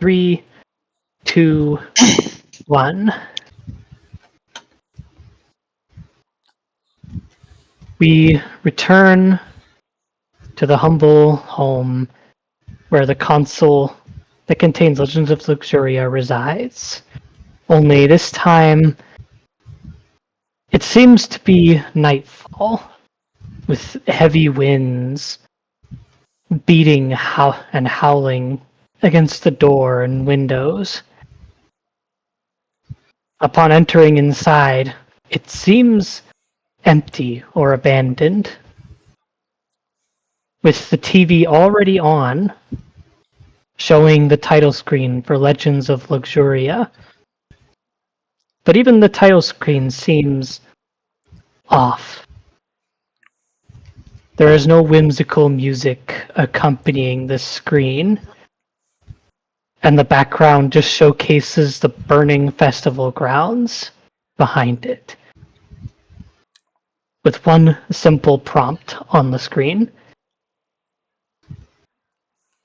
3, 2, 1. We return to the humble home where the console that contains Legends of Luxuria resides. Only this time, it seems to be nightfall, with heavy winds beating and howling against the door and windows. Upon entering inside, it seems empty or abandoned, with the TV already on, showing the title screen for Legends of Luxuria. But even the title screen seems off. There is no whimsical music accompanying the screen, and the background just showcases the burning festival grounds behind it, with one simple prompt on the screen.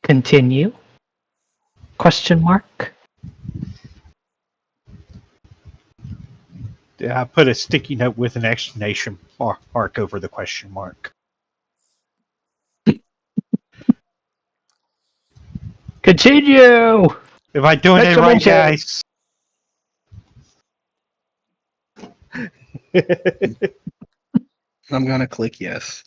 Continue? Question mark? I put a sticky note with an exclamation mark over the question mark. Continue! Am I doing it right, guys? I'm gonna click yes.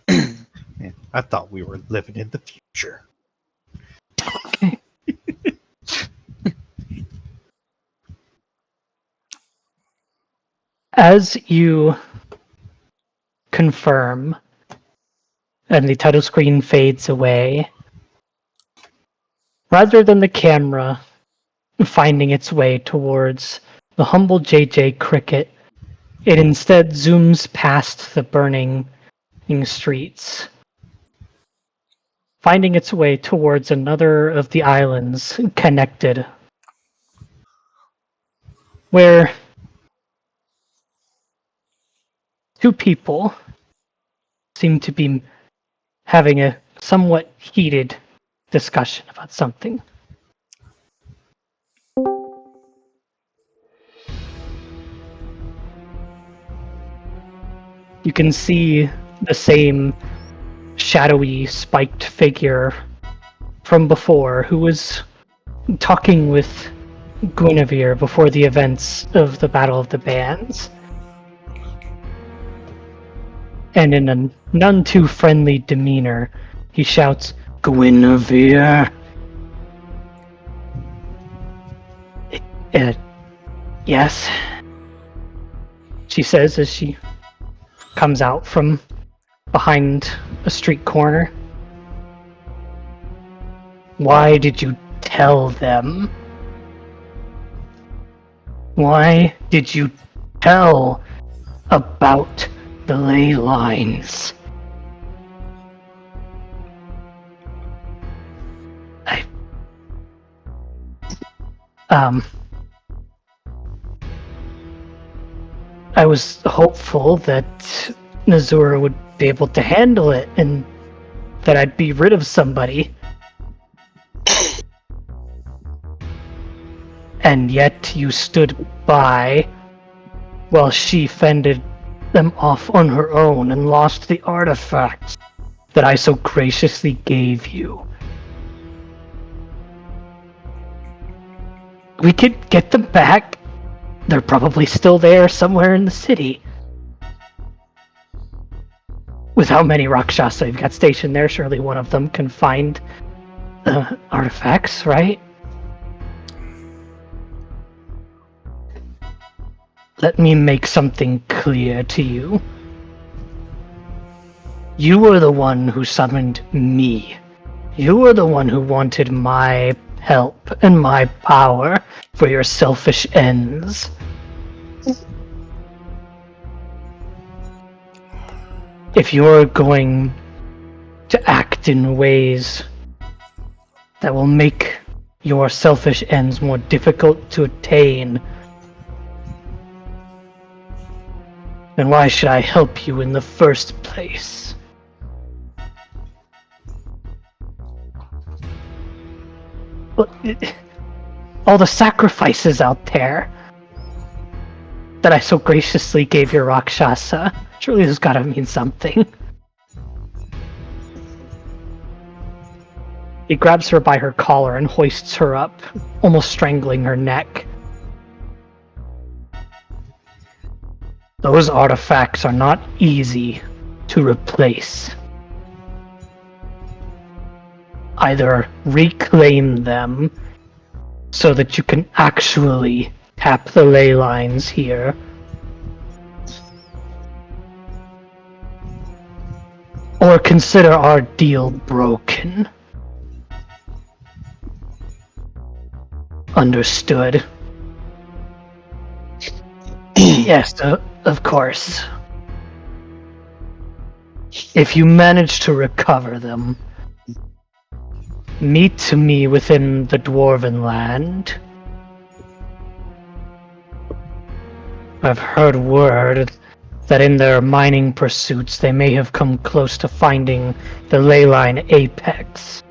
Man, I thought we were living in the future. Okay. As you confirm, and the title screen fades away, rather than the camera finding its way towards the humble JJ Cricket, it instead zooms past the burning streets, finding its way towards another of the islands connected, where two people seem to be having a somewhat heated discussion about something. You can see the same shadowy, spiked figure from before who was talking with Guinevere before the events of the Battle of the Bands. And in a none too friendly demeanor, he shouts, "Guinevere!" Yes, she says as she comes out from behind a street corner. Why did you tell them? Why did you tell about the ley lines? I was hopeful that Nazura would be able to handle it and that I'd be rid of somebody. And yet you stood by while she fended them off on her own and lost the artifacts that I so graciously gave you. We could get them back. They're probably still there somewhere in the city. With how many Rakshasa you've got stationed there, surely one of them can find artifacts, right? Let me make something clear to you. You were the one who summoned me. You were the one who wanted my help and my power for your selfish ends. If you're going to act in ways that will make your selfish ends more difficult to attain, then why should I help you in the first place? all the sacrifices out there that I so graciously gave your Rakshasa. Surely this has gotta mean something. He grabs her by her collar and hoists her up, almost strangling her neck. Those artifacts are not easy to replace. Either reclaim them so that you can actually tap the ley lines here, or consider our deal broken. Understood. Yes, of course. If you manage to recover them, meet me within the Dwarven land. I've heard word that in their mining pursuits they may have come close to finding the ley line apex.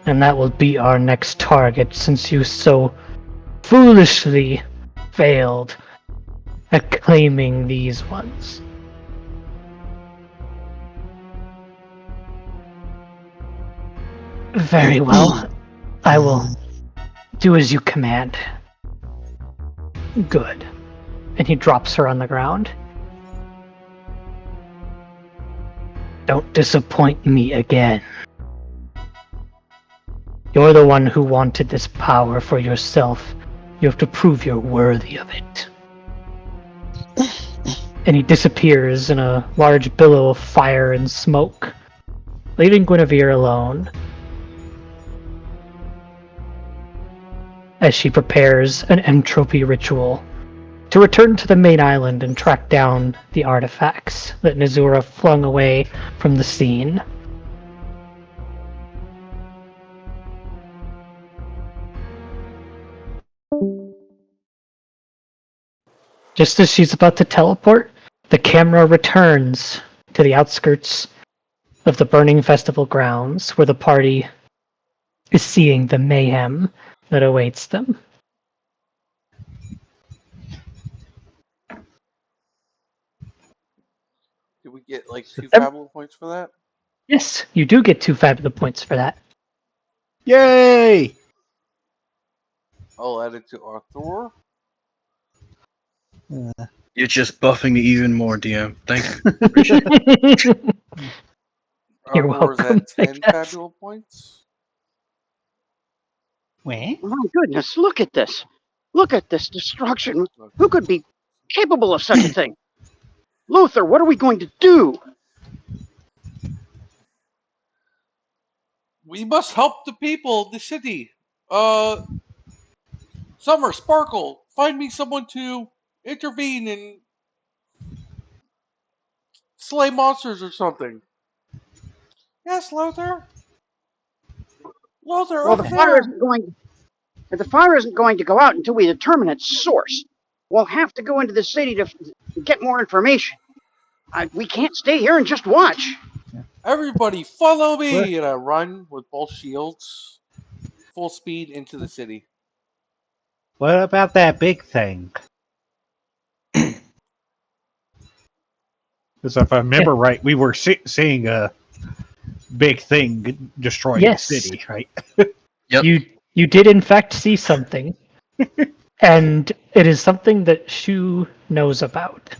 And that will be our next target, since you so foolishly failed at claiming these ones. Very well. I will do as you command. Good. And he drops her on the ground. Don't disappoint me again. You're the one who wanted this power for yourself. You have to prove you're worthy of it. And he disappears in a large billow of fire and smoke, leaving Guinevere alone as she prepares an entropy ritual to return to the main island and track down the artifacts that Nazura flung away from the scene. Just as she's about to teleport, the camera returns to the outskirts of the burning festival grounds, where the party is seeing the mayhem that awaits them. Do we get like 2 Fabula points for that? Yes, you do get 2 Fabula points for that. Yay! I'll add it to Arthur. You're just buffing me even more, DM. Thank you. Appreciate it. You're Arthur's welcome, at I 10 guess. Fabula points. Wait. My goodness, look at this. Look at this destruction. Who could be capable of such a thing? Luther, what are we going to do? We must help the people of the city. Summer, Sparkle, find me someone to intervene and slay monsters or something. Yes, Luther. Luther, Well, over there. the fire isn't going to go out until we determine its source. We'll have to go into the city to get more information. We can't stay here and just watch. Everybody, follow me! What? And I run with both shields, full speed into the city. What about that big thing? Because if I remember right, we were seeing a big thing destroying Yes. the city, right? Yep. You did in fact see something, and it is something that Shu knows about.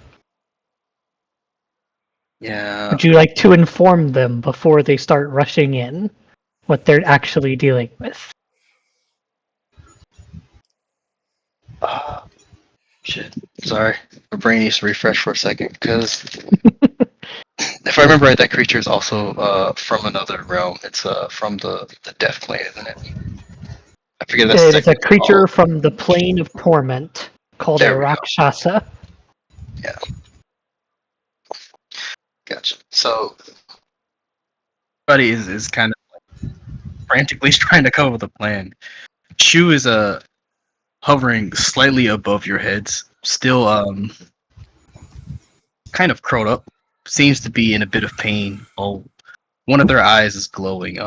Yeah. Would you like to inform them before they start rushing in what they're actually dealing with? Shit. Sorry. My brain needs to refresh for a second, because if I remember right, that creature is also from another realm. It's from the Death Clan, isn't it? I forget that's It is a technically creature called. from the plane of torment called a There we go. Rakshasa. Yeah. Gotcha. So, buddy is kind of frantically trying to come up with a plan. Shu is hovering slightly above your heads, still kind of curled up. Seems to be in a bit of pain. Oh, one of their eyes is glowing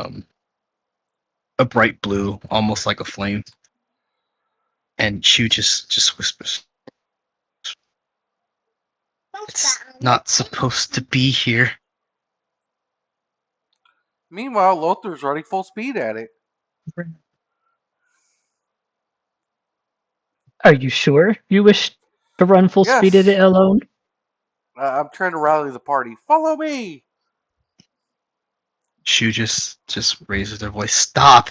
a bright blue, almost like a flame. And Shu just whispers, "It's not supposed to be here." Meanwhile, Lothar's running full speed at it. Are you sure you wish to run full speed at Yes. it alone? I'm trying to rally the party. Follow me. Shu just raises their voice. Stop!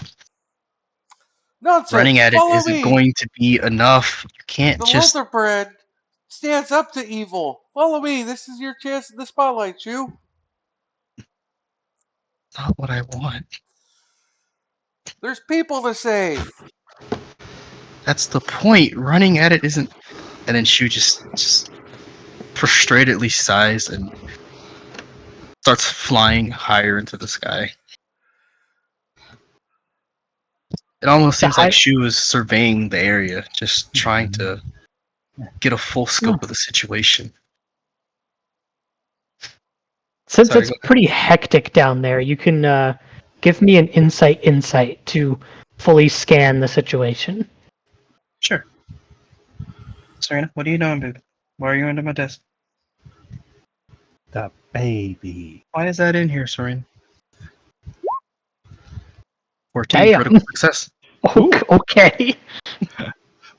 Nonsense. Running at it Follow isn't me. going to be enough. You can't The just. Lothar brand stands up to evil. Follow me. This is your chance in the spotlight, Shu. Not what I want. There's people to save. That's the point. Running at it isn't. And then Shu just frustratedly sighs and starts flying higher into the sky. It almost seems like Shu is surveying the area, just trying to get a full scope of the situation. Since it's pretty hectic down there, you can give me an insight to fully scan the situation. Sure. Serena, what are you doing, baby? Why are you under my desk? The baby. Why is that in here, Serena? 14 Damn. critical success. Okay.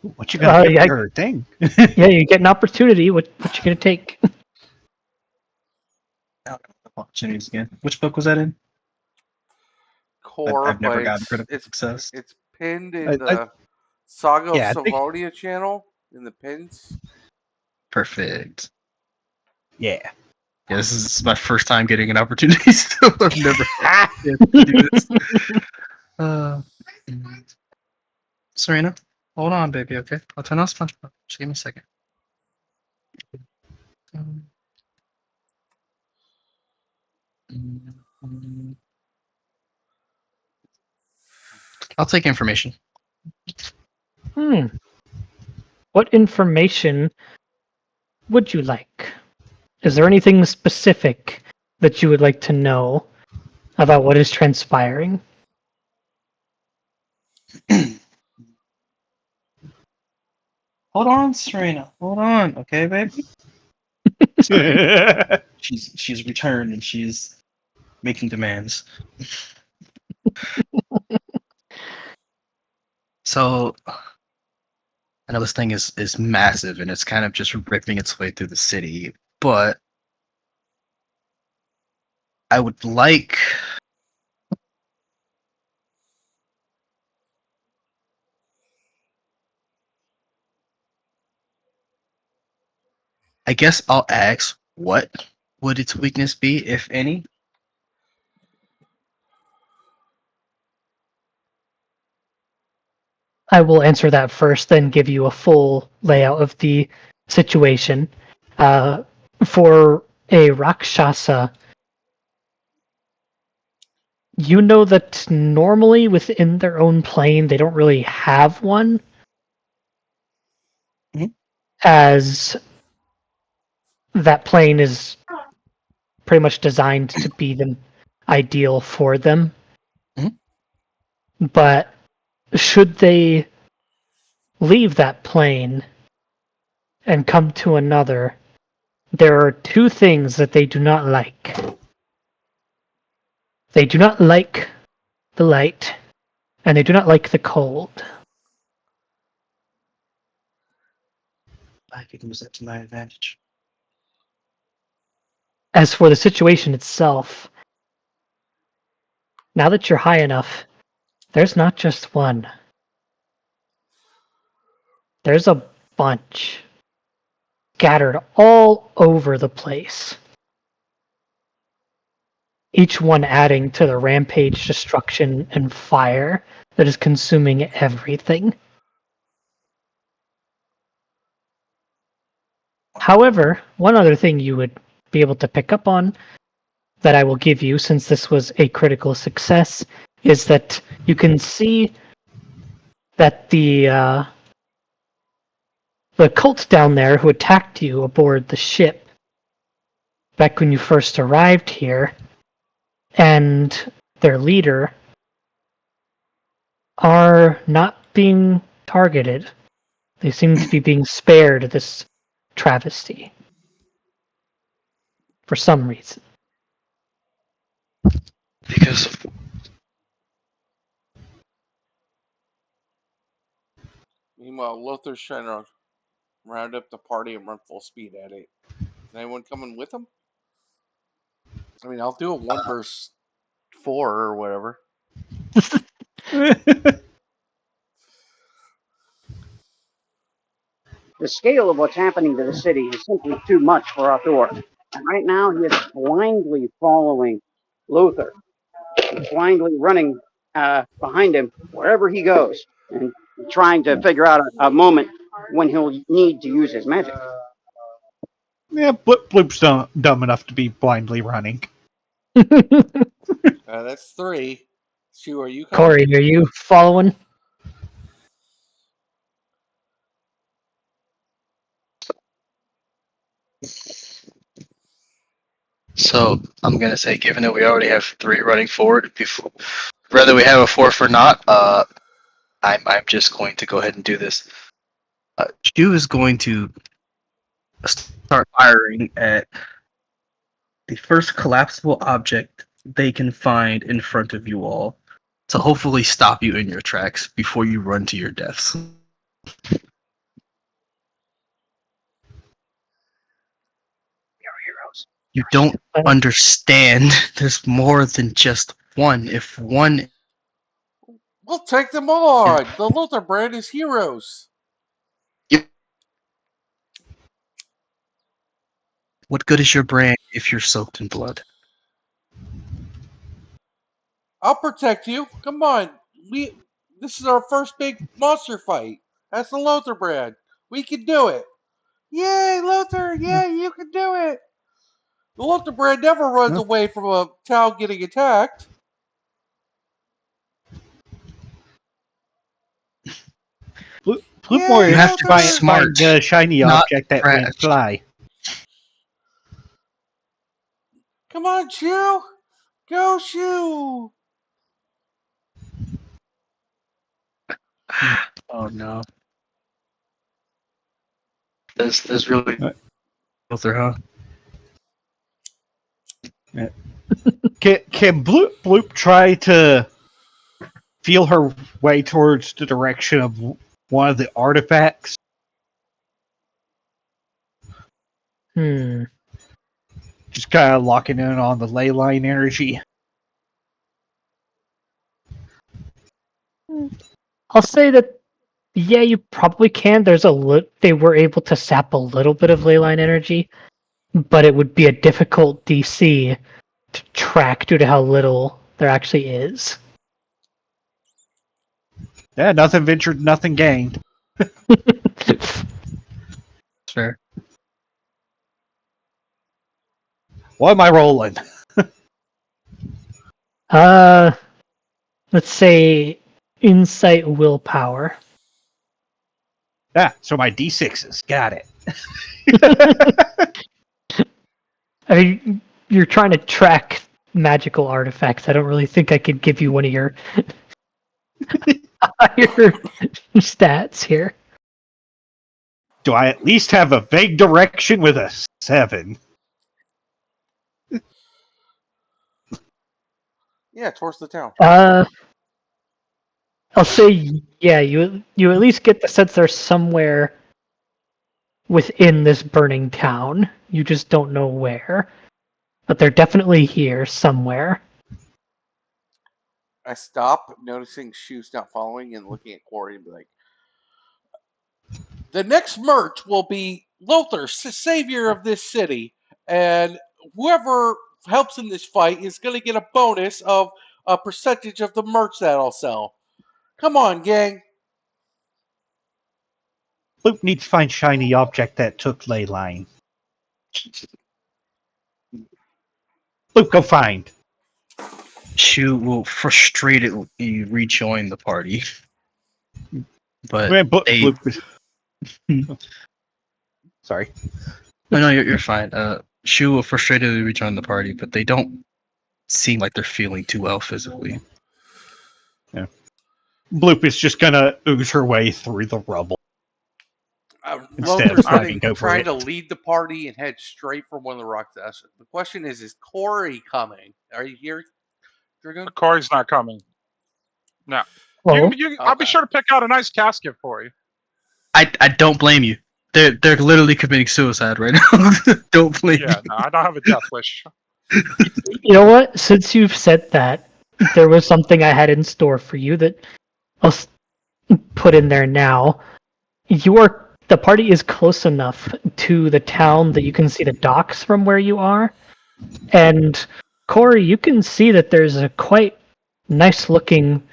What you gonna get for her thing? Yeah, you get an opportunity. What you gonna take? Opportunities again. Which book was that in? Core, I've never but gotten critical success. It's pinned in the Saga of Savonia channel in the pins. Perfect. Yeah. Yeah, this is my first time getting an opportunity, so I've never had to do this. Serena, hold on, baby, okay? I'll turn on SpongeBob. Just give me a second. I'll take information. What information would you like? Is there anything specific that you would like to know about what is transpiring? Hold on, Serena. Hold on, okay, baby? She's returned and she's making demands. So I know this thing is massive and it's kind of just ripping its way through the city, but I would like I guess I'll ask, what would its weakness be, if any? I will answer that first, then give you a full layout of the situation. For a Rakshasa, you know that normally within their own plane, they don't really have one. As that plane is pretty much designed to be the ideal for them. But should they leave that plane and come to another, there are two things that they do not like. They do not like the light, and they do not like the cold. I could use that to my advantage. As for the situation itself, now that you're high enough, there's not just one. There's a bunch scattered all over the place. Each one adding to the rampage, destruction, and fire that is consuming everything. However, one other thing you would be able to pick up on that I will give you, since this was a critical success, is that you can see that the cult down there who attacked you aboard the ship back when you first arrived here, and their leader are not being targeted. They seem to be being spared this travesty. For some reason. Because of Meanwhile, Lothar's trying to round up the party and run full speed at it. Is anyone coming with him? I mean, I'll do a 1 versus 4 or whatever. The scale of what's happening to the city is simply too much for Arthur. And right now, he is blindly following Luther, blindly running behind him wherever he goes, and trying to figure out a moment when he'll need to use his magic. Yeah, Bloop's dumb enough to be blindly running. That's 3. Shu, are you coming? Corey, are you following? So I'm gonna say, given that we already have 3 running forward, whether we have a 4th or not, I'm just going to go ahead and do this. Shu is going to start firing at the first collapsible object they can find in front of you all, to hopefully stop you in your tracks before you run to your deaths. You don't understand. There's more than just one. If one, We'll take them on! The Lothar brand is heroes! what good is your brand if you're soaked in blood? I'll protect you. Come on. This is our first big monster fight. That's the Lothar brand. We can do it. Yay, Lothar! Yay, you can do it! The Lothar brand never runs away from a town getting attacked. Bloopmore You have to find, smart, find a shiny not object that trash. won't fly. Come on, Shu! Go, Shu! Oh no. There's really Lothar, huh? Can Bloop try to feel her way towards the direction of one of the artifacts? Just kind of locking in on the ley line energy. I'll say that, yeah, you probably can. They were able to sap a little bit of leyline energy, but it would be a difficult DC to track due to how little there actually is. Yeah, nothing ventured, nothing gained. Fair. What am I rolling? Let's say insight willpower. Ah, so my D6s. Got it. I mean, you're trying to track magical artifacts. I don't really think I could give you one of your higher stats here. Do I at least have a vague direction with a 7? Yeah, towards the town. I'll say, yeah, you at least get the sense they're somewhere within this burning town. You just don't know where. But they're definitely here somewhere. I stop, noticing Shu's not following, and looking at Quarry and be like, the next merch will be Lothar, savior of this city, and whoever helps in this fight is going to get a bonus of a percentage of the merch that I'll sell. Come on, gang. Bloop needs to find shiny object that took ley line. Bloop, go find. Shu will frustratedly rejoin the party. But Sorry. No, you're fine. Shu will frustratedly rejoin the party, but they don't seem like they're feeling too well physically. Yeah. Bloop is just gonna ooze her way through the rubble. Instead of Lothar's climbing over trying it. to lead the party and head straight for one of the rocks. The question is Corey coming? Are you here, Dragoon? Corey's not coming. No. Well, I'll be sure to pick out a nice casket for you. I don't blame you. They're literally committing suicide right now. Don't blame Yeah, you. no, I don't have a death wish. you know what? Since you've said that, there was something I had in store for you that I'll put in there now. The party is close enough to the town that you can see the docks from where you are. And Corey, you can see that there's a quite nice looking,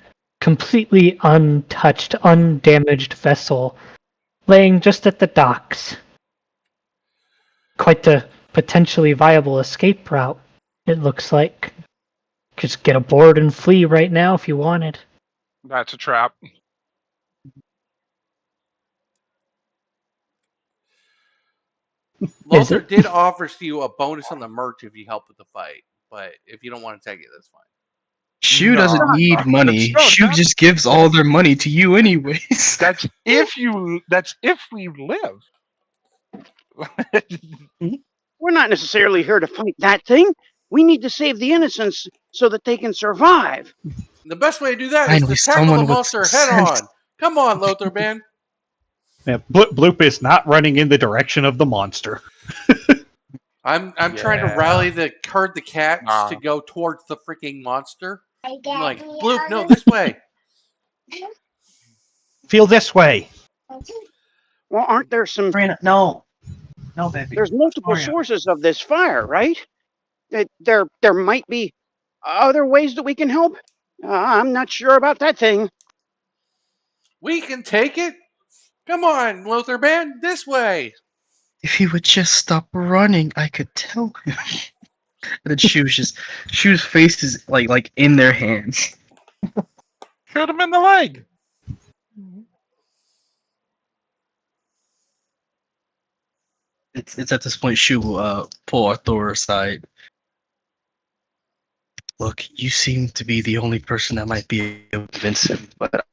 completely untouched, undamaged vessel laying just at the docks. Quite a potentially viable escape route, it looks like. Just get aboard and flee right now if you wanted. That's a trap. Lothar did offer you a bonus on the merch if you help with the fight, but if you don't want to take it, that's fine. Shu No. doesn't need money. That's- Shu just gives all their money to you anyways. That's if we live. We're not necessarily here to fight that thing. We need to save the innocents so that they can survive. The best way to do that Finally, is to tackle the someone with monster head sense. on. Come on, Lothar, man. Yeah, Bloop is not running in the direction of the monster. I'm trying to rally the cats Nah. to go towards the freaking monster. I'm like, Bloop, no, this way. Feel this way. Well, aren't there some... No, baby. There's multiple sources of this fire, right? There might be other ways that we can help. I'm not sure about that thing. We can take it. Come on, Lothar, man, this way. If he would just stop running, I could tell him. And then Shu's face is like in their hands. Shoot him in the leg. It's at this point Shu will pull Arthur aside. Look, you seem to be the only person that might be able to convince him, but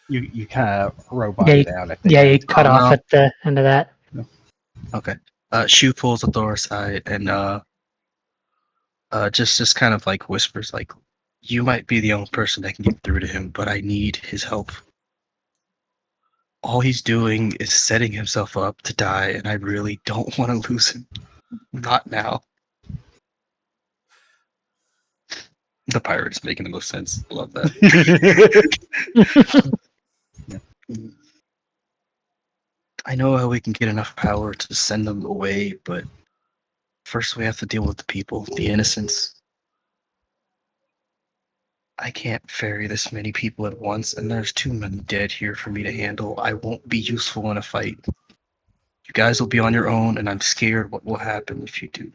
You kind of roboted out at the Yeah, end. you cut Oh, off no. at the end of that. okay. Shu pulls Arthur aside and just kind of like whispers like, "You might be the only person that can get through to him, but I need his help. All he's doing is setting himself up to die, and I really don't want to lose him. Not now." The pirate is making the most sense. I love that. I know how we can get enough power to send them away, but first we have to deal with the people, the innocents. I can't ferry this many people at once, and there's too many dead here for me to handle. I won't be useful in a fight. You guys will be on your own, and I'm scared what will happen if you do.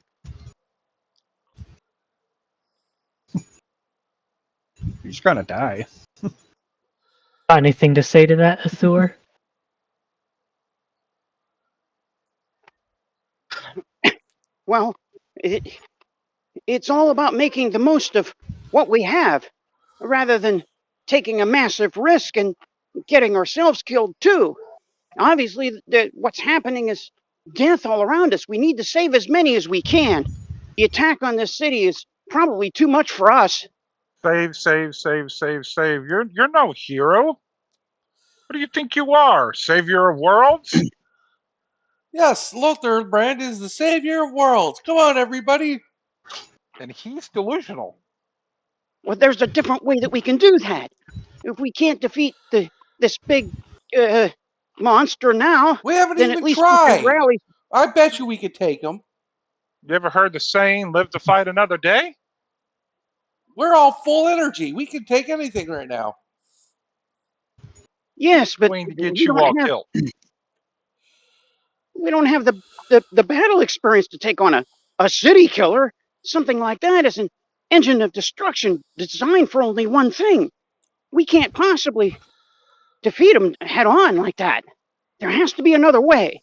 He's gonna die. Got anything to say to that, Arthur? Well, it's all about making the most of what we have, rather than taking a massive risk and getting ourselves killed too. Obviously, what's happening is death all around us. We need to save as many as we can. The attack on this city is probably too much for us. Save. You're no hero. What do you think you are? Savior of worlds? Yes, Lothar Brand is the savior of worlds. Come on, everybody. And he's delusional. Well, there's a different way that we can do that. If we can't defeat this big monster now, We haven't then even at least we tried. can rally. I bet you we could take him. You ever heard the saying, live to fight another day? We're all full energy. We can take anything right now. Yes, but Going to get we you all don't have, killed. we don't have the battle experience to take on a city killer. Something like that is an engine of destruction designed for only one thing. We can't possibly defeat him head on like that. There has to be another way.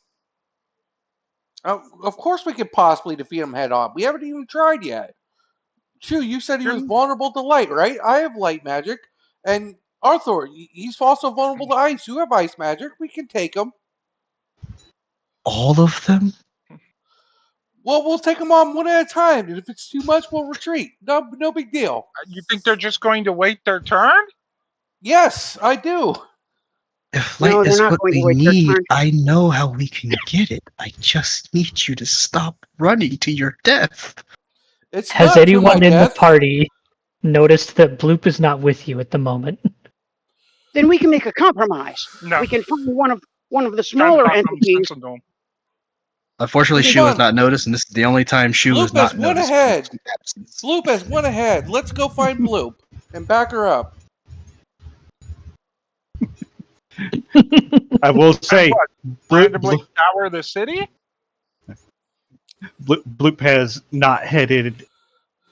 Of course we could possibly defeat him head on. We haven't even tried yet. Shu, you said he was vulnerable to light, right? I have light magic. And Arthur, he's also vulnerable to ice. You have ice magic. We can take him. All of them? Well, we'll take them on one at a time. And if it's too much, we'll retreat. No big deal. You think they're just going to wait their turn? Yes, I do. If No, light they're is not what going to we wait their need, turn. I know how we can get it. I just need you to stop running to your death. It's Has not to my anyone in the death. party noticed that Bloop is not with you at the moment? Then we can make a compromise. No. We can find one of the Trying to smaller talk some entities. sense into 'em. Unfortunately, Come Shu has on. not noticed, and this is the only time Shu has Bloop has not one noticed ahead. Bloop's absence. Bloop has one ahead. Let's go find Bloop and back her up. I will say, what? Randomly scour the city? Bloop has not headed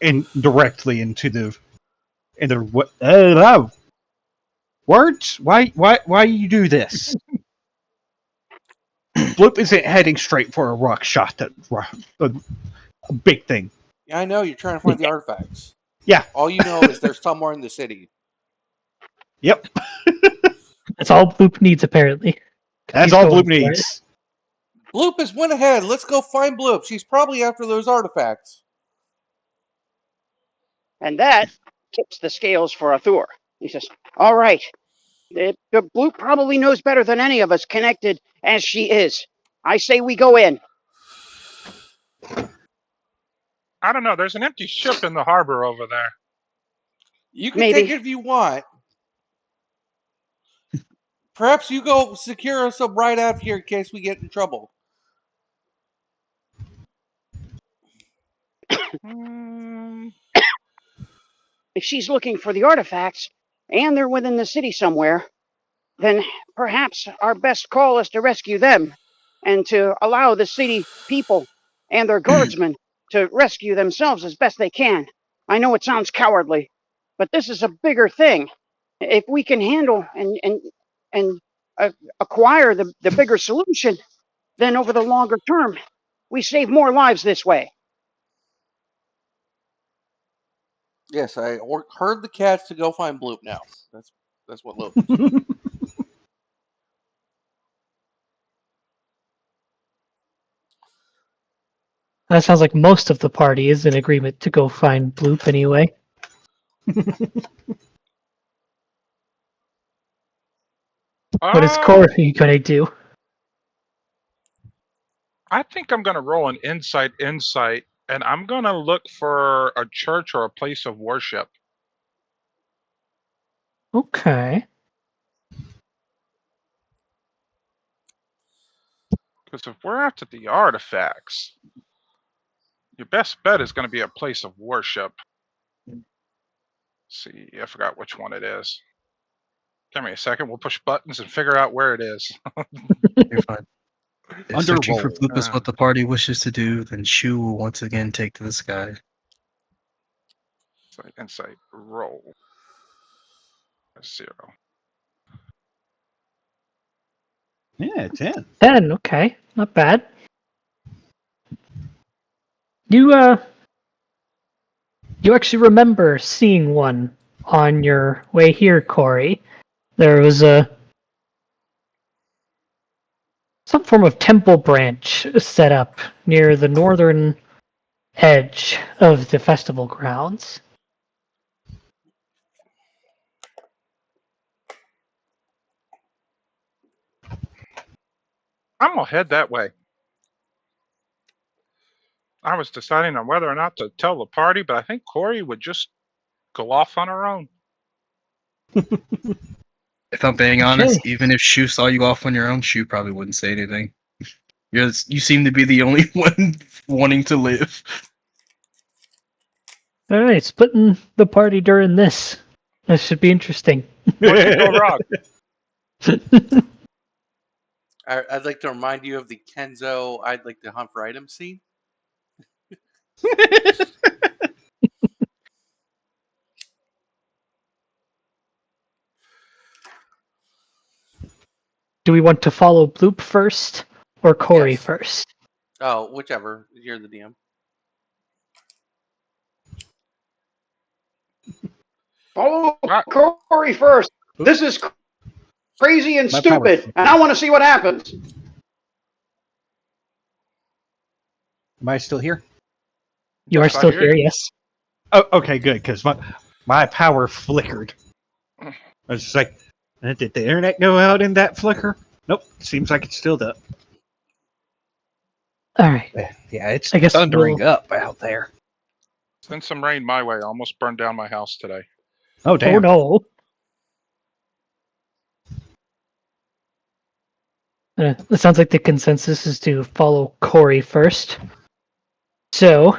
in directly into the what? Words? Why you do this? Bloop isn't heading straight for a rock shot. A big thing. Yeah, I know you're trying to find the artifacts. Yeah. All you know is they're somewhere in the city. Yep. That's all Bloop needs, apparently. That's He's all going Bloop for it. needs. Bloop is one ahead. Let's go find Bloop. She's probably after those artifacts. And that tips the scales for Arthur. He says, all right, the Blue probably knows better than any of us, connected as she is. I say we go in. I don't know. There's an empty ship in the harbor over there. You can Maybe. take it if you want. Perhaps you go secure us up right out here in case we get in trouble. If she's looking for the artifacts, and they're within the city somewhere, then perhaps our best call is to rescue them, and to allow the city people and their guardsmen to rescue themselves as best they can. I know it sounds cowardly, but this is a bigger thing. If we can handle and acquire the bigger solution, then over the longer term, we save more lives this way. Yes, I heard the cats to go find Bloop now. That's what Lope said. That sounds like most of the party is in agreement to go find Bloop anyway. What is Corey gonna do? I think I'm going to roll an insight, and I'm going to look for a church or a place of worship. Okay. Because if we're after the artifacts, your best bet is going to be a place of worship. Let's see, I forgot which one it is. Give me a second. We'll push buttons and figure out where it is. You're fine. If searching for Bloop is what the party wishes to do, then Shu will once again take to the sky. Insight roll. 0. Yeah, 10. 10, okay. Not bad. You actually remember seeing one on your way here, Corey. There was some form of temple branch set up near the northern edge of the festival grounds. I'm going to head that way. I was deciding on whether or not to tell the party, but I think Corey would just go off on her own. If I'm being honest, even if Shu saw you off on your own, Shu probably wouldn't say anything. You seem to be the only one wanting to live. Alright, splitting the party during this. This should be interesting. What could go wrong? I'd like to remind you of the Kenzo I'd like to hunt for items scene. Do we want to follow Bloop first or Corey Yes. first? Oh, whichever. You're the DM. Follow Right. Corey first. This is crazy and My stupid, and I want to see what happens. Am I still here? You are Yes, I still hear here, you. yes. Oh, okay, good. Because my power flickered. I was just like, did the internet go out in that flicker? Nope. Seems like it's still up. All right. Yeah, it's I guess thundering up out there. Send some rain my way. I almost burned down my house today. Oh Oh damn! no. It sounds like the consensus is to follow Corey first. So,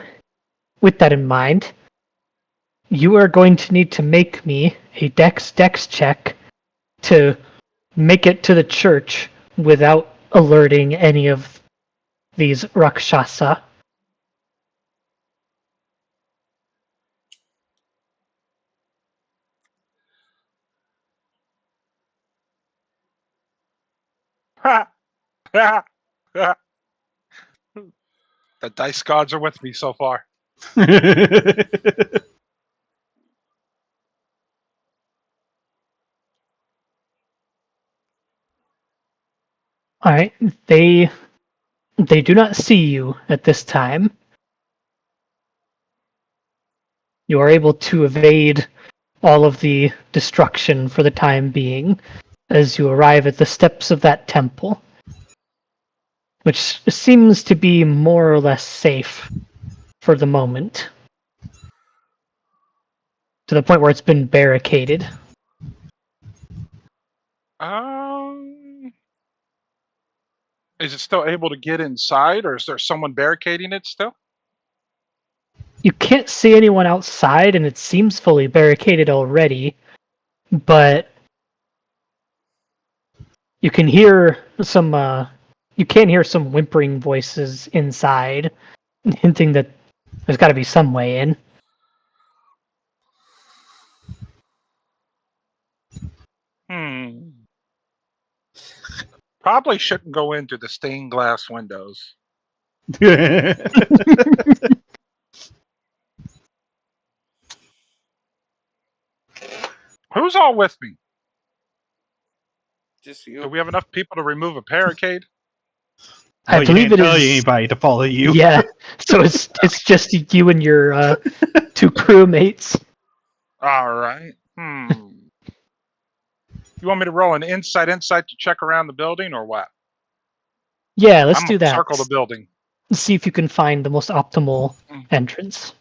with that in mind, you are going to need to make me a dex check to make it to the church without alerting any of these Rakshasa. The dice gods are with me so far. All right, they do not see you at this time. You are able to evade all of the destruction for the time being as you arrive at the steps of that temple, which seems to be more or less safe for the moment, to the point where it's been barricaded. Is it still able to get inside, or is there someone barricading it still? You can't see anyone outside, and it seems fully barricaded already, but you can hear some whimpering voices inside, hinting that there's got to be some way in. Probably shouldn't go into the stained glass windows. Who's all with me? Just Do you. we have enough people to remove a barricade? I Well, believe you it can't tell is. anybody to follow you. Yeah, so it's just you and your two crewmates. All right. You want me to roll an insight to check around the building, or what? Yeah, let's I'm do gonna that. circle the building. See if you can find the most optimal entrance.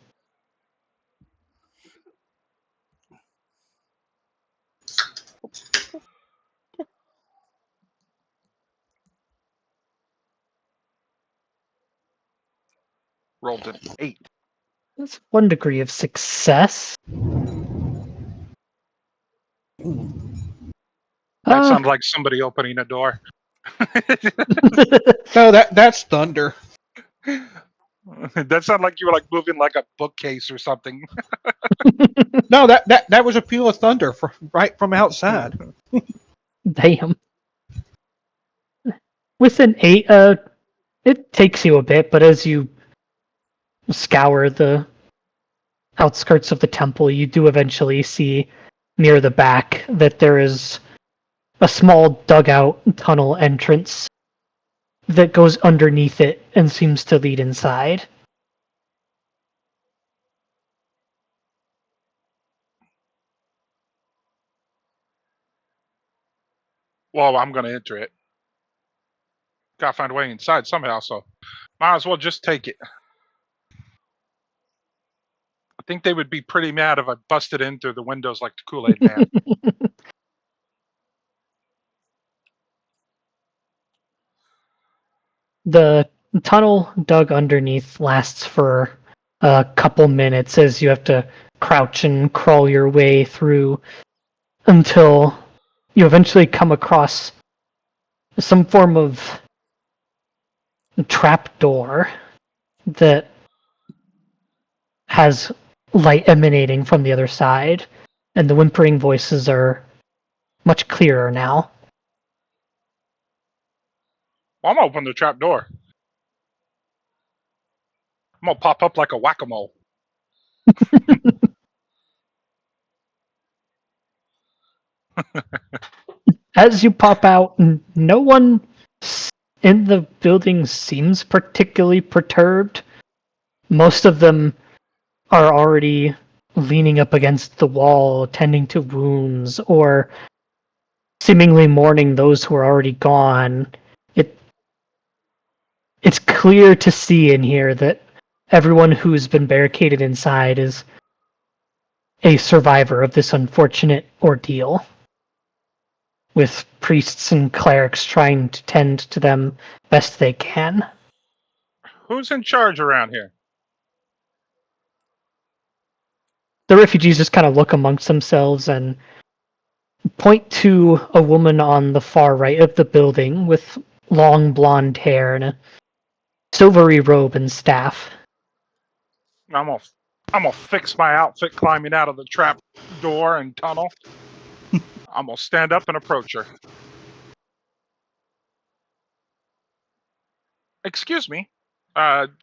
Rolled an 8. That's one degree of success. That sounds like somebody opening a door. No, that's thunder. That sounded like you were like moving like a bookcase or something. No, that was a peal of thunder right from outside. Damn. With an 8, it takes you a bit, but as you scour the outskirts of the temple, you do eventually see near the back that there is a small dugout tunnel entrance that goes underneath it and seems to lead inside. Well, I'm gonna enter it. Gotta find a way inside somehow, so might as well just take it. I think they would be pretty mad if I busted in through the windows like the Kool-Aid Man. The tunnel dug underneath lasts for a couple minutes as you have to crouch and crawl your way through until you eventually come across some form of trap door that has light emanating from the other side, and the whimpering voices are much clearer now. Well, I'm gonna open the trap door. I'm gonna pop up like a whack-a-mole. As you pop out, no one in the building seems particularly perturbed. Most of them are already leaning up against the wall, tending to wounds, or seemingly mourning those who are already gone. It's clear to see in here that everyone who's been barricaded inside is a survivor of this unfortunate ordeal, with priests and clerics trying to tend to them best they can. Who's in charge around here? The refugees just kind of look amongst themselves and point to a woman on the far right of the building with long blonde hair and a silvery robe and staff. I'm gonna fix my outfit climbing out of the trap door and tunnel. I'm gonna stand up and approach her. Excuse me,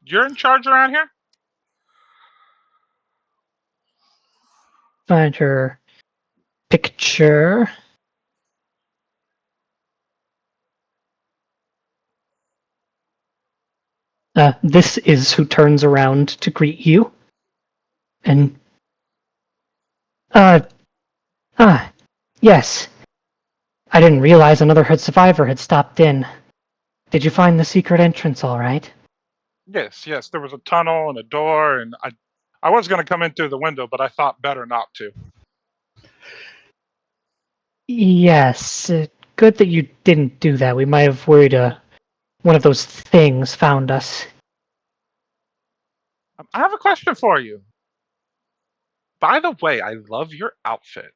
you're in charge around here? Find her picture. This is who turns around to greet you. And, yes. I didn't realize another survivor had stopped in. Did you find the secret entrance all right? Yes. There was a tunnel and a door, and I was gonna come in through the window, but I thought better not to. Yes. Good that you didn't do that. We might have worried one of those things found us. I have a question for you. By the way, I love your outfit.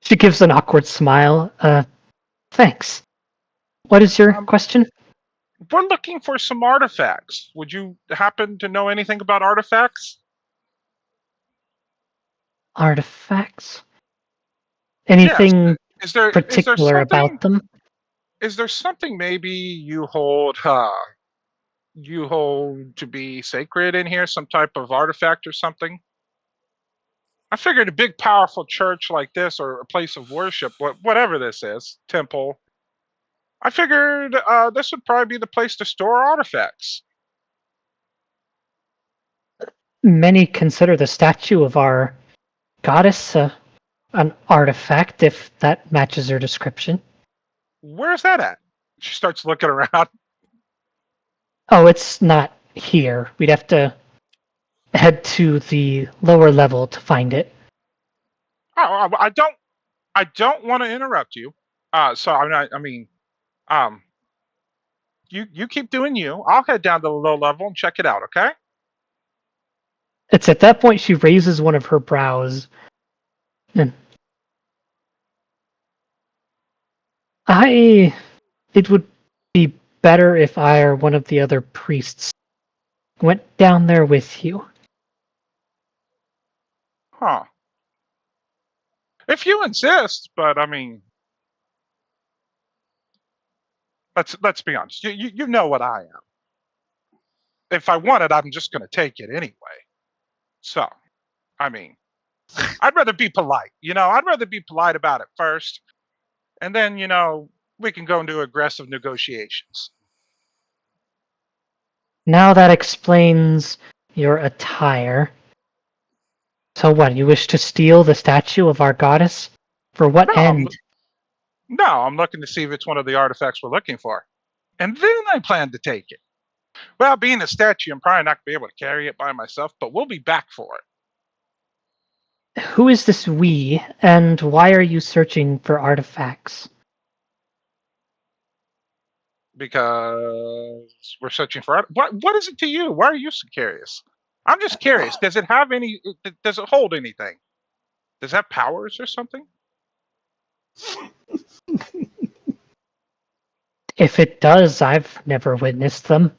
She gives an awkward smile. Thanks. What is your question? We're looking for some artifacts. Would you happen to know anything about artifacts? Artifacts? Anything Is there particular something, about them? Is there something maybe you hold to be sacred in here? Some type of artifact or something? I figured a big, powerful church like this, or a place of worship, whatever this is, temple. I figured this would probably be the place to store artifacts. Many consider the statue of our goddess an artifact, if that matches her description. Where's that at? She starts looking around. Oh, it's not here. We'd have to head to the lower level to find it. Oh, I don't want to interrupt you. So you keep doing you. I'll head down to the low level and check it out. Okay? It's at that point she raises one of her brows. And it would be better if I or one of the other priests went down there with you. Huh. If you insist, but I mean, let's be honest. You know what I am. If I want it, I'm just going to take it anyway. So, I mean, I'd rather be polite. I'd rather be polite about it first, and then we can go into aggressive negotiations. Now that explains your attire. So what, you wish to steal the statue of our goddess? For what end? No, I'm looking to see if it's one of the artifacts we're looking for. And then I plan to take it. Well, being a statue, I'm probably not going to be able to carry it by myself, but we'll be back for it. Who is this we, and why are you searching for artifacts? Because we're searching for what is it to you? Why are you so curious? I'm just curious. Does it have any? Does it hold anything? Does it have powers or something? If it does, I've never witnessed them.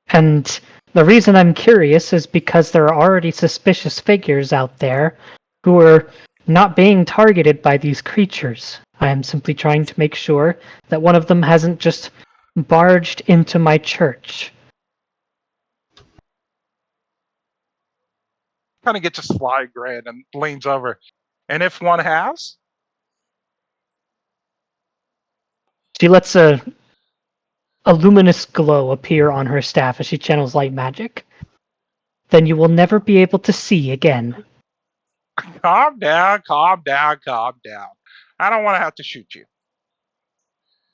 And the reason I'm curious is because there are already suspicious figures out there who are not being targeted by these creatures. I am simply trying to make sure that one of them hasn't just barged into my church. kind of gets a sly grin and leans over. And if one has? She lets a luminous glow appear on her staff as she channels light magic. Then you will never be able to see again. Calm down, calm down, calm down. I don't want to have to shoot you.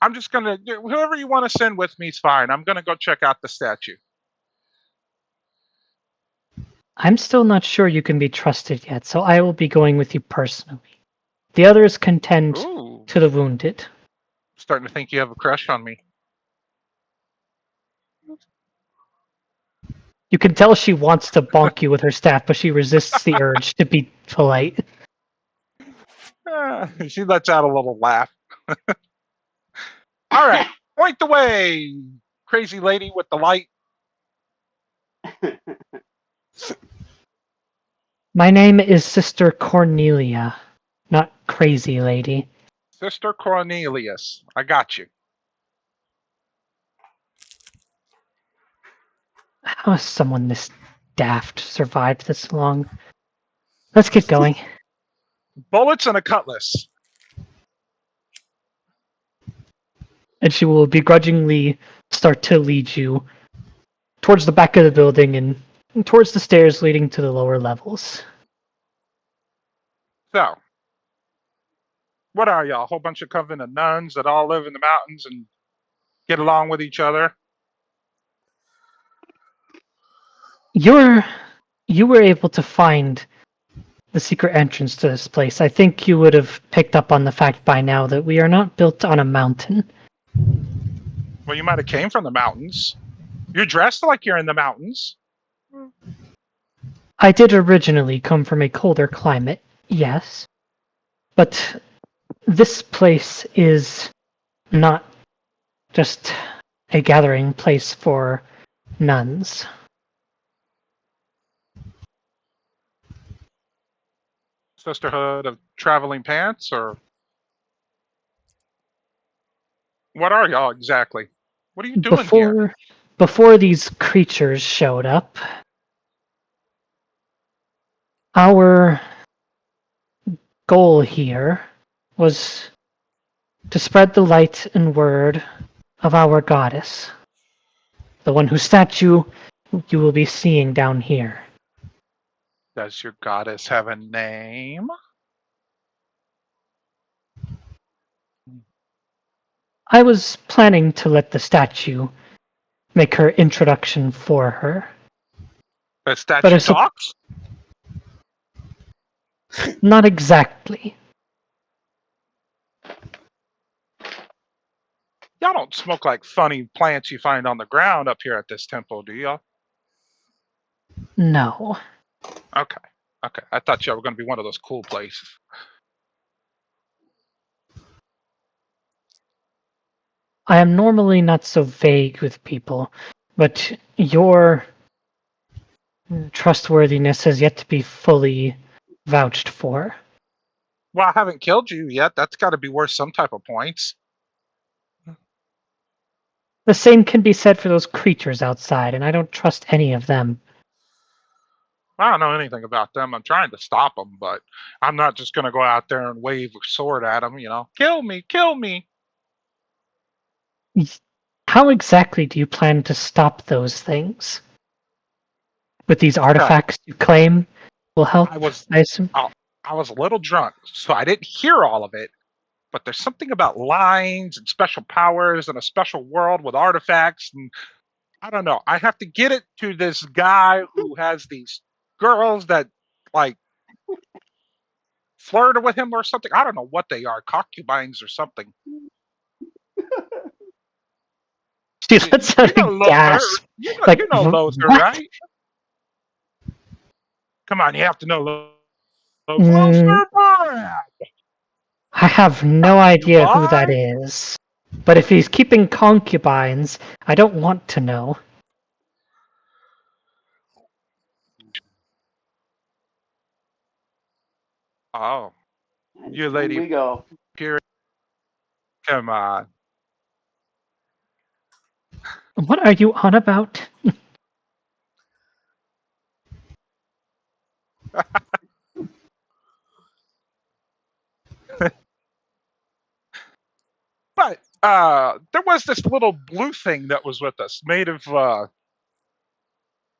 I'm just going to, whoever you want to send with me is fine. I'm going to go check out the statue. I'm still not sure you can be trusted yet, so I will be going with you personally. The others can tend Ooh, to the wounded. starting to think you have a crush on me. You can tell she wants to bonk you with her staff, but she resists the urge to be polite. She lets out a little laugh. All right, point the way, crazy lady with the light. My name is Sister Cornelia, not Crazy Lady. Sister Cornelius. I got you. How has someone this daft survived this long? Let's get going. Bullets and a cutlass. And she will begrudgingly start to lead you towards the back of the building and towards the stairs leading to the lower levels. So, what are y'all? A whole bunch of covenant nuns that all live in the mountains and get along with each other? You were able to find the secret entrance to this place. I think you would have picked up on the fact by now that we are not built on a mountain. Well, you might have came from the mountains. You're dressed like you're in the mountains. I did originally come from a colder climate, yes. But this place is not just a gathering place for nuns. Sisterhood of Traveling Pants, or what are y'all exactly? What are you doing here? Before these creatures showed up, our goal here was to spread the light and word of our goddess, the one whose statue you will be seeing down here. Does your goddess have a name? I was planning to let the statue make her introduction for her. The statue talks? Not exactly. Y'all don't smoke like funny plants you find on the ground up here at this temple, do y'all? No. Okay. Okay. I thought y'all were going to be one of those cool places. I am normally not so vague with people, but your trustworthiness has yet to be fully vouched for. Well, I haven't killed you yet. That's got to be worth some type of points. The same can be said for those creatures outside, and I don't trust any of them. I don't know anything about them. I'm trying to stop them, but I'm not just going to go out there and wave a sword at them, Kill me, kill me. How exactly do you plan to stop those things? With these artifacts you claim will help, I assume? I was a little drunk, so I didn't hear all of it. But there's something about lines and special powers and a special world with artifacts, and I don't know. I have to get it to this guy who has these girls that like flirt with him or something. I don't know what they are, concubines or something. She lets out a gasp. You know Lothar, right? Come on, you have to know Lothar. I have no idea who that is. But if he's keeping concubines, I don't want to know. Oh, you lady. We go. Pure. Come on. What are you on about? But there was this little blue thing that was with us, made of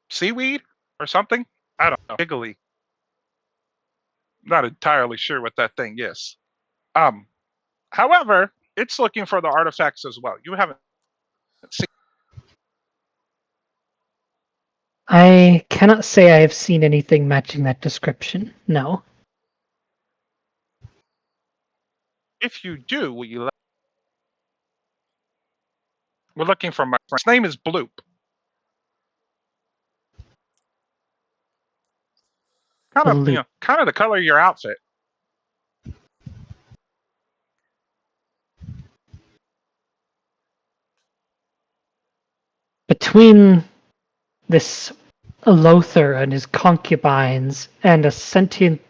seaweed or something. I don't know. Giggly. Not entirely sure what that thing is. However, it's looking for the artifacts as well. You haven't seen. I cannot say I have seen anything matching that description. No. If you do, will you? We're looking for my friend. His name is Bloop. Kind of, Bloop. kind of the color of your outfit. Between this Lothar and his concubines and a sentient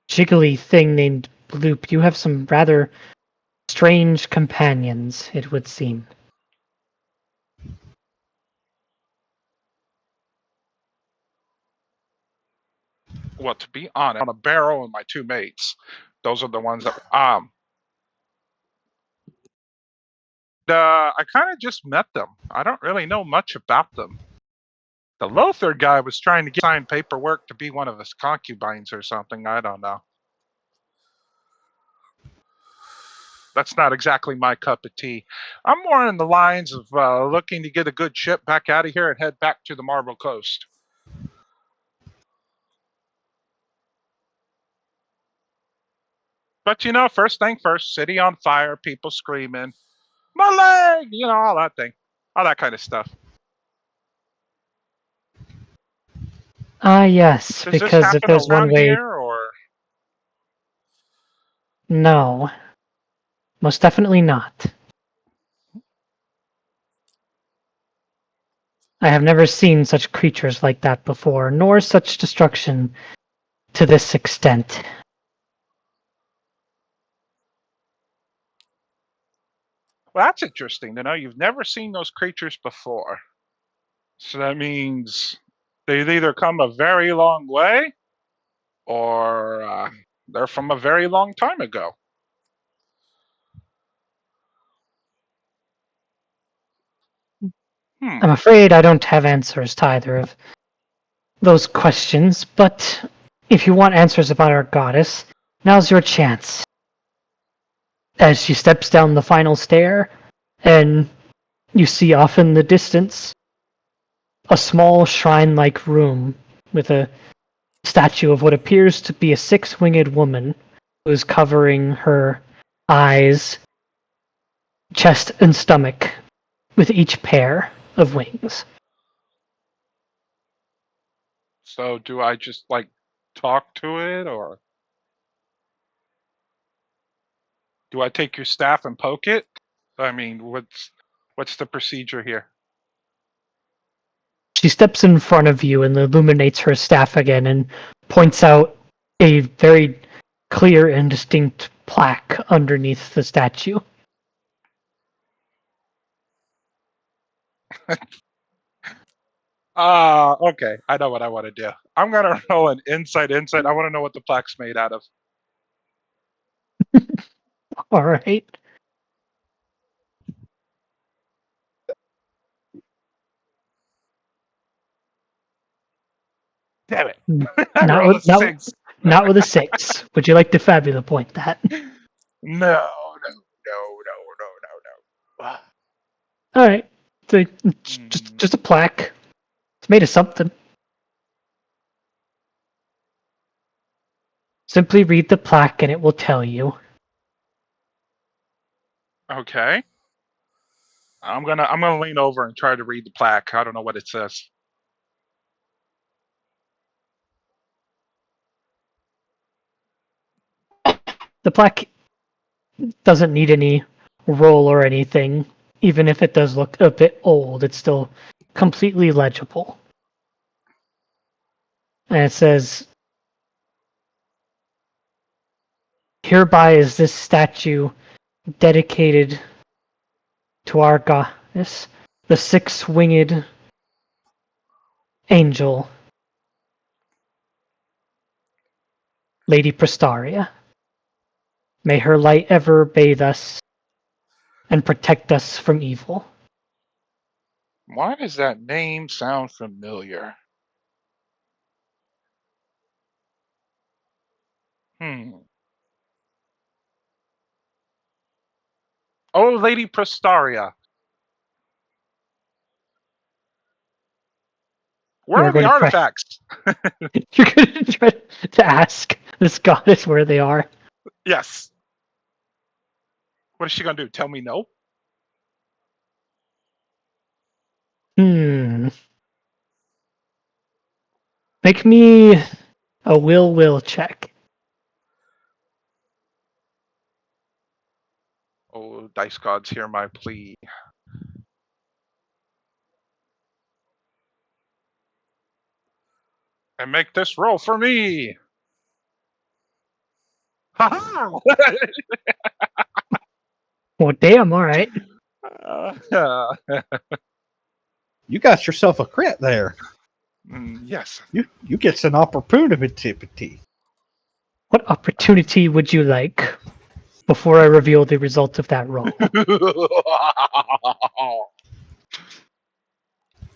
jiggly thing named Bloop, you have some rather strange companions, it would seem. Well, to be honest, on a barrel and my two mates, those are the ones that. I kind of just met them. I don't really know much about them. The Lothar guy was trying to sign paperwork to be one of his concubines or something. I don't know. That's not exactly my cup of tea. I'm more in the lines of looking to get a good ship back out of here and head back to the Marble Coast. But first thing first, city on fire, people screaming, my leg, all that thing, all that kind of stuff. Yes, Does because this if happen there's one around way... here, or? No. Most definitely not. I have never seen such creatures like that before, nor such destruction to this extent. Well, that's interesting to know. You've never seen those creatures before. So that means they've either come a very long way, or they're from a very long time ago. I'm afraid I don't have answers to either of those questions, but if you want answers about our goddess, now's your chance. As she steps down the final stair, and you see off in the distance a small shrine-like room with a statue of what appears to be a six-winged woman who is covering her eyes, chest, and stomach with each pair of wings. So do I just talk to it, or do I take your staff and poke it? I mean, what's the procedure here? She steps in front of you and illuminates her staff again and points out a very clear and distinct plaque underneath the statue. Okay. I know what I want to do. I'm gonna roll an insight. I want to know what the plaque's made out of. All right. Damn it! Not with a 6. Would you like to Fabula point that? No. All right. So just a plaque. It's made of something. Simply read the plaque and it will tell you. Okay. I'm gonna lean over and try to read the plaque. I don't know what it says. The plaque doesn't need any roll or anything. Even if it does look a bit old, it's still completely legible. And it says, hereby is this statue dedicated to our goddess, the six-winged angel, Lady Prestaria. May her light ever bathe us and protect us from evil. Why does that name sound familiar? Oh, Lady Prestaria. Where You're are the going to try. artifacts? You're going to try to ask this goddess where they are. Yes. What is she going to do? Tell me no? Make me a will check. Oh, dice gods, hear my plea. And make this roll for me. Ha Well, damn, all right. ha! You got yourself a crit there. Yes. You get an opportunity. What opportunity would you like before I reveal the result of that roll?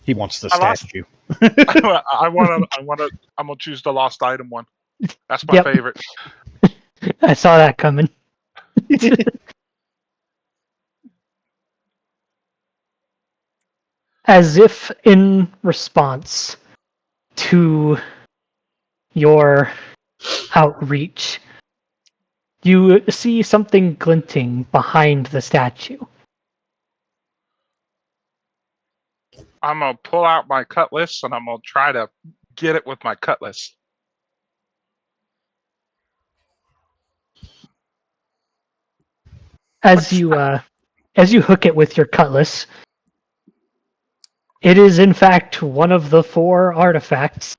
He wants the I lost. statue. I'm gonna choose the lost item one. That's my Yep. favorite. I saw that coming. As if in response to your outreach, you see something glinting behind the statue. I'm gonna pull out my cutlass and I'm gonna try to get it with my cutlass. As you hook it with your cutlass, it is in fact one of the 4 artifacts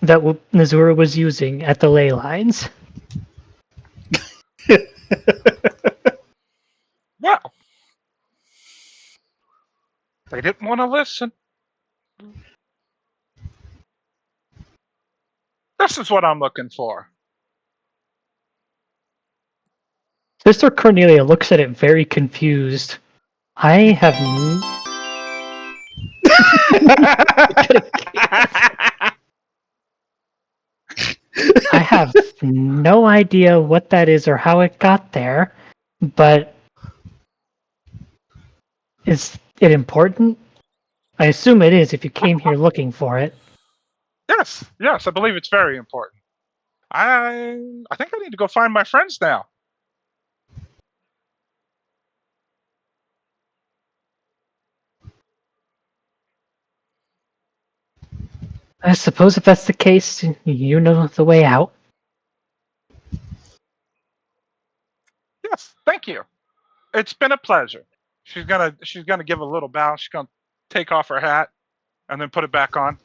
that Nazura was using at the ley lines. Well, they didn't want to listen. This is what I'm looking for. Sister Cornelia looks at it very confused. I have I have no idea what that is or how it got there, but is it important? I assume it is if you came here looking for it. Yes, I believe it's very important. I think I need to go find my friends now. I suppose if that's the case, you know the way out. Yes, thank you. It's been a pleasure. She's gonna give a little bow. She's gonna take off her hat and then put it back on.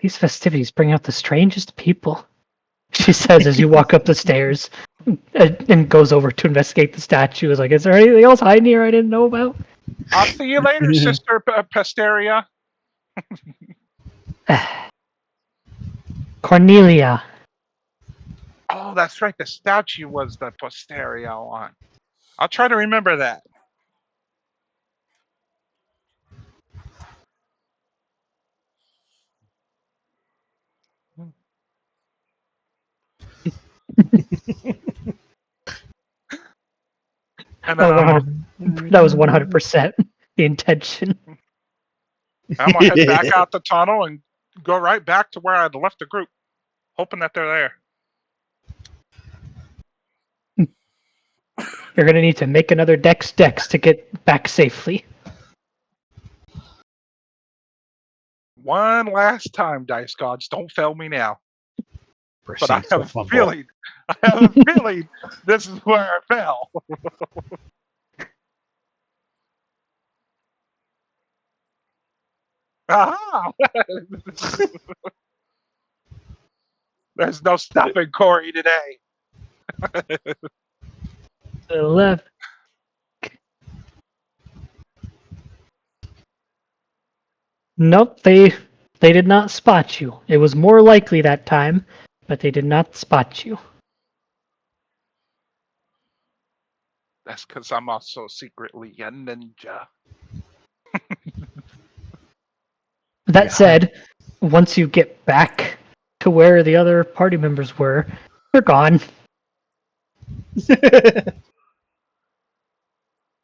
These festivities bring out the strangest people, she says as you walk up the stairs and goes over to investigate the statue. Is like, is there anything else hiding here I didn't know about? I'll see you later, Sister Pesteria. Cornelia. Oh, that's right. The statue was the Posteria one. I'll try to remember that. And then That was 100% the intention. I'm gonna head back out the tunnel and go right back to where I'd left the group, hoping that they're there. You're going to need to make another dex to get back safely. One last time, Dice Gods, don't fail me now. But I Proceeds have to a fumble. feeling this is where I fell. Aha! There's no stopping Corey today. To the left. Nope, they did not spot you. It was more likely that time, but they did not spot you. That's because I'm also secretly a ninja. That Yeah. said, once you get back to where the other party members were, they're gone.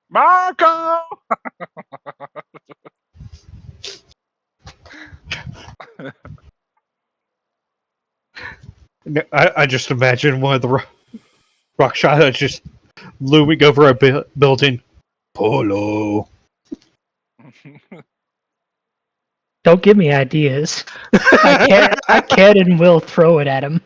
Marco! I just imagine one of the rock shots just looming over a building. Polo. Don't give me ideas. I can and will throw it at him.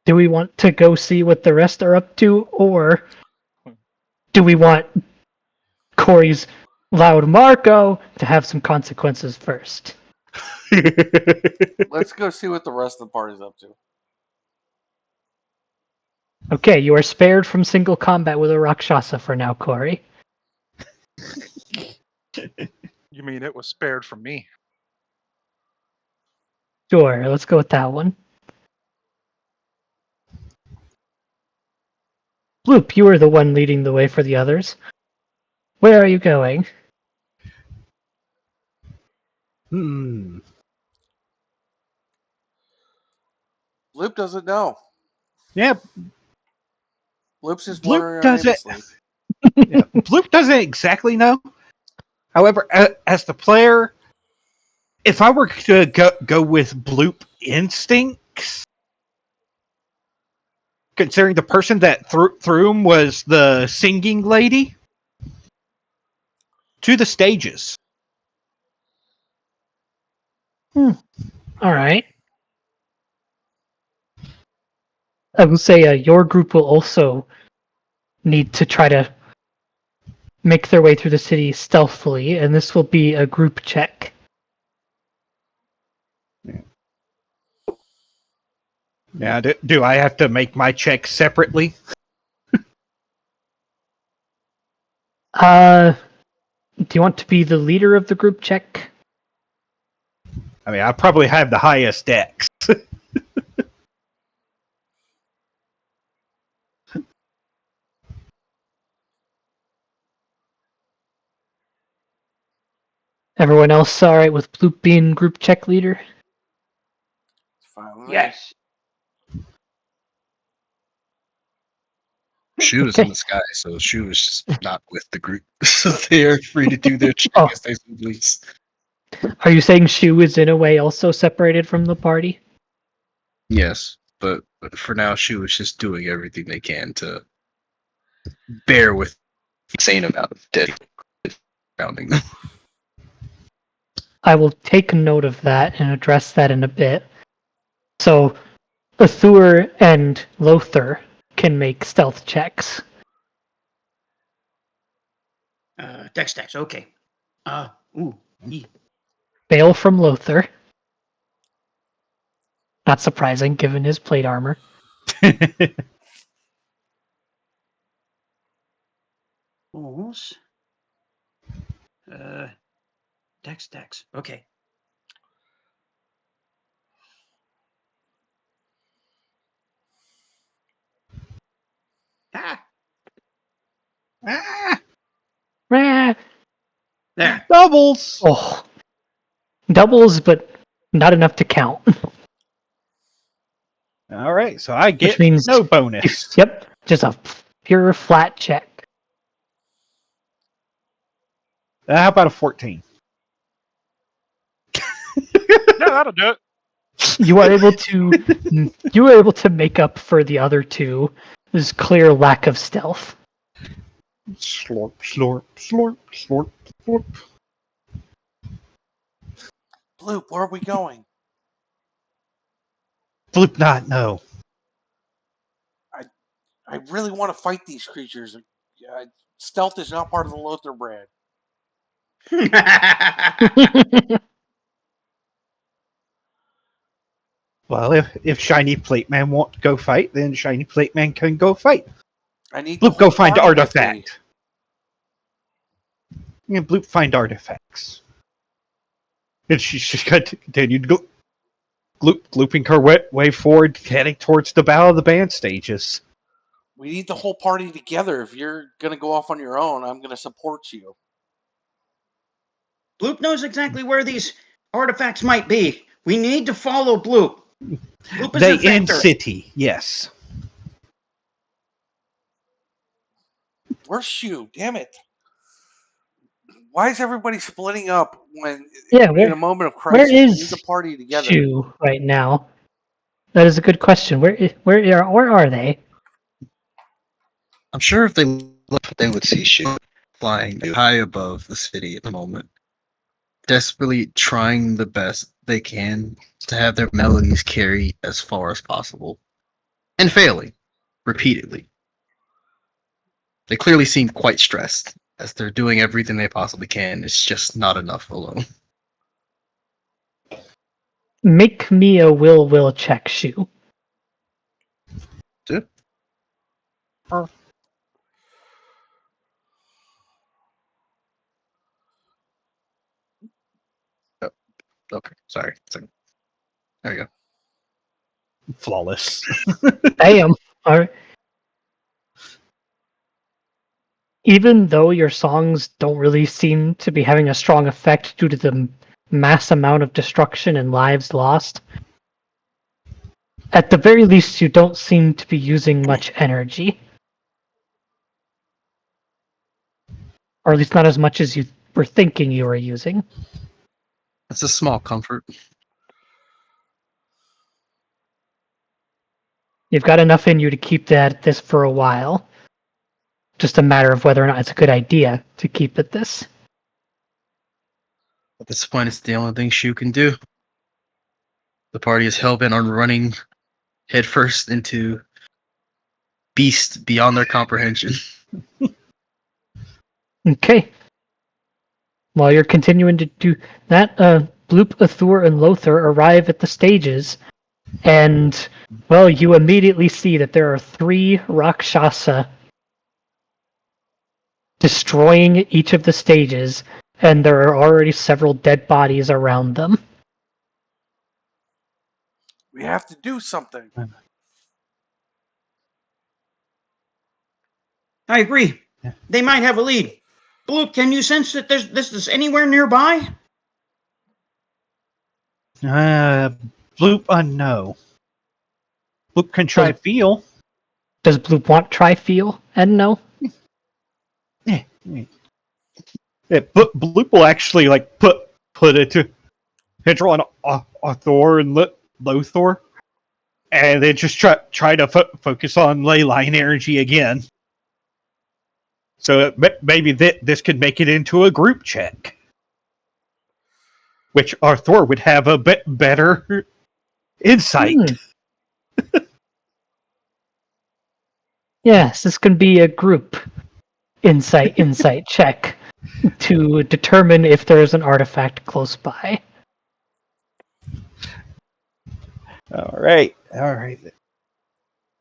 Do we want to go see what the rest are up to, or do we want Corey's loud Marco to have some consequences first? Let's go see what the rest of the party's up to. Okay, you are spared from single combat with a Rakshasa for now, Corey. You mean it was spared from me? Sure, let's go with that one. Bloop, you are the one leading the way for the others. Where are you going? Hmm. Bloop doesn't know. Yeah, Bloop's just Bloop wandering around doesn't. aimlessly. Yeah, Bloop doesn't exactly know. However, as the player, if I were to go with Bloop instincts, considering the person that threw him was the singing lady, to the stages. Alright. I will say your group will also need to try to make their way through the city stealthily, and this will be a group check. Now, do I have to make my check separately? Do you want to be the leader of the group check? I mean, I probably have the highest dex. Everyone else alright with Bloop being group check leader? It's fine with me. Yes. Shu was Okay. in the sky, so Shu was just not with the group. So they are free to do their check Oh. as they please. Are you saying Shu is in a way also separated from the party? Yes, but for now, Shu is just doing everything they can to bear with Insane amount of dead surrounding them. I will take note of that and address that in a bit. So, Athur and Lothar can make stealth checks. Dex. Okay. Bail from Lothar. Not surprising, given his plate armor. Almost. Dex. Okay. Ah. Meh. There. Doubles! Oh. Doubles, but not enough to count. Alright, so I get Which means no bonus. Yep, just a pure flat check. How about a 14? Yeah, that'll do it. You are able to make up for the other two. There's clear lack of stealth. Slorp, slorp, slorp, slorp, slorp. Bloop, where are we going? Bloop not, no. I really want to fight these creatures. Stealth is not part of the Lothar brand. Well, if Shiny Plate Man won't go fight, then Shiny Plate Man can go fight. I need the Bloop, go whole find party with me. artifact. Yeah, Bloop, find artifacts. And she's going to continue glooping her way forward, heading towards the bow of the band stages. We need the whole party together. If you're gonna go off on your own, I'm gonna support you. Bloop knows exactly where these artifacts might be. We need to follow Bloop. Bloop is They a in vector. city, yes. Where's Shu? Damn it! Why is everybody splitting up when Yeah, in a moment of where crisis? We need is the party together. Shu right now? That is a good question. Where are they? I'm sure if they looked, they would see Shu flying high above the city at the moment, desperately trying the best they can to have their melodies carry as far as possible, and failing repeatedly. They clearly seem quite stressed, as they're doing everything they possibly can. It's just not enough alone. Make me a will check, Shu. Dude. Oh, okay, sorry. There we go. Flawless. Damn. Even though your songs don't really seem to be having a strong effect due to the mass amount of destruction and lives lost, at the very least you don't seem to be using much energy. Or at least not as much as you were thinking you were using. That's a small comfort. You've got enough in you to keep this for a while. Just a matter of whether or not it's a good idea to keep it this. At this point, it's the only thing Shu can do. The party is hell-bent on running headfirst into beast beyond their comprehension. Okay. While you're continuing to do that, Bloop, Athur, and Lothar arrive at the stages, and, well, you immediately see that there are 3 Rakshasa destroying each of the stages, and there are already several dead bodies around them. We have to do something. I agree. They might have a lead. Bloop, can you sense that this is anywhere nearby? Bloop, no. Bloop can try feel. Does Bloop want try feel and no? Yeah, Bloop will actually like put it to Hydra on Thor and Lothar, and then just try to focus on ley line energy again. So maybe this could make it into a group check, which Arthur would have a bit better insight. Yes, this can be a group insight check to determine if there is an artifact close by. All right.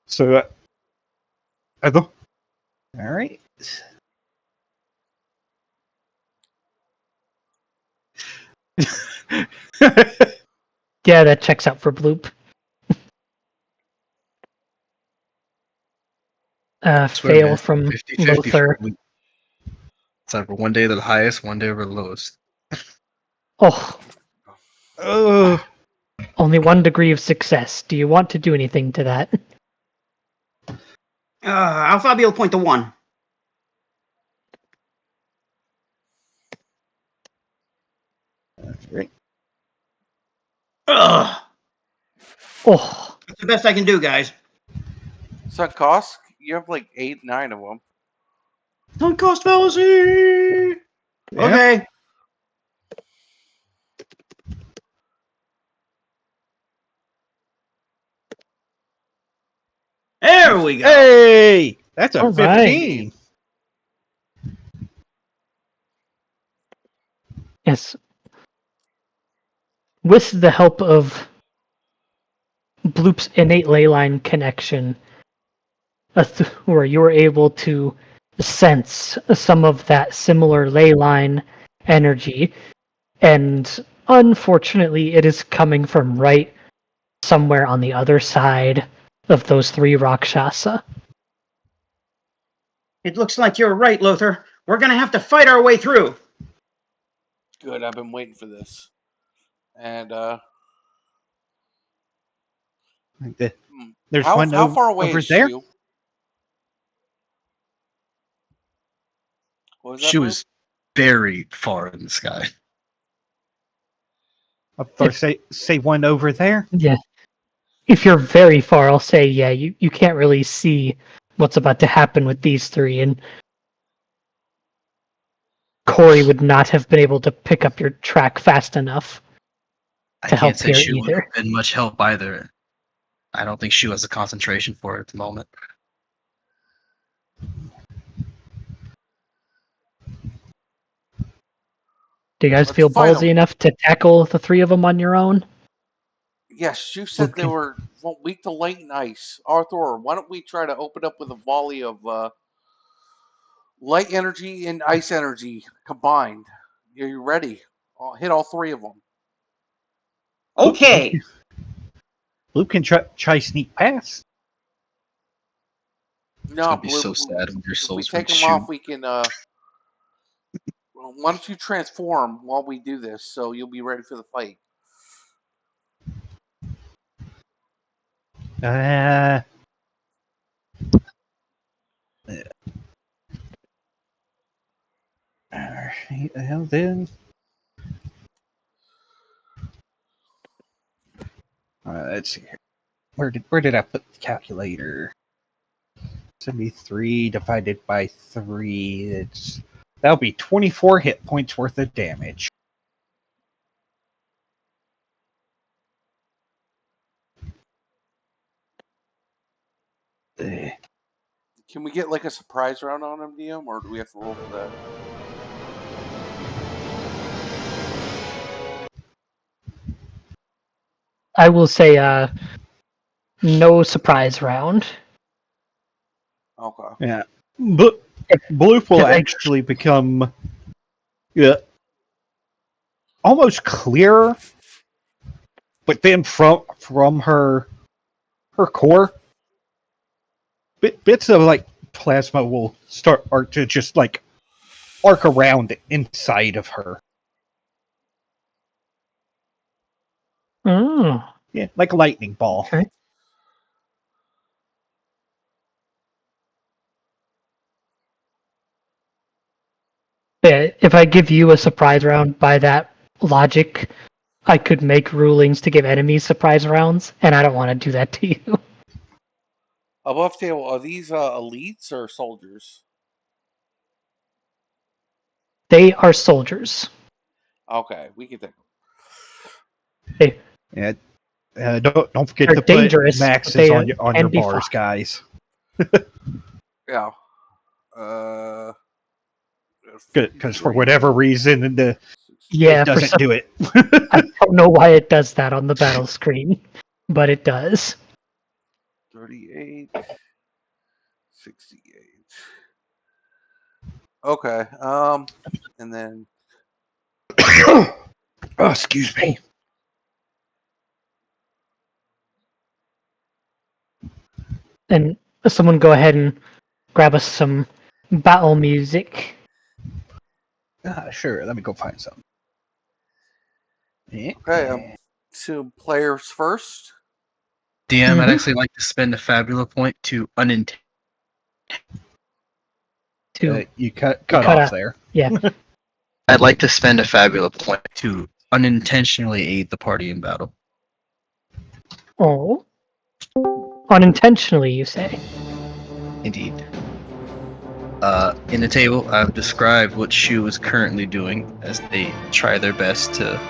So, all right. Yeah, that checks out for Bloop. Fail from 50-50 Lothar. It's either one day they're the highest, one day we're the lowest. Oh, only 1 degree of success. Do you want to do anything to that? Alphabi will point to 1. Right. Ugh. Oh, That's the best I can do, guys. Sunkosk, you have like 8, 9 of them. Don't cost fallacy. Yeah. Okay. There we go. Hey, that's a all 15. right. Yes. With the help of Bloop's innate ley line connection, where you were able to sense some of that similar ley line energy, and unfortunately, it is coming from right somewhere on the other side of those 3 Rakshasa. It looks like you're right, Lothar. We're gonna have to fight our way through. Good, I've been waiting for this. And There's how one far away over is there. Shu? What was that, She Bloop? was very far in the sky. Or say one over there. Yeah. If you're very far, I'll say, yeah, you can't really see what's about to happen with these 3, and Corey would not have been able to pick up your track fast enough I to help can't say here she would either. have been much help either. I don't think she has a concentration for it at the moment. Do you guys Let's feel fight ballsy 'em. enough to tackle the 3 of them on your own? Yes, you said they Okay. were weak to light and ice. Arthur, why don't we try to open up with a volley of light energy and ice energy combined? Are you ready? I'll hit all 3 of them. Okay. Luke can try sneak past. No, It's gonna be Blue, so sad when your if we souls take reach them off, Shu. we can. Why don't you transform while we do this, so you'll be ready for the fight? Yeah. Alright, well then. Let's see here. Where did I put the calculator? 73 divided by 3. That'll be 24 hit points worth of damage. Ugh. Can we get like a surprise round on him, DM, or do we have to roll for that? I will say no surprise round. Okay. Yeah. But Bloop will actually become almost clearer, but then from her core, bits of like plasma will start to just like arc around inside of her. Oh, Yeah, like a lightning ball. okay. Yeah, if I give you a surprise round by that logic, I could make rulings to give enemies surprise rounds, and I don't want to do that to you. Above table, are these elites or soldiers? They are soldiers. Okay, we can take them. They, Yeah, don't forget They're to put dangerous, but maxes they on can your be bars, fought. guys. Yeah. Because for whatever reason, Yeah, it doesn't do it. I don't know why it does that on the battle screen, but it does. 38, 68. Okay. And then Oh, excuse me. And someone go ahead and grab us some battle music. Sure, let me go find some. Yeah. okay, 2 players first. DM, I'd Mhm. actually like to spend a Fabula point to You cut cut off out. there. Yeah. I'd like to spend a Fabula point. to unintentionally aid the party in battle. Oh. Unintentionally, you say? Indeed. In the table, I've described what Shu is currently doing as they try their best to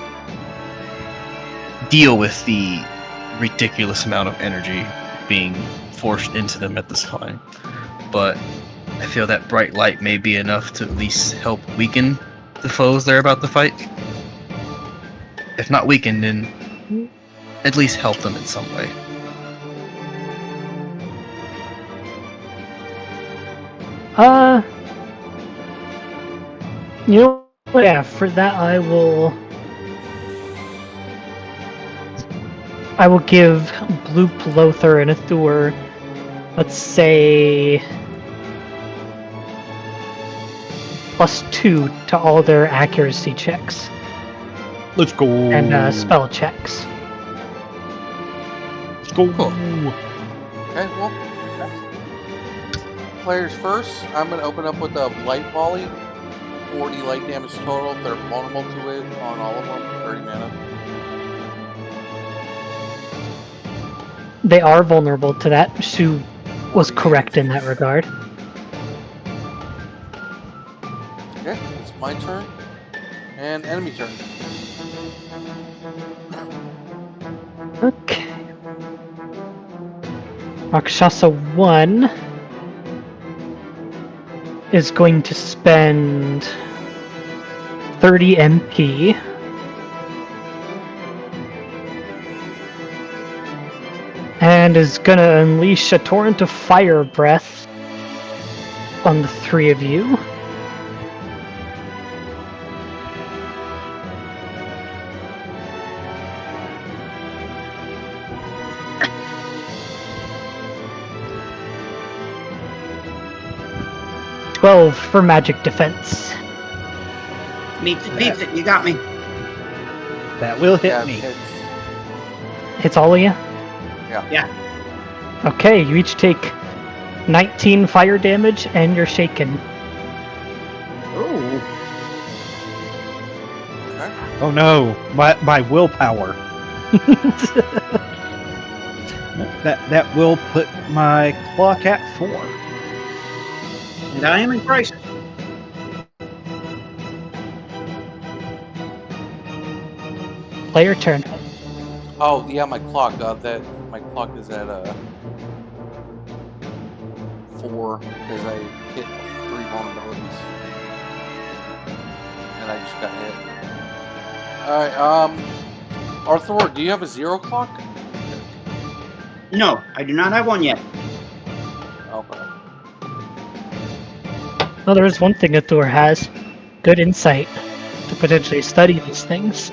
deal with the ridiculous amount of energy being forced into them at this time. But I feel that bright light may be enough to at least help weaken the foes they're about to fight. If not weaken, then at least help them in some way. You know what? Yeah, for that I will give Bloop, Lothar, and Athur, let's say, +2 to all their accuracy checks Let's go. and spell checks. Let's go. Cool. Okay, well, players first. I'm going to open up with a light volley. 40 light damage total. If they're vulnerable to it on all of them, 30 mana. They are vulnerable to that. Shu was 40 correct damage in that each. regard. Okay, it's my turn. And enemy turn. Okay. Rakshasa 1 is going to spend 30 MP. And is gonna unleash a torrent of fire breath on the three of you. $12 for magic defense. Meets it. You got me. That will hit Yeah, me. hits. Hits all of you? Yeah. Okay, you each take 19 fire damage and you're shaken. Ooh. Okay. Oh no, my willpower. That will put my clock at 4. And I am in crisis. Player turn. Oh, yeah, my clock. My clock is at 4 because I hit 3 vulnerabilities. And I just got hit. Alright, Arthur, do you have a 0 clock? No, I do not have one yet. Okay. Well, there is one thing that Thor has. Good insight to potentially study these things.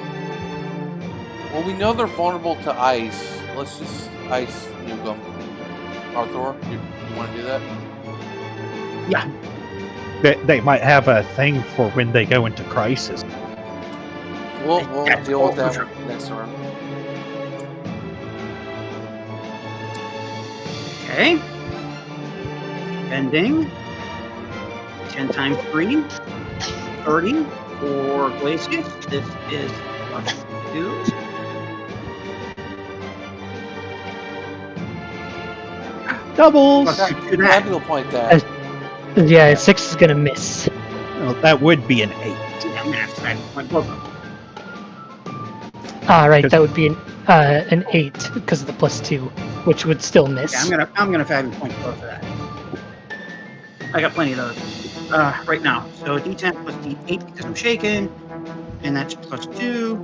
Well, we know they're vulnerable to ice. Let's just ice nuke them. Arthur, you want to do that? Yeah. They might have a thing for when they go into crisis. We'll That's deal with also that next round. Okay. Ending. 10 times 3. 30 for Glacius. This is +2. Doubles. Plus 2 to that. Fabula point that. Yeah, 6 is gonna miss. Well, that would be an 8. Yeah, I'm gonna have to try my book. Right, that would be an 8 because of the +2, which would still miss. Yeah, I'm gonna Fabula point both of that. I got plenty of those right now. So D10 plus D8 because I'm shaken, and that's +2.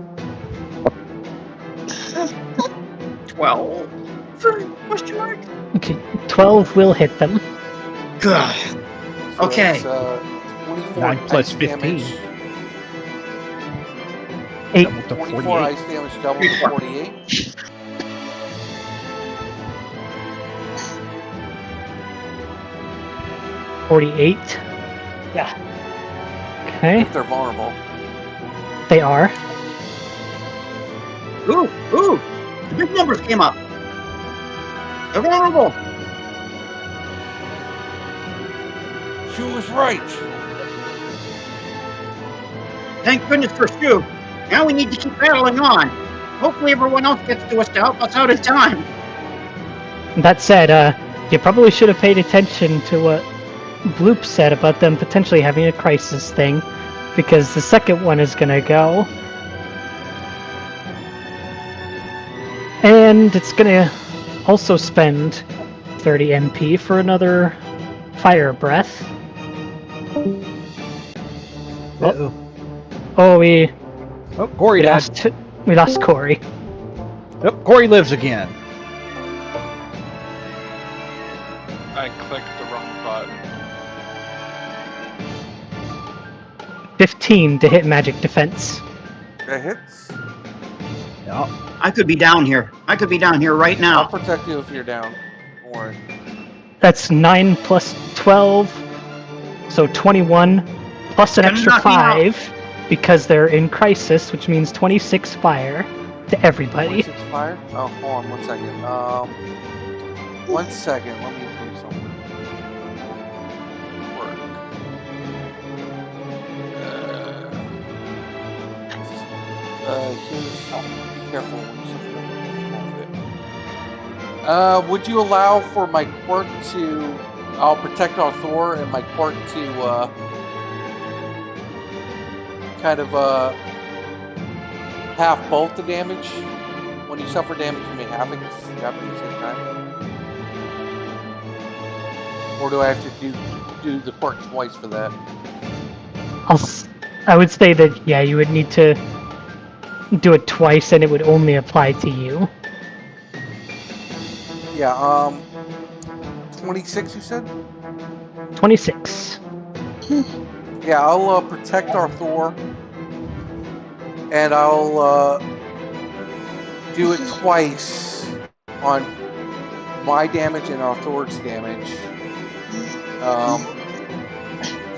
12. Question mark. Okay, 12 will hit them. Good. So Okay. That's 24 9 plus ice 15. damage. 8, Double to 24 48. ice damage double to 48. 48. Yeah. Okay, If they're vulnerable. they are. Ooh. The big numbers came up. They're vulnerable. She was right. Thank goodness for Shu. Now we need to keep battling on. Hopefully everyone else gets to us to help us out in time. That said, you probably should have paid attention to what Bloop said about them potentially having a crisis thing, because the second one is gonna go. And it's gonna also spend 30 MP for another fire breath. Uh-oh. Oh, we Oh, Corey died. lost Corey. Oh, Corey lives again. I clicked the wrong button. 15 to hit magic defense. That hits. Yeah. I could be down here. I could be down here right I'll now. protect you if you're down. Don't worry. That's 9 plus 12, so 21, plus an Gonna extra knock me out. 5, because they're in crisis, which means 26 fire to everybody. 26 fire? Oh, hold on 1 second. 1 second. Let me do something. Work. Here's. Be careful when you suffer damage. Would you allow for my quirk to? I'll protect our Thor and my quirk to kind of half both the damage. When you suffer damage, you may half it because you happen at the same time. Or do I have to do the quirk twice for that? I would say that, yeah, you would need to do it twice and it would only apply to you. Yeah, 26 you said? 26. Yeah, I'll protect our Thor. And I'll do it twice on my damage and our Thor's damage.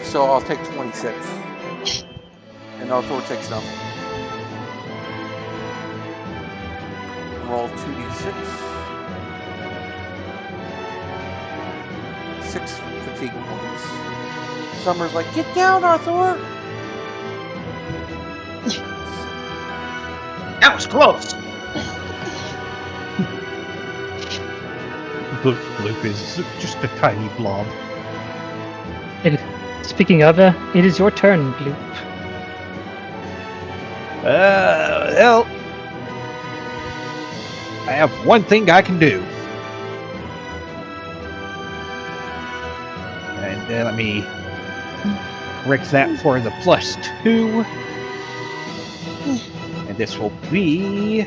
So I'll take 26. And our Thor takes nothing. Roll 2d6. 6 fatigue points. Summer's like, get down, Arthur! That was close. Bloop is just a tiny blob. Speaking of, it is your turn, Bloop. Well, I have one thing I can do. And let me correct that for the +2. And this will be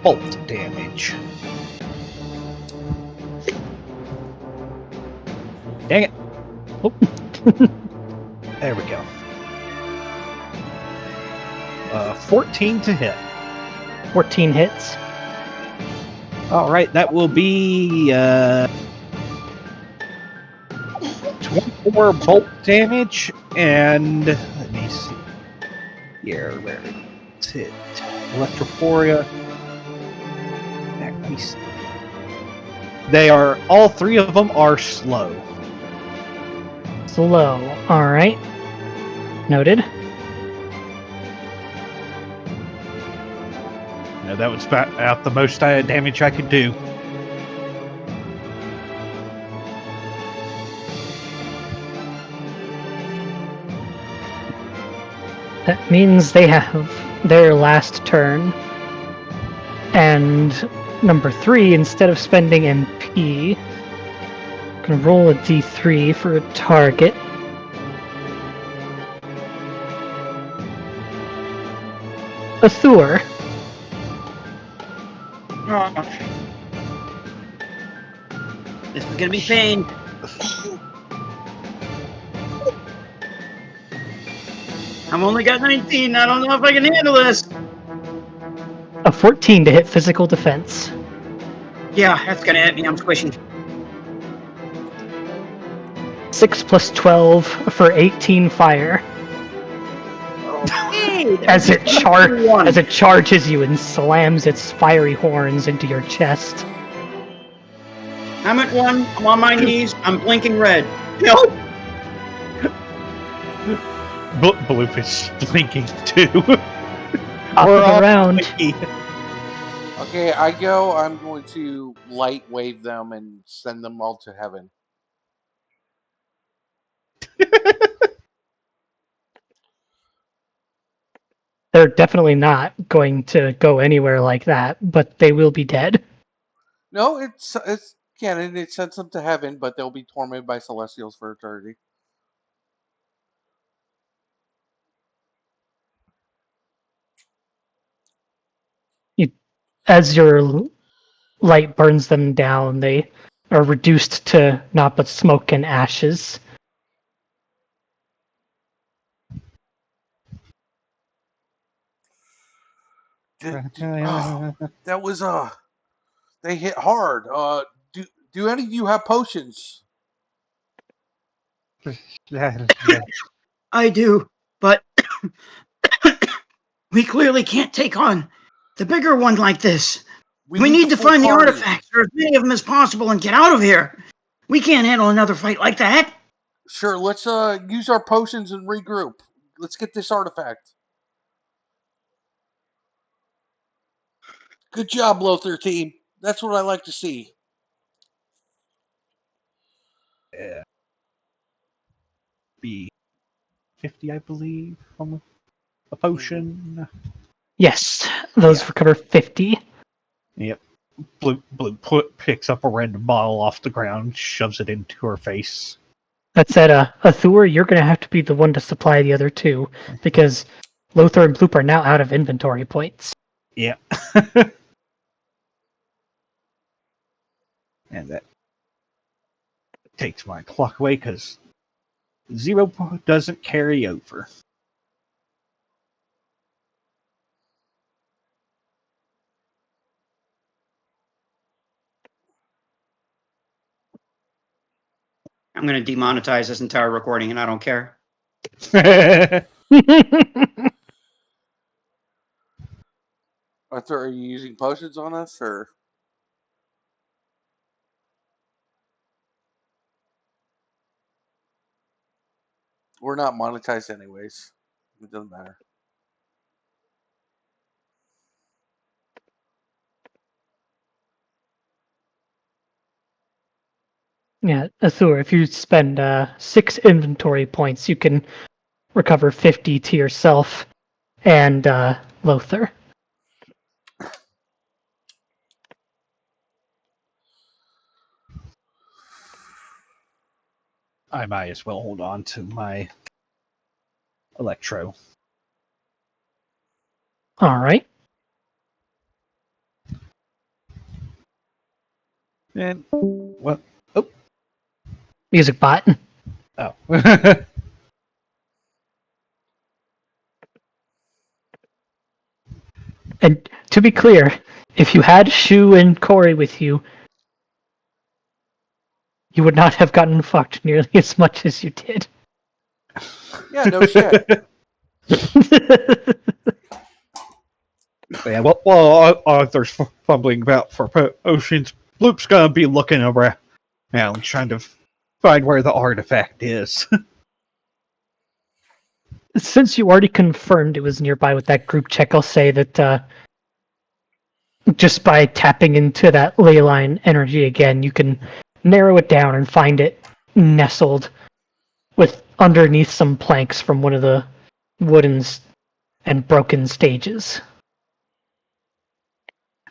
bolt damage. Dang it. Oh. There we go. 14 to hit. 14 hits. All right, that will be 24 bolt damage, and let me see here where it's hit. Electrophoria. Let me see. They are all three of them are slow. Slow. Alright. Noted. No, that was about the most damage I could do. That means they have their last turn. And number 3, instead of spending MP, can roll a d3 for a target. Athur. Oh. This is gonna be pain. I've only got 19. I don't know if I can handle this. A 14 to hit physical defense. Yeah, that's gonna hit me. I'm squishy. 6 plus 12 for 18 fire. Hey, As it charges you and slams its fiery horns into your chest. I'm at 1. I'm on my knees. I'm blinking red. Help! Bloop is blinking too. Up We're and all around. blinky. Okay, I go. I'm going to light wave them and send them all to heaven. They're definitely not going to go anywhere like that, but they will be dead. No, it's canon. It sends them to heaven, but they'll be tormented by celestials for eternity. As your light burns them down, they are reduced to naught but smoke and ashes. That was they hit hard. Do any of you have potions? I do, but we clearly can't take on the bigger one like this. We need the to full find the party. artifacts, or as many of them as possible, and get out of here. We can't handle another fight like that. Sure, let's use our potions and regroup. Let's get this artifact. Good job, Lothar team. That's what I like to see. Yeah. Be 50, I believe, from a potion. Yes, those Yeah. recover 50. Yep. Blue picks up a random bottle off the ground, shoves it into her face. That said, Athur, you're going to have to be the one to supply the other two, because Lothar and Bloop are now out of inventory points. Yeah. And that takes my clock away, because 0 doesn't carry over. I'm going to demonetize this entire recording, and I don't care. Arthur, are you using potions on us, or? We're not monetized anyways. It doesn't matter. Yeah, Athur, if you spend 6 inventory points, you can recover 50 to yourself and Lothar. I might as well hold on to my electro. All right. And what? Oh. Music bot. Oh. And to be clear, if you had Shu and Corey with you, you would not have gotten fucked nearly as much as you did. Yeah, no shit. Yeah, while Arthur's fumbling about for potions, Bloop's gonna be looking around, trying to find where the artifact is. Since you already confirmed it was nearby with that group check, I'll say that just by tapping into that ley line energy again, you can narrow it down and find it nestled with underneath some planks from one of the wooden and broken stages.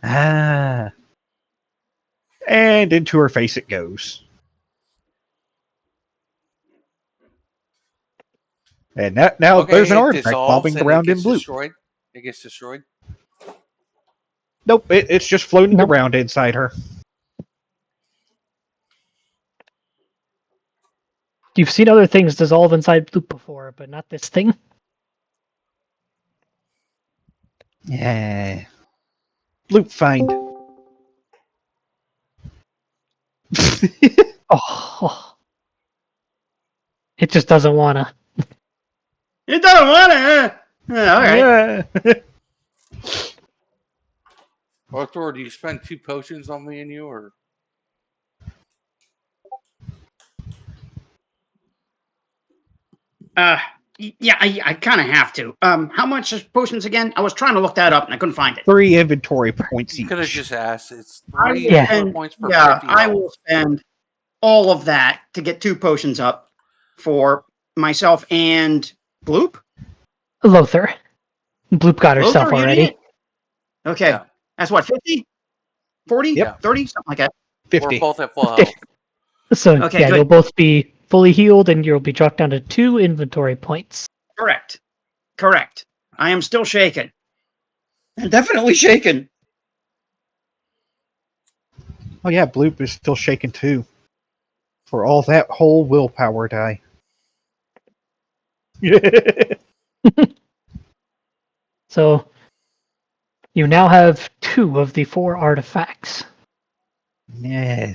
Ah. And into her face it goes. And now Okay, there's an it artifact dissolves bobbing and around it in gets blue. destroyed. It gets destroyed. Nope, it's just floating Nope. around inside her. You've seen other things dissolve inside Bloop before, but not this thing. Yeah. Bloop find. Oh. It just doesn't wanna. You don't want to, huh? Yeah, all right. Yeah. Arthur, do you spend 2 potions on me and you, or? Yeah, I kind of have to. How much is potions again? I was trying to look that up and I couldn't find it. 3 inventory points You could have each. just asked. It's I 3 will Yeah. spend, points for yeah, 50 I health. will spend all of that to get 2 potions up for myself and Bloop. Lothar. Bloop got herself Lothar, you already. need it? Okay, Yeah. that's what, 50? 40? Yep. 30? Something like that. 50. We're both at full health. So Okay, yeah, good. you'll both be fully healed and you'll be dropped down to 2 inventory points. Correct. I am still shaken. I'm definitely shaken. Oh yeah, Bloop is still shaking too. For all that whole willpower die. So You now have 2 of the 4 artifacts. Yeah,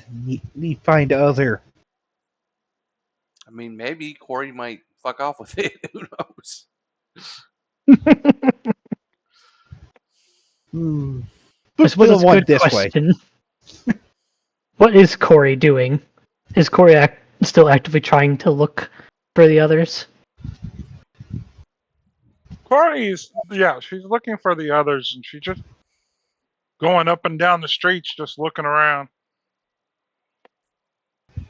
need find other. I mean, maybe Corey might fuck off with it. Who knows? This Put the was a one good this way. question. What is Corey doing? Is Corey still actively trying to look for the others? Corey's, yeah, she's looking for the others, and she's just going up and down the streets, just looking around. I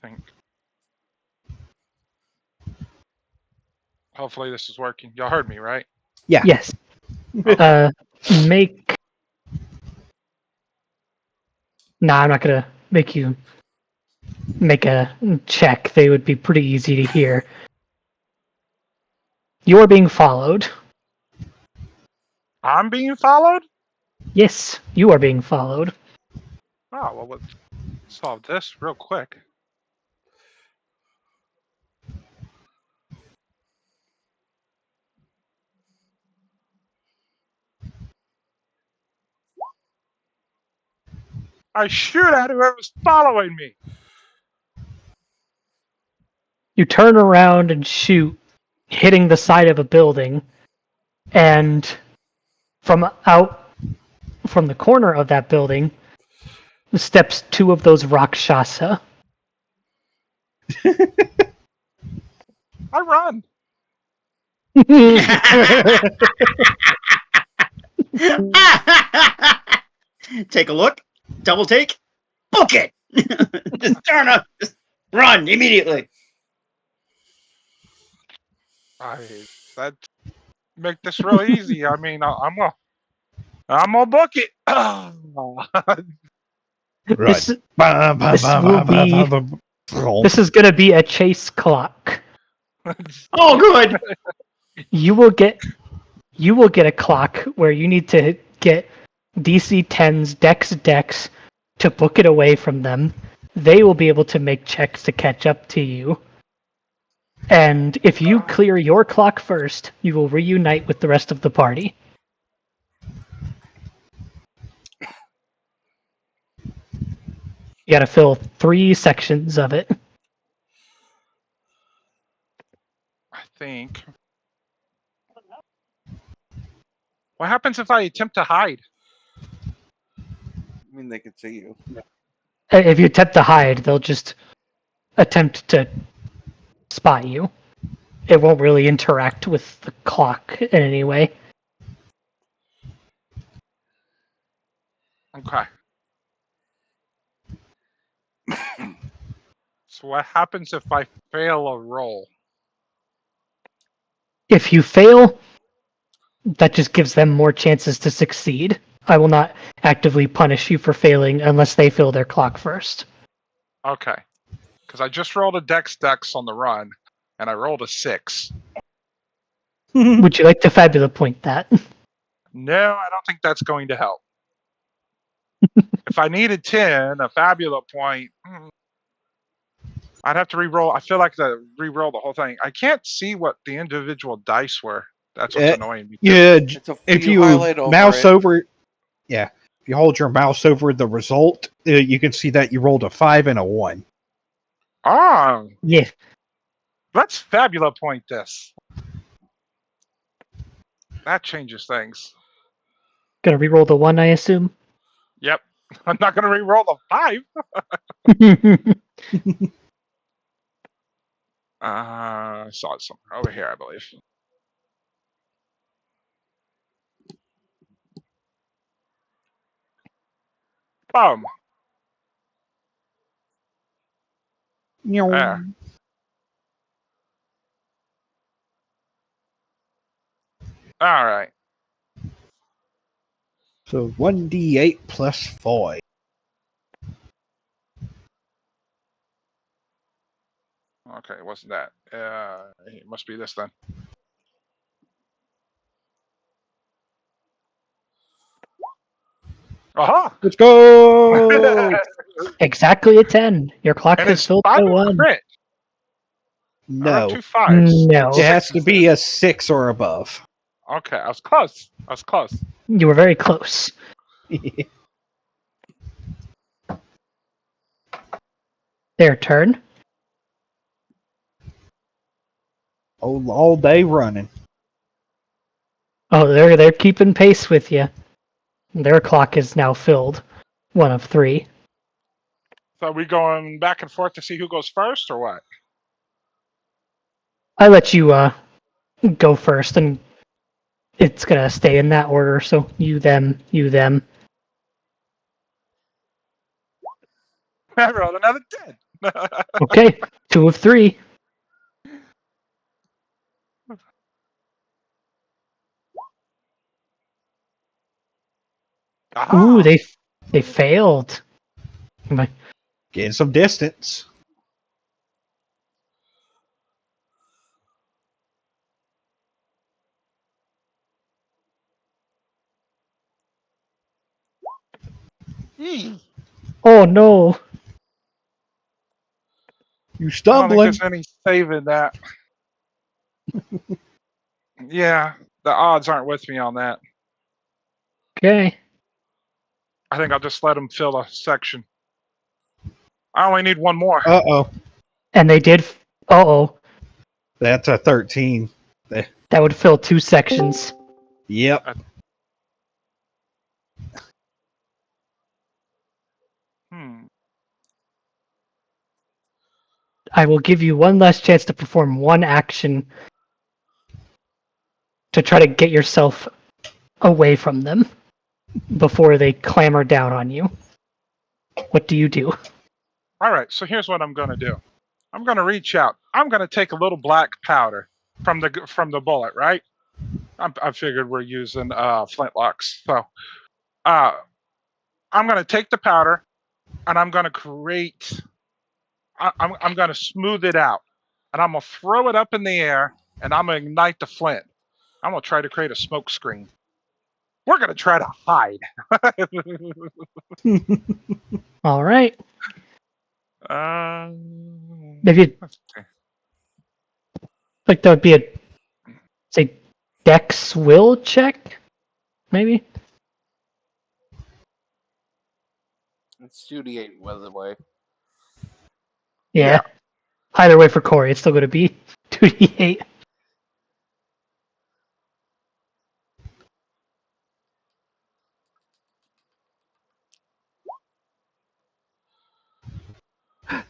think. Hopefully this is working. Y'all heard me, right? Yeah. Yes. Make. Nah, I'm not gonna make you make a check. They would be pretty easy to hear. You're being followed. I'm being followed? Yes, you are being followed. Oh, well, let's solve this real quick. I shoot at whoever's following me. You turn around and shoot, hitting the side of a building, and from the corner of that building steps 2 of those Rakshasa. I run. Take a look, double take, book it. Just turn up, just run immediately. That make this real easy. I mean, I'm gonna book it. This is going to be a chase clock. Oh, good. You will get a clock where you need to get DC 10s, Dex to book it away from them. They will be able to make checks to catch up to you. And if you clear your clock first, you will reunite with the rest of the party. You gotta fill 3 sections of it. I think. What happens if I attempt to hide? I mean, they could see you. If you attempt to hide, they'll just attempt to spot you. It won't really interact with the clock in any way. Okay. So what happens if I fail a roll? If you fail, that just gives them more chances to succeed. I will not actively punish you for failing unless they fill their clock first. Okay. Because I just rolled a dex on the run, and I rolled a 6. Would you like to Fabula point that? No, I don't think that's going to help. If I needed 10, a Fabula point, I'd have to re-roll. I feel like to re-roll the whole thing. I can't see what the individual dice were. That's what's annoying me. Yeah, if you highlight over mouse it. over, yeah, if you hold your mouse over the result, you can see that you rolled a 5 and a 1. Ah, Yeah. let's Fabula point this. That changes things. Gonna reroll the 1, I assume? Yep. I'm not going to re-roll the 5. I saw it somewhere over here, I believe. Boom. There. All right. So 1d8 plus 5. Okay, it wasn't that. It must be this then. Aha! Let's go! Exactly a 10. Your clock And has it's filled 5 by 1. crit. I got No. 2 5s. No. It has to 6s be then. a 6 or above. Okay, I was close. You were very close. Their turn. All day running. Oh, they're keeping pace with you. Their clock is now filled. 1 of 3. So are we going back and forth to see who goes first, or what? I let you go first, and it's gonna stay in that order. So you them. I rolled another 10. Okay, 2 of 3. Ooh, Aha! they failed. I'm like, Getting some distance. oh no. You I don't think stumbling. there's any saving that. Yeah, the odds aren't with me on that. Okay. I think I'll just let him fill a section. I only need 1 more. Uh-oh. And they did. Oh, That's a 13. that would fill 2 sections. Yep. I will give you one last chance to perform one action to try to get yourself away from them before they clamor down on you. What do you do? All right, so here's what I'm going to do. I'm going to reach out. I'm going to take a little black powder from the bullet, right? I figured we're using flintlocks, so I'm going to take the powder and I'm going to create. I'm going to smooth it out, and I'm going to throw it up in the air, and I'm going to ignite the flint. I'm going to try to create a smoke screen. We're going to try to hide. All right. Let's Maybe see. like that would be a say Dex will check, maybe. It's 2d8, by the way. Yeah. Either way for Corey, it's still going to be 2d8.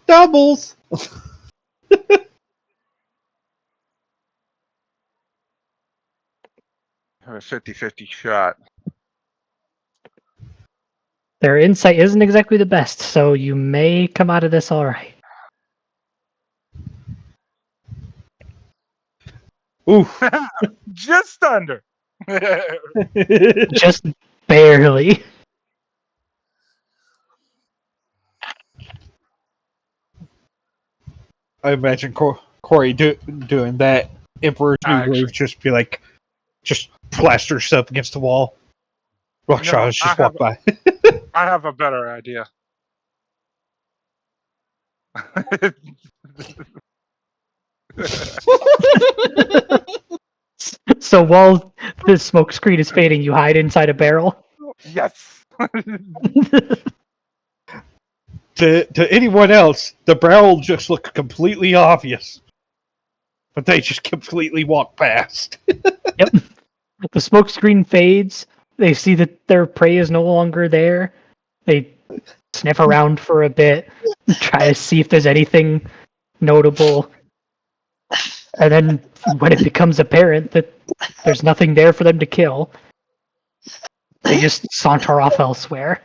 Doubles. Have a 50-50 shot. Their insight isn't exactly the best, so you may come out of this all right. Oof. Just under. Just barely. I imagine Corey doing that. Emperor's New Groove just be like, just plaster yourself against the wall. Rockshaws just walk by. I have a better idea. So while the smoke screen is fading, you hide inside a barrel. Yes. To anyone else, the barrel just looked completely obvious. But they just completely walk past. Yep. The smoke screen fades. They see that their prey is no longer there. They sniff around for a bit, try to see if there's anything notable. And then when it becomes apparent that there's nothing there for them to kill, they just saunter off elsewhere.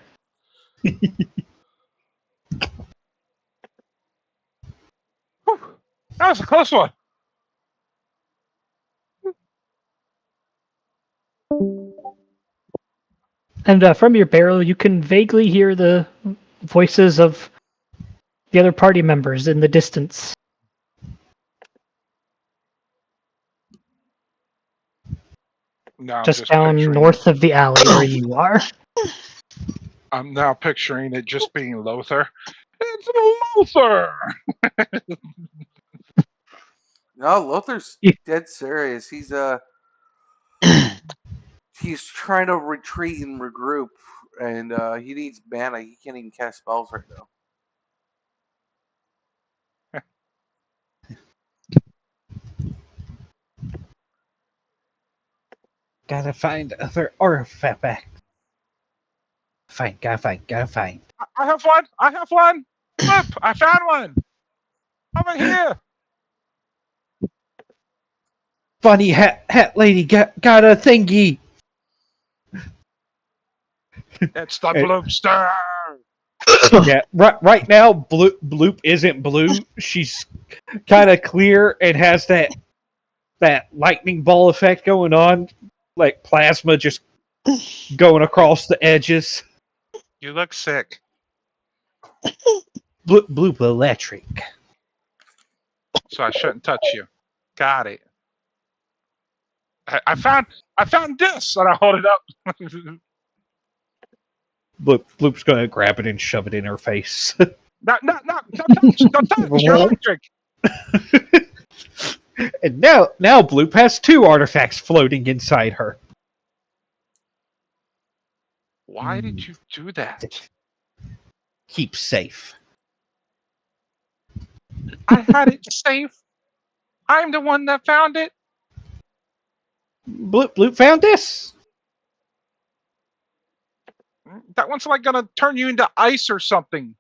That was a close one. And from your barrel, you can vaguely hear the voices of the other party members in the distance. Now Just down north of the alley where you are. I'm now picturing it just being Lothar. It's Lothar! No, Lothar's You- dead serious. He's trying to retreat and regroup, and he needs mana. He can't even cast spells right now. Gotta find other artifact. Gotta find. I have one. I have one. Look, I found one. Over here. Funny hat lady got a thingy. It's the It- Bloopster. Yeah, right now, Bloop isn't blue. She's kind of clear and has that lightning ball effect going on, like plasma just going across the edges. You look sick. Bloop electric. So I shouldn't touch you. Got it. I found this, and I hold it up. Bloop's gonna grab it and shove it in her face. Not touch. Don't touch. You're electric. And now Bloop has 2 artifacts floating inside her. Why did you do that? Keep safe. I had it safe. I'm the one that found it. Bloop found this. That one's like gonna turn you into ice or something.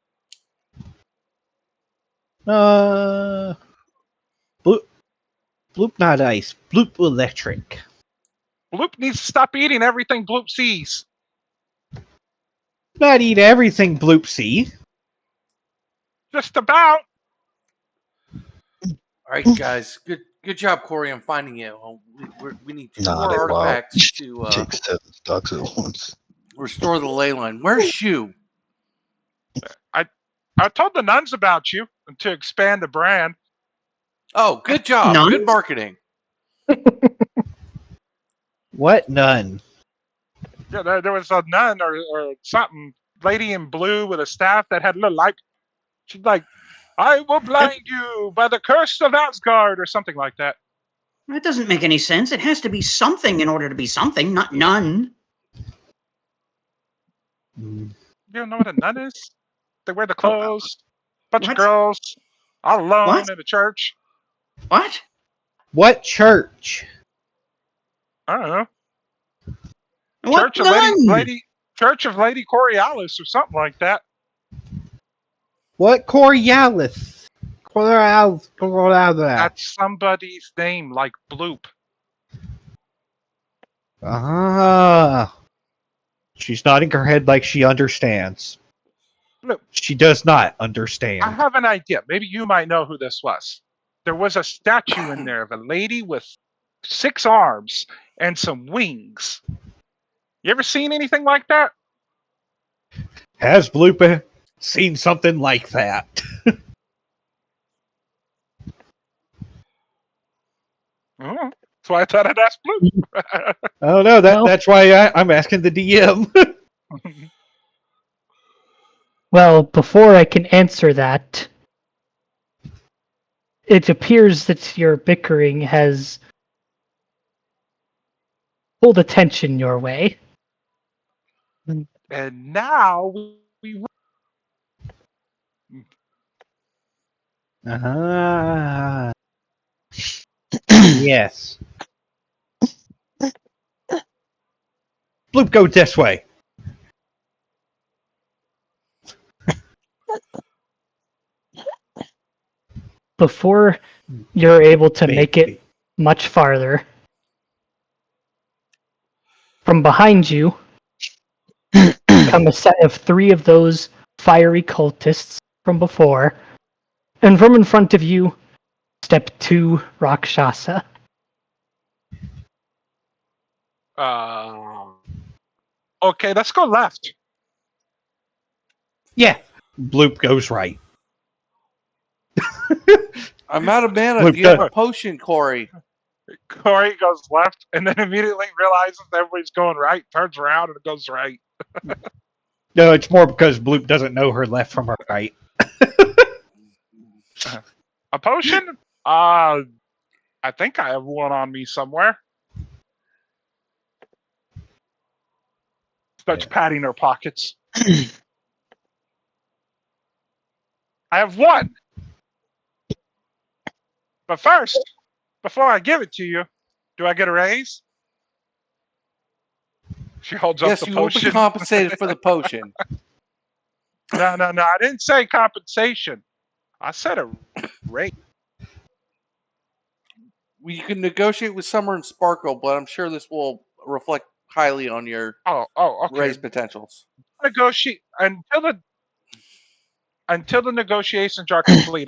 Bloop not ice. Bloop electric. Bloop needs to stop eating everything Bloop sees. Not eat everything Bloop see. Just about. All right, guys. Good job, Corey, on finding it. We need 2 Nah, more they wild. artifacts to Take 7 stocks at once. restore the ley line. Where's Shu? I told the nuns about you to expand the brand. Oh, good job. None? Good marketing. What? None. Yeah, there was a nun or something, lady in blue with a staff that had a little light. She's like, I will blind you by the curse of Asgard or something like that. That doesn't make any sense. It has to be something in order to be something, not none. Mm. You don't know what a nun is? They wear the clothes. Bunch What? of girls all alone What? in a church. What? What church? I don't know. What Church of none? Church of Lady Coriolis or something like that. What Coriolis? Coriolis. That's somebody's name, like Bloop. Ah. She's nodding her head like she understands. Look. She does not I understand. have an idea. Maybe you might know who this was. There was a statue in there of a lady with 6 arms and some wings. You ever seen anything like that? Has Bloop seen something like that? Oh, that's why I thought I'd ask Bloop. Oh no, No. that's why I'm asking the DM. Well, before I can answer that, it appears that your bickering has pulled attention your way. And now we Ah. Yes. Bloop, go this way. Before you're able to make Baby. it much farther, from behind you come a set of 3 of those fiery cultists from before, and from in front of you step 2 Rakshasa. okay, let's go left. Yeah. Bloop goes right. I'm out of mana. Look, Do you have a potion, Corey? Corey goes left and then immediately realizes everybody's going right, turns around and goes right. No, it's more because Bloop doesn't know her left from her right. A potion? I think I have one on me somewhere. Starts patting her pockets. I have one. But first, before I give it to you, do I get a raise? She holds up Yes, the you will be potion. compensated for the potion. No. I didn't say compensation. I said a raise. You can negotiate with Summer and Sparkle, but I'm sure this will reflect highly on your Oh, okay. raise potentials. Negotiate until the negotiations are complete.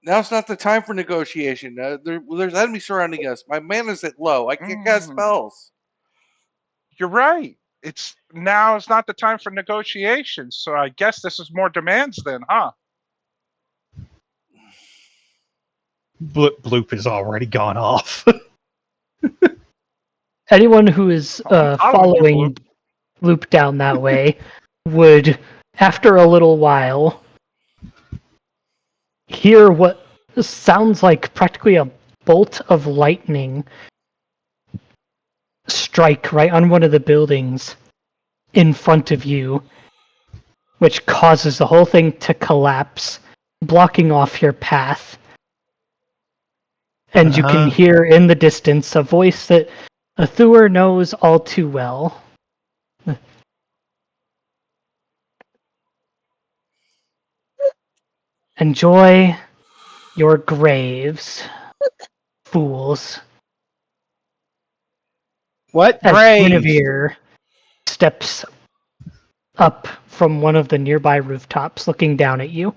Now's not the time for negotiation. There's enemies surrounding us. My mana's at low. I can't cast spells. You're right. It's not the time for negotiations. So I guess this is more demands then, huh? Bloop has already gone off. Anyone who is I'm following you, following Loop down that way would, after a little while, hear what sounds like practically a bolt of lightning strike right on one of the buildings in front of you, which causes the whole thing to collapse, blocking off your path. And you can hear in the distance a voice that Athur knows all too well. Enjoy your graves, fools. What As grave? Guinevere steps up from one of the nearby rooftops, looking down at you.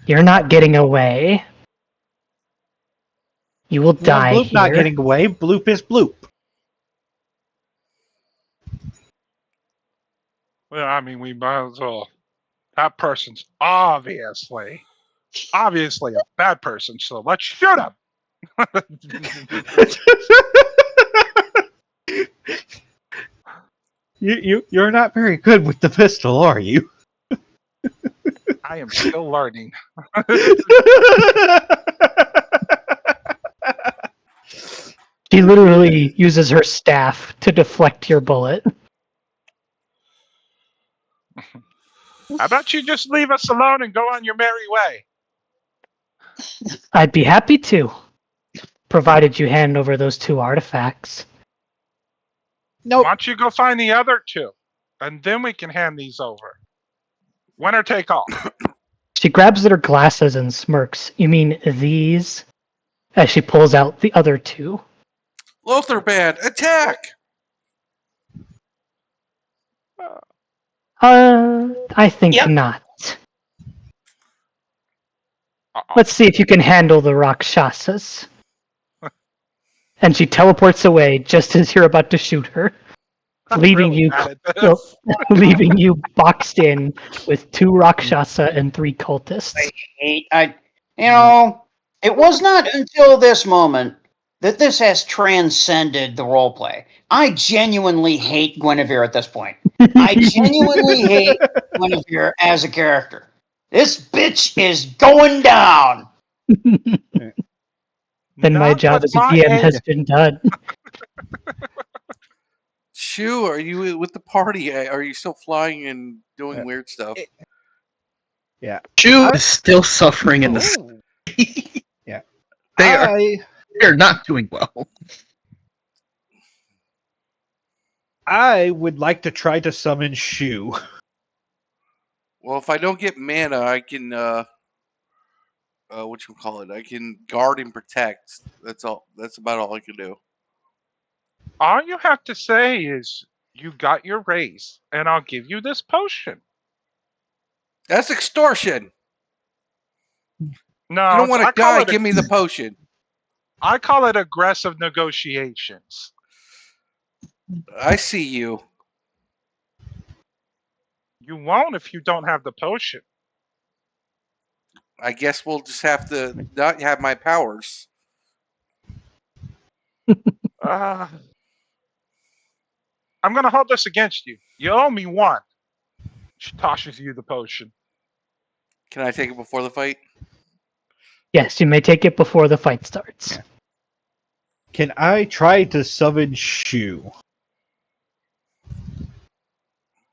You're not getting away. You will die Bloop here. not getting away. Bloop is Bloop. Well, I mean, we might as well. That person's obviously a bad person, so let's shoot him. You're not very good with the pistol, are you? I am still learning. She literally uses her staff to deflect your bullet. How about you just leave us alone and go on your merry way? I'd be happy to, provided you hand over those 2 artifacts. Nope. Why don't you go find the other 2, and then we can hand these over. Winner take all. She grabs at her glasses and smirks. You mean these? As she pulls out the other 2. Lothar Band, attack! I think not. Let's see if you can handle the Rakshasas. And she teleports away just as you're about to shoot her, leaving you boxed in with 2 Rakshasa and 3 cultists. It was not until this moment that this has transcended the roleplay. I genuinely hate Guinevere at this point. I genuinely hate Guinevere as a character. This bitch is going down. Then my job as a DM has been done. Shu, are you with the party? Are you still flying and doing weird stuff? Yeah. Shu is still suffering in the Yeah. They're not doing well. I would like to try to summon Shu. Well, if I don't get mana, I can I can guard and protect. That's all. That's about all I can do. All you have to say is you got your raise, and I'll give you this potion. That's extortion. No, you don't want to die. Give me the potion. I call it aggressive negotiations. I see you. You won't if you don't have the potion. I guess we'll just have to not have my powers. I'm going to hold this against you. You owe me 1. She tosses you the potion. Can I take it before the fight? Yes, you may take it before the fight starts. Yeah. Can I try to summon Shu?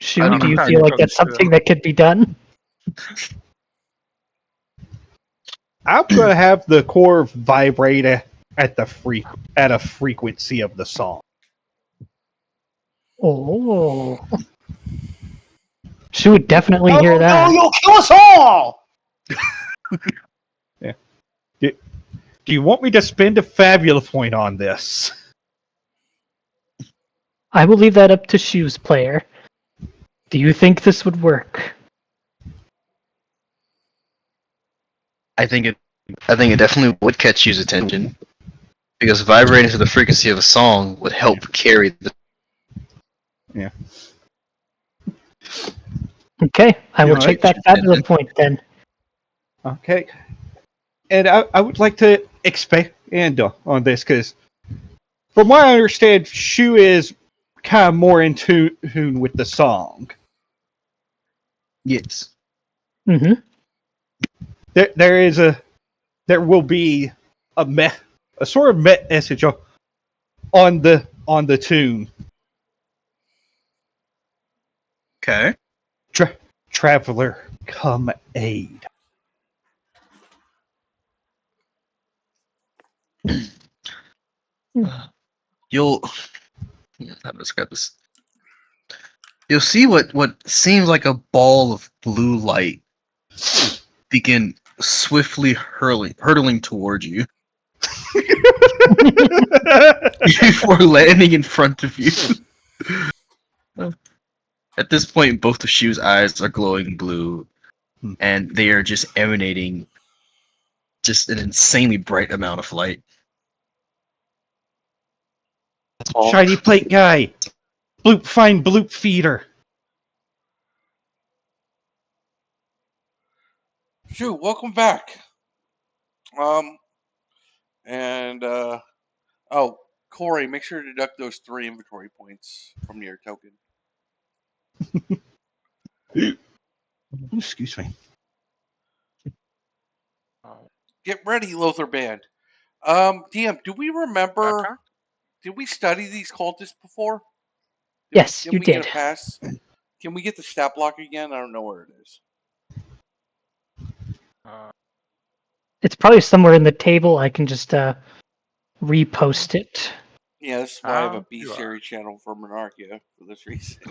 Shu, I don't do know you how feel you like probably that's something should. that could be done? I'm gonna have the core vibrate at a frequency of the song. Oh. Shu would definitely Oh hear no, that. you'll kill us all! Yeah. Do you want me to spend a Fabula point on this? I will leave that up to Shu's player. Do you think this would work? I think it definitely would catch you's attention because vibrating to the frequency of a song would help carry the. Yeah. Okay, I will Alright. take that fabulous point then. Okay. And I would like to expand on this because, from what I understand, Shu is kind of more in tune with the song. Yes. Mm-hmm. There will be a sort of message on the tune. Okay. Traveler, come aid. You'll. How to describe this? You'll see what seems like a ball of blue light begin swiftly hurtling towards you before landing in front of you. At this point, both of Shu's eyes are glowing blue, and they are just emanating just an insanely bright amount of light. Shiny plate guy. Find bloop feeder. Shu, welcome back. And oh, Corey, make sure to deduct those 3 inventory points from your token. Excuse me. Get ready, Lothar Band. DM, do we remember? Okay. Did we study these cultists before? Yes, Did you we get did. a pass? Can we get the stat block again? I don't know where it is. It's probably somewhere in the table. I can just repost it. Yeah, this is why I have a B You are. series channel for Monarchia for this reason.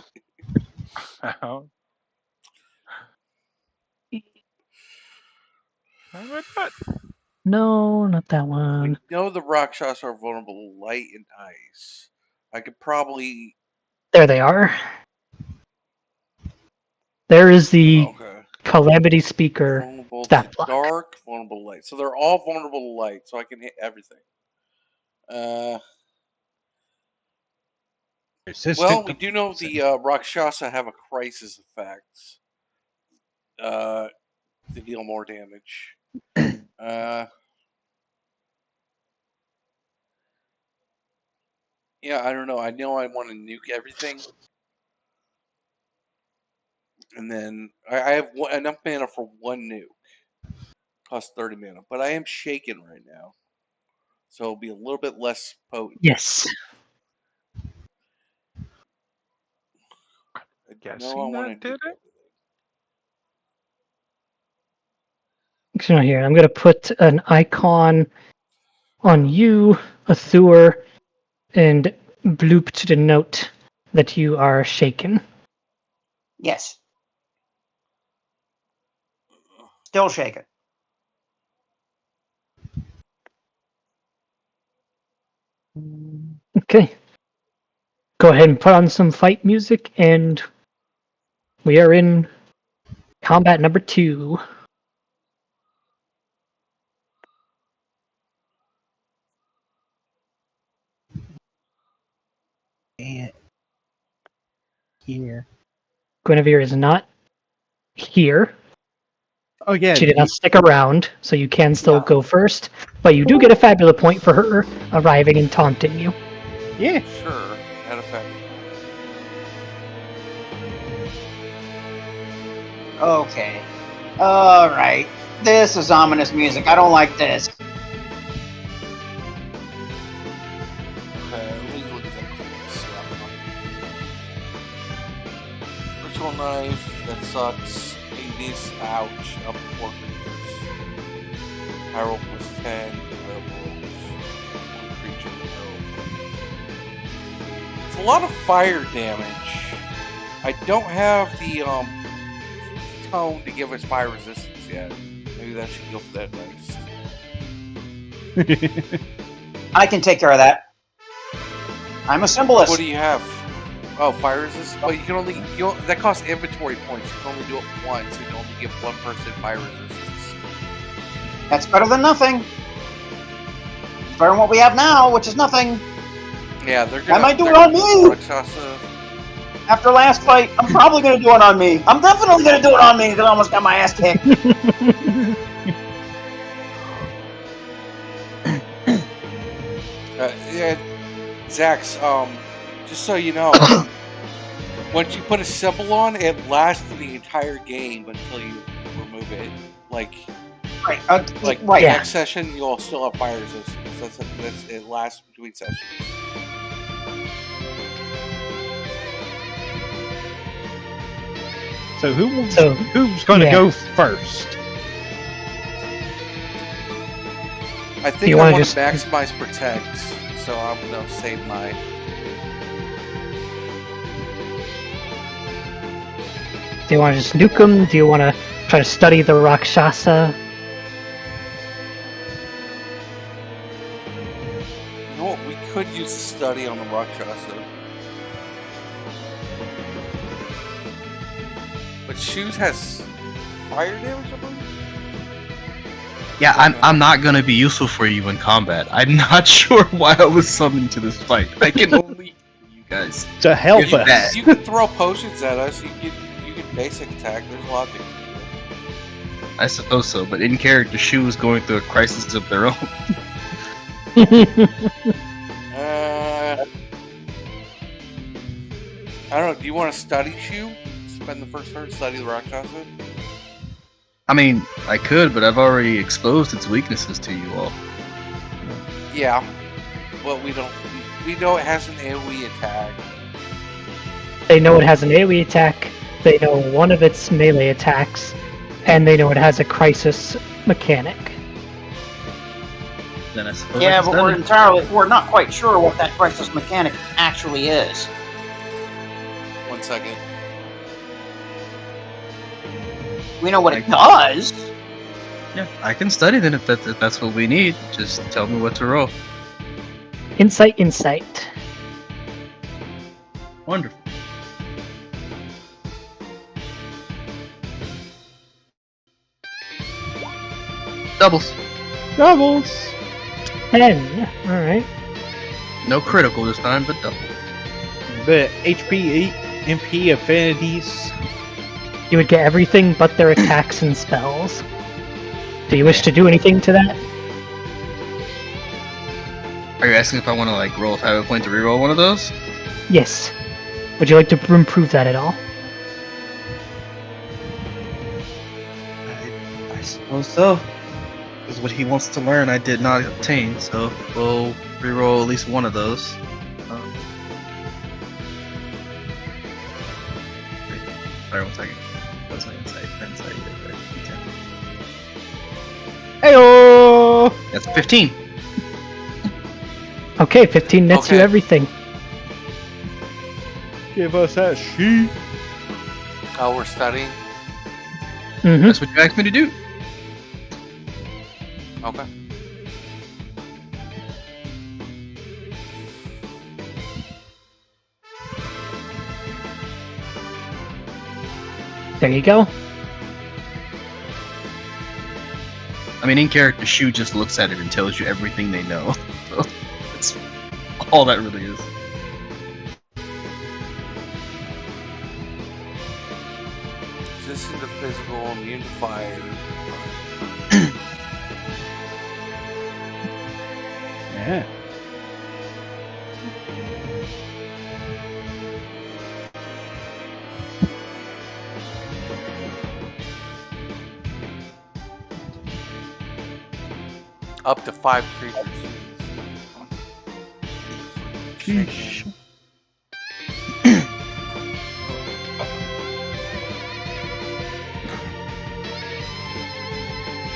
No, not that We one. know the Rakshas are vulnerable to light and ice. I could probably. There they are. There is the Okay. Calamity Speaker Vulnerable to stat block. dark, vulnerable to light. So they're all vulnerable to light, so I can hit everything. Well, we do know the Rakshasa have a crisis effect to deal more damage. Yeah, I don't know. I know I want to nuke everything. And then I have enough mana for 1 nuke. Cost 30 mana. But I am shaken right now. So it'll be a little bit less potent. Yes. Guessing that did it? So here, I'm going to put an icon on you, Athur, and bloop to denote that you are shaken. Yes. Still shaking. Okay. Go ahead and put on some fight music, and we are in combat number 2. And here. Guinevere is not here. Oh yeah. She did not stick around, so you can still No. go first. But you do get a fabula point for her arriving and taunting you. Yeah. Sure. Add a fact. Okay. All right. This is ominous music. I don't like this. Okay, let me look at that corpse. Yeah. Ritual knife. That sucks. Ignis. Ouch. Up to 4 creatures. Pyro plus 10. Werewolves. 1 creature. Werewolf. It's a lot of fire damage. I don't have the tone to give us fire resistance yet. Maybe that should go for that next. I can take care of that. I'm a symbolist. What do you have? Oh, fire resistance. But you can only that costs inventory points. You can only do it once. You can only give one person fire resistance. That's better than nothing. It's better than what we have now, which is nothing. Yeah, they're gonna. I might do it on me. Rakshasa. After last fight, I'm probably gonna do it on me. I'm definitely gonna do it on me because I almost got my ass kicked. Yeah, Zax. Just so you know, once you put a symbol on, it lasts for the entire game until you remove it. Like Right. Like next session, you'll still have fire resistance. It lasts between sessions. So who's going to go first? I think I want to maximize protect, so I'm gonna save mine. Do you want to just nuke them? Do you want to try to study the Rakshasa? You know what? We could use a study on the Rakshasa. But Shoes has fire damage, I believe? Yeah, I'm not gonna be useful for you in combat. I'm not sure why I was summoned to this fight. I can only you guys to help us. You can throw potions at us. You can basic attack. There's a lot to do. I suppose so, but in character, Shu is going through a crisis of their own. I don't know. Do you want to study Shu? Spend the first turn study the Rakshasa? I mean, I could, but I've already exposed its weaknesses to you all. Yeah. Well, we don't. We know it has an AoE attack. They know it has an AoE attack. They know one of its melee attacks, and they know it has a crisis mechanic. Then I suppose. Yeah, but we're not quite sure what that crisis mechanic actually is. 1 second. We know what it does. Yeah, I can study then if that's what we need. Just tell me what to roll. Insight. Wonderful. Doubles. 10. Alright. No critical this time, but double. The HP, MP affinities. You would get everything but their attacks and spells. Do you wish to do anything to that? Are you asking if I want to roll if I have a point to reroll one of those? Yes. Would you like to improve that at all? I suppose so. Because what he wants to learn I did not obtain, so we'll reroll at least one of those. Sorry, 1 second. That's my insight. Heyo! That's 15. Okay, 15 nets you everything. Give us that sheet. Oh, we're studying? Mm-hmm. That's what you asked me to do. Okay. There you go. I mean, in character, Shu just looks at it and tells you everything they know. So, that's all that really is. Resisting to physical, immune to fire. Yeah. up to 5 creatures. Sheesh.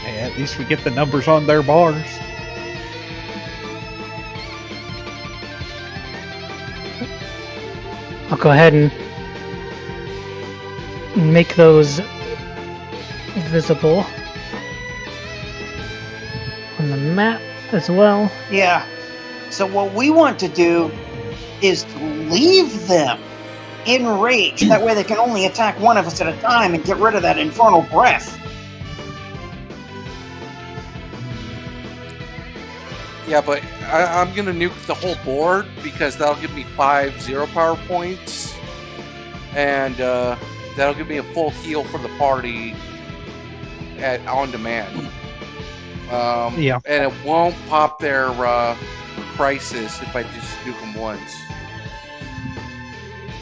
Hey, at least we get the numbers on their bars. I'll go ahead and make those visible on the map as well. Yeah. So what we want to do is to leave them enraged. That way they can only attack one of us at a time and get rid of that infernal breath. Yeah, but I'm gonna nuke the whole board because that'll give me 5 0 power points, and that'll give me a full heal for the party on demand. Yeah. And it won't pop their crisis if I just nuke them once.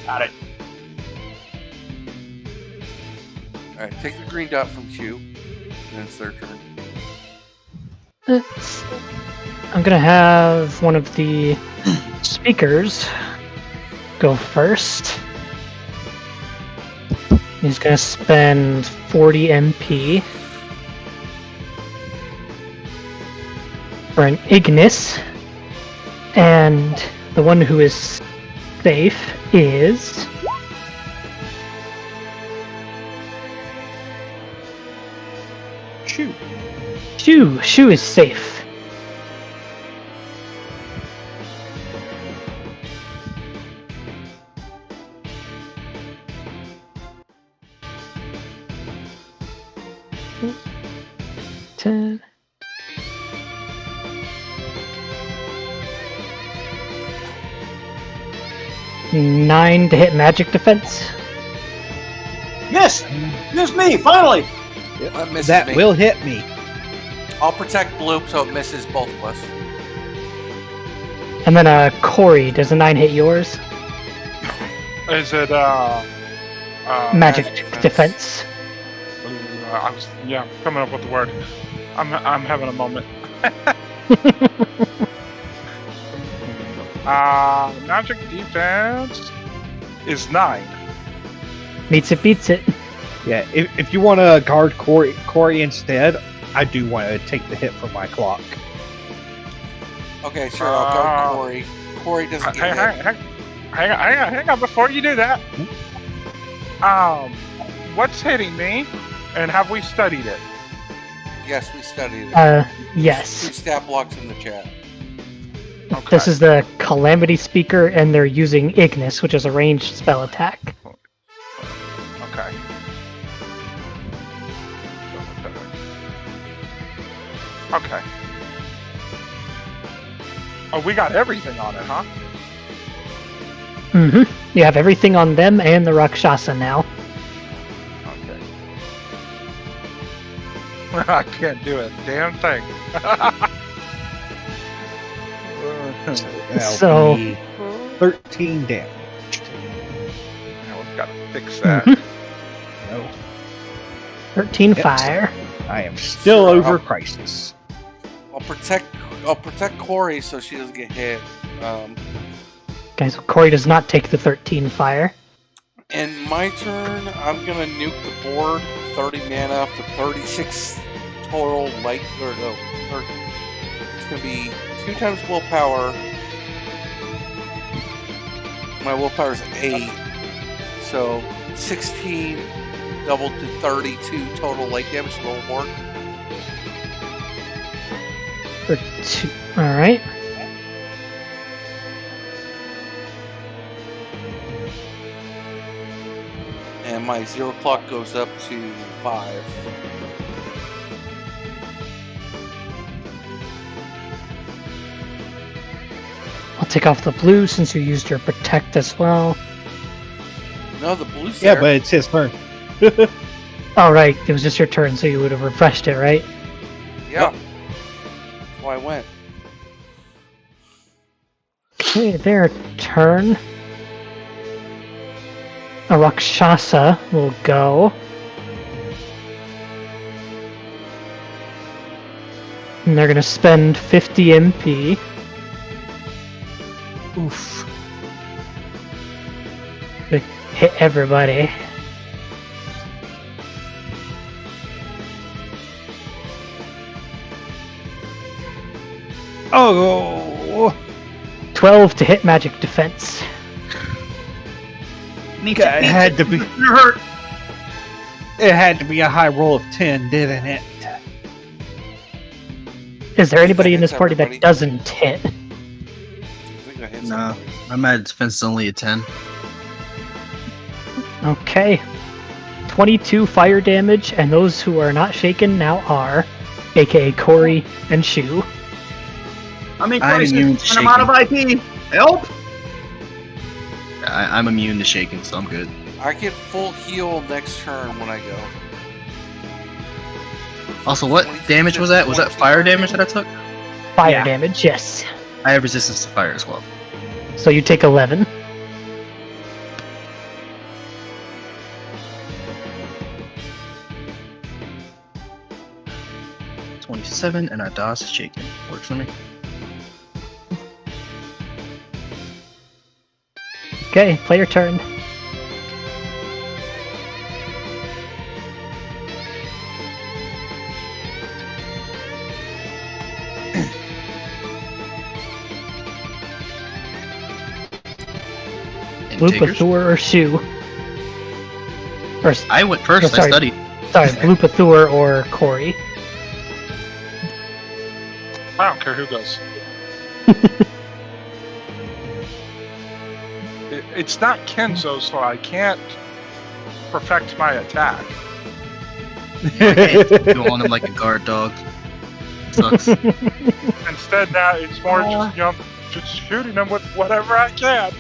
Got it. All right, take the green dot from Q, and it's their turn. I'm gonna have one of the speakers go first. He's gonna spend 40 MP for an Ignis, and the one who is safe is Shoot. Shu. Shu is safe. Ten. Nine to hit magic defense. Miss! Miss me, finally! That misses That me. will hit me. I'll protect Bloop so it misses both of us. And then Corey, does a 9 hit yours? Is it Magic Magic defense. I was coming up with the word. I'm having a moment. Magic defense is 9. Meets it, beats it. Yeah, if you want to guard Corey instead, I do want to take the hit from my clock. Okay, sure, I'll guard Corey. Corey doesn't get hit. Hang on, before you do that. What's hitting me? And have we studied it? Yes, we studied it. Yes. 2 stat blocks in the chat. Okay. This is the Calamity Speaker, and they're using Ignis, which is a ranged spell attack. Okay. Okay. Oh, we got everything on it, huh? Mm-hmm. You have everything on them and the Rakshasa now. Okay. I can't do a damn thing. That'll So- be 13 damage. Now we've got to fix that. No, 13 Yep. fire. I am still Sure, over I'll- crisis. I'll protect Corey so she doesn't get hit. Okay, so Corey does not take the 13 fire. In my turn, I'm gonna nuke the board. 30 mana for 36 total light. Or no, 30. It's gonna be 2 times willpower. My willpower is 8, so 16 doubled to 32 total light damage to the whole board. For 2. Alright. And my 0 clock goes up to 5. I'll take off the blue since you used your protect as well. No, the blue's Yeah, there. but it's his turn. Oh, right. It was just your turn, so you would have refreshed it, right? Yeah. That's why I went. Okay, their turn. A Rakshasa will go. And they're gonna spend 50 MP. Oof. to hit everybody. Oh. 12 to hit magic defense. It had to be. You're hurt. It had to be a high roll of 10, didn't it? Is there anybody in hits this party everybody. that doesn't hit? I think that hits Nah, everybody. my mad defense is only a 10. Okay. 22 fire damage, and those who are not shaken now are, aka Corey and Shu. I'm in I'm crisis immune to and I'm out of IP. Help! I'm immune to shaking, so I'm good. I get full heal next turn when I go. Also, what damage was that? Was that fire damage that I took? Fire Yeah. damage, yes. I have resistance to fire as well. So you take 11. $27, and our DOS is shaking. Works for me. Okay, player turn. And Lupa, takers. Thor, or Shu. Or, I went first. Oh, sorry. I studied. sorry, Lupa, Thor, or Corey. I don't care who goes. It's not Kenzo, so I can't perfect my attack. You on him like a guard dog. Sucks. Instead, now it's more just, you know, just shooting them with whatever I can.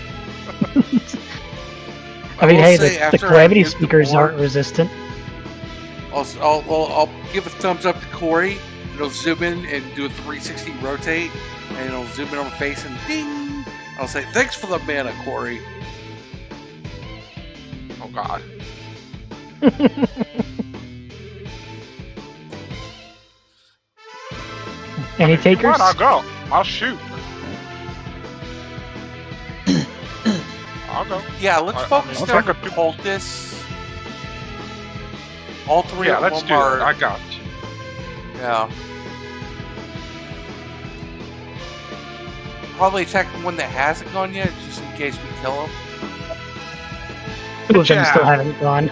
I mean, will hey, say the after I gravity hit the speakers board- aren't resistant. I'll give a thumbs up to Corey. It'll zoom in and do a 360 rotate, and it'll zoom in on my face and ding. I'll say thanks for the mana, Corey. Oh God. Any If you takers? want, I'll go. I'll shoot. I'll go. Yeah, let's I focus mean, down it's the like cultists. All three Yeah, of let's them do are. it. I got you. Yeah. Probably attack the one that hasn't gone yet, just in case we kill him. Two of them still Yeah. haven't gone.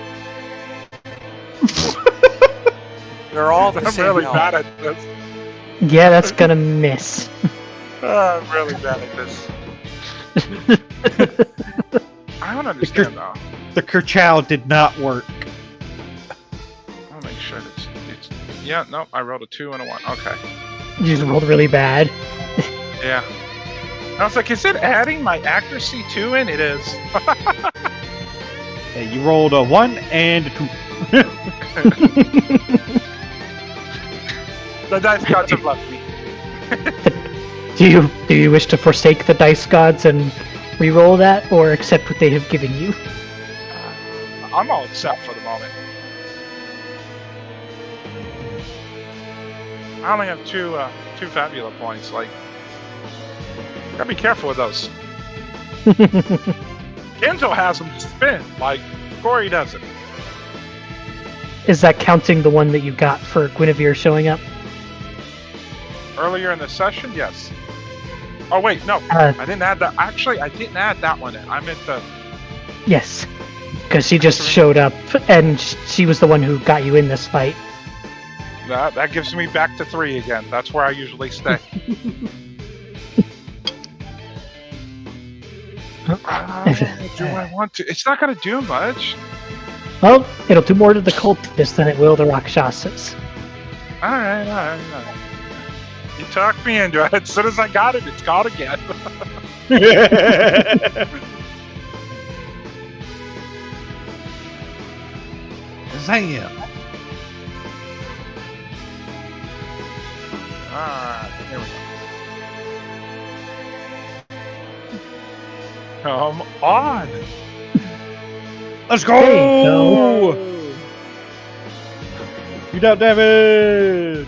They're all the I'm same really health. bad at this. Yeah, that's gonna miss. I'm really bad at this. I don't understand though. The Kerchow did not work. I'll make sure it's. Yeah, no, I rolled a 2 and a 1. Okay. You just rolled really bad. Yeah. I was like, is it adding my accuracy 2 in? It is. Yeah, you rolled a 1 and a 2. The dice gods have left me. Do you wish to forsake the dice gods and re-roll that, or accept what they have given you? I'm all set for the moment. I only have two Fabula points. Like, gotta be careful with those. Kenzo has them to spin, like Corey doesn't. Is that counting the one that you got for Guinevere showing up? Earlier in the session, yes. Oh wait, no, Uh, I didn't add that. Actually, I didn't add that one in. I meant the. Yes. Because she just showed up, and she was the one who got you in this fight. That gives me back to 3 again. That's where I usually stay. Do I want to? It's not gonna do much. Well, it'll do more to the cultists than it will the Rakshasas. Alright. You talked me into it. As soon as I got it, it's gone again. Zam. Alright, here we go. Come on! Let's go! Hey, go. Beat out damage!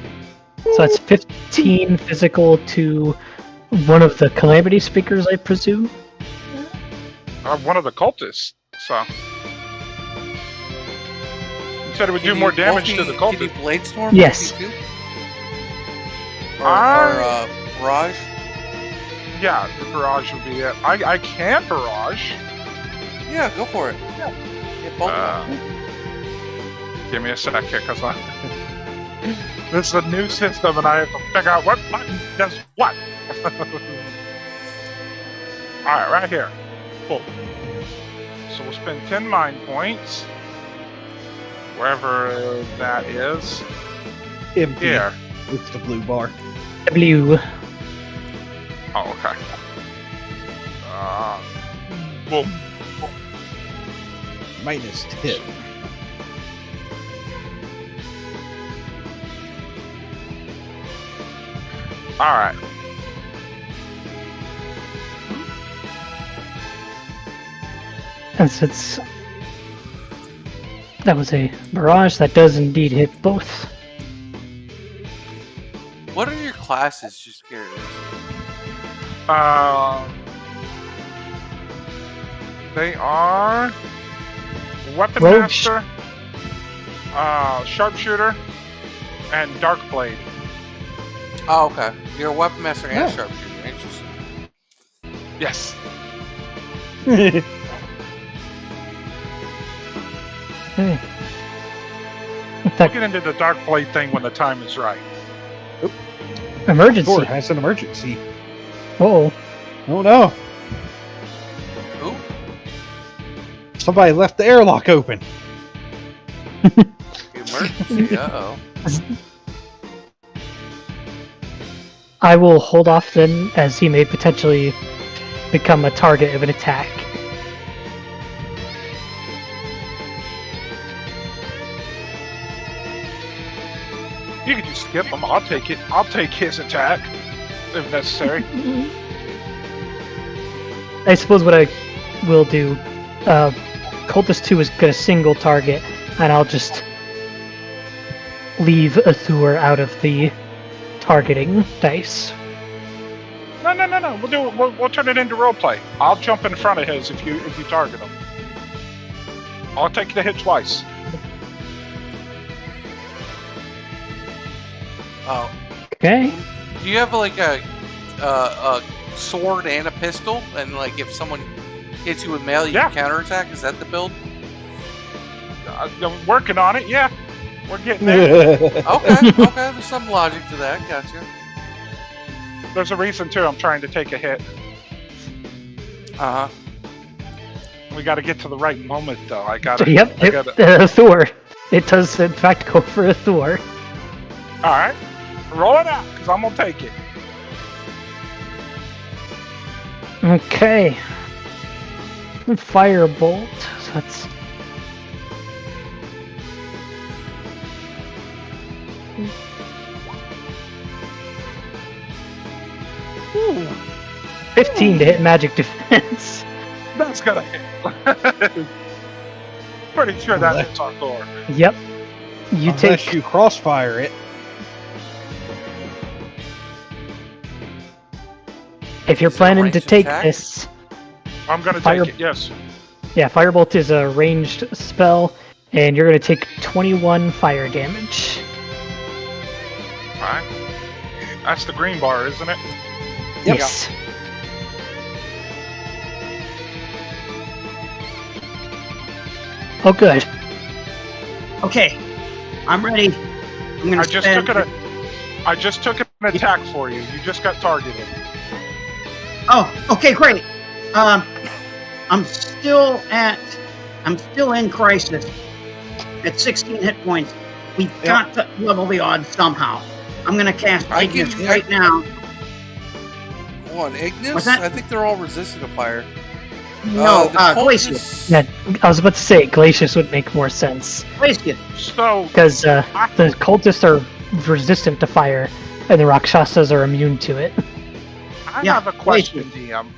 So So that's 15 physical to one of the calamity speakers, I presume. One of the cultists. So you said it would do more damage to the Can you cultist. blade storm? Yes. Too? Or barrage? Yeah, the barrage would be it. I can barrage. Yeah, go for it. Yeah. Hit both of them. Give me a sec here, because this is a new system, and I have to figure out what button does what. Alright, right here. Cool. So we'll spend 10 mind points. Wherever that is. Empty. Here. It's the blue bar. W. Oh, okay. Boom. Minus 10. Alright. And since that was a barrage, that does indeed hit both. What are your classes? Just curious. They are Weapon Rogue Master, Sharpshooter, and Dark Blade. Oh, okay. You're a weapon master and Yeah. a sharpshooter. Interesting. Yes. Okay. We'll get into the Dark Blade thing when the time is right. Emergency. Thor has an emergency. Oh, Oh no. Who? Somebody left the airlock open. Emergency. Uh-oh. I will hold off then, as he may potentially become a target of an attack. You can just skip him. I'll take it. I'll take his attack if necessary. I suppose what I will do, Cultist 2 is going to single target, and I'll just leave Athur out of the targeting dice. No. We'll do it. We'll turn it into roleplay. I'll jump in front of his if you target him. I'll take the hit twice. Oh. Okay. Do you have like a sword and a pistol? And like if someone hits you with melee, you can counterattack? Is that the build? I'm working on it. Yeah, we're getting there. Okay. There's some logic to that. Gotcha. There's a reason too. I'm trying to take a hit. Uh huh. We got to get to the right moment, though. I gotta. Yep, Thor. It does, in fact, go for Thor. All right, roll it out, because I'm gonna take it. Okay. Firebolt. So that's. Ooh. 15 to hit magic defense. That's gonna hit. Pretty sure that hits our Thor. Yep. You Unless take. you crossfire it. If you're Is it a planning to ranged take attack? this, I'm gonna Fire- take it. Yes. yeah, Firebolt is a ranged spell, and you're going to take 21 fire damage. All right. That's the green bar, isn't it? Yep. Yes. Oh, good. Okay, I'm ready. I'm gonna I just took an attack for you. You just got targeted. Oh, okay, great. I'm still in crisis at 16 hit points. We've got to level the odds somehow. I'm gonna cast Ignis right now. Hold on, Ignis? What's that? I think they're all resistant to fire. No, the Glacius. Yeah, I was about to say Glacius would make more sense. Glacius. So Because the cultists are resistant to fire, and the Rakshasas are immune to it. I Yeah, have a question, DM.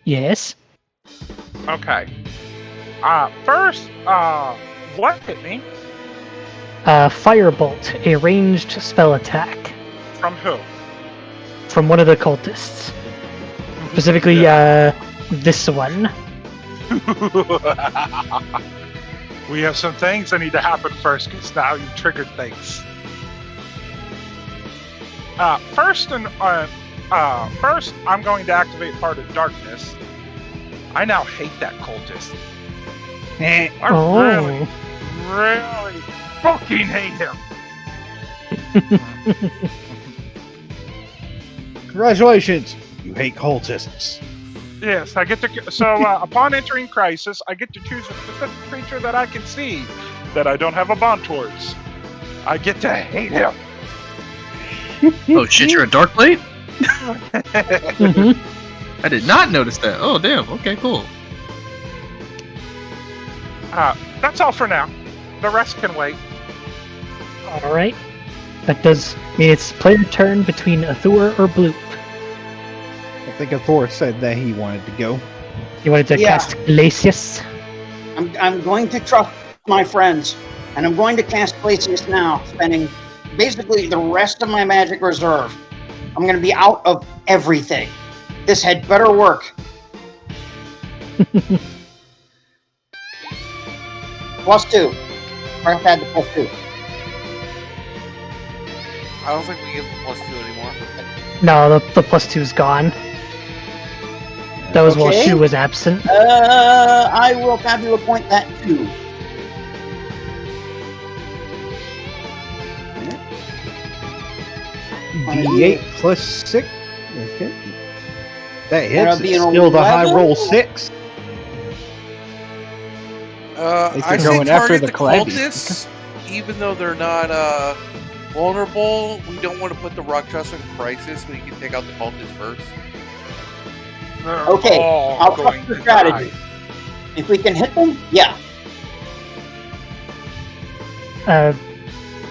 Yes. Okay. First, what hit me? Firebolt, a ranged spell attack. From who? from one of the cultists. Specifically, this one. We have some things that need to happen first, because now you've triggered things. First, I'm going to activate Part of Darkness. I now hate that cultist. I really, really fucking hate him. Congratulations! You hate cultists. Yes, I get to. So, upon entering Crisis, I get to choose a specific creature that I can see that I don't have a bond towards. I get to hate him. Oh shit, you're a dark blade? Mhm. I did not notice that. Oh damn, okay, cool. That's all for now. The rest can wait. All right. That does mean it's player turn between Athur or Bloop. I think Thor said that he wanted to go. You wanted to Yeah. cast Glacius? I'm going to trust my friends, and I'm going to cast Glacius now, spending basically the rest of my magic reserve. I'm going to be out of everything. This had better work. +2. I have to add the +2. I don't think we get the +2 anymore. No, the +2 is gone. That was while Okay. Shu was absent. I will Fabula point that too. D8 plus 6. Okay. That hits. That'll be It's an still the high 11. roll 6. If I you're say going after target the the Calabi. cultists, even though they're not vulnerable. We don't want to put the Rakshasa in crisis. We can take out the cultists first. They're Okay, all I'll going trust your to strategy. die. If we can hit them, yeah. Let's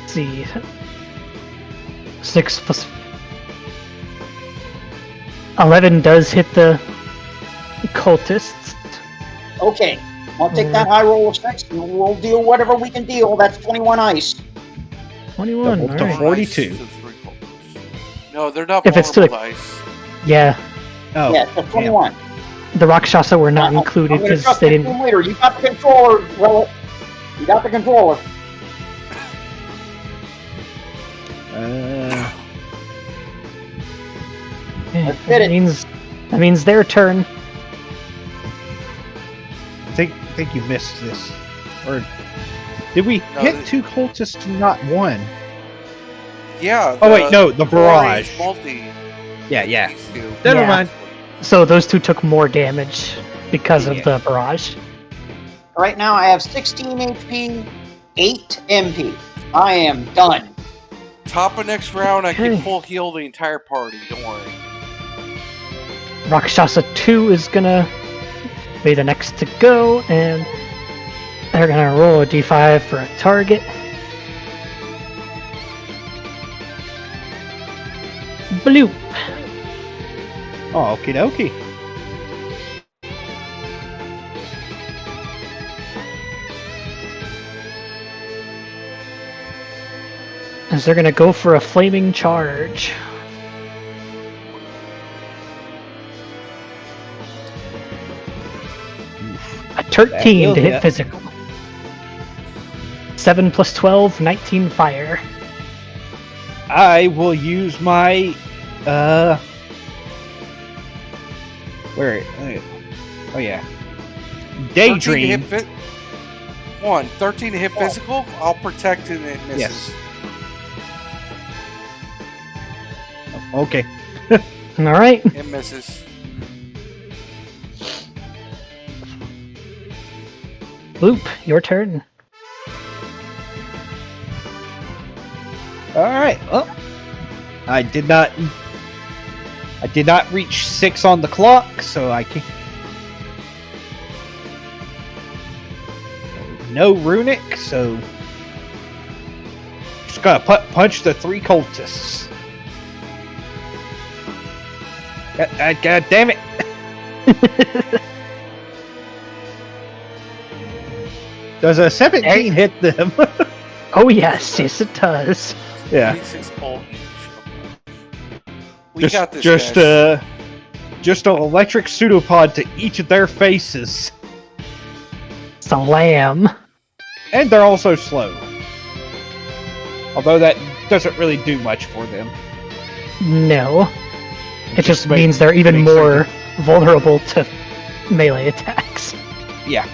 see. 6 plus 11 does hit the cultists. Okay, I'll take that high roll of 6, and we'll deal whatever we can deal. That's 21 ice. 21. Double to Alright. 42. Nice to 3 cultists. No, they're not If it's to vulnerable the- to ice. Yeah, Oh, Yeah, so 21. the Rakshasa were not included I'm gonna because trust they the didn't. team leader. You got the controller, Will. You got the controller. Let's hit it. That means their turn. I think you missed this. Or did we No, hit 2 cultists and not 1? Yeah. Oh wait, no, the barrage. four-range multi. Yeah. These two. Never Yeah. mind. So those two took more damage because of Yeah. the barrage. Right now, I have 16 HP, 8 MP. I am done. Top of next round, I can Okay. full heal the entire party. Don't worry. Rakshasa 2 is gonna be the next to go, and they're gonna roll a d5 for a target. Bloop. Oh, okie dokie. As they're gonna go for a flaming charge. A 13 to hit hit. physical. 7 plus 12, 19 fire. I will use my where oh yeah. 13 to Daydream. hit 13 to hit physical. I'll protect it and it misses. Yes. Okay. Alright. It misses. Bloop, your turn. Alright. Well, I did not reach 6 on the clock, so I can no runic, so just gotta punch the 3 cultists. God damn it! Does a 17 hit them? Oh yes, yes it does. Yeah. 26 pulp each. We got this, just guys. just an electric pseudopod to each of their faces, Slam. and they're also slow. Although that doesn't really do much for them. No. It just makes- means they're even makes more vulnerable to melee attacks. Yeah.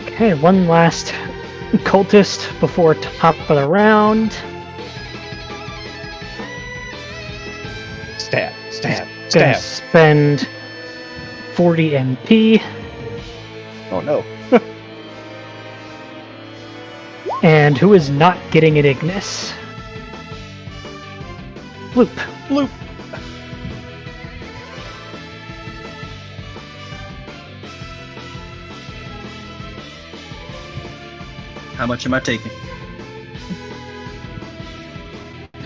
Okay, one last cultist before top of the round. Stab. Gonna spend 40 MP. Oh no. And who is not getting an Ignis? Bloop. Bloop. How much am I taking?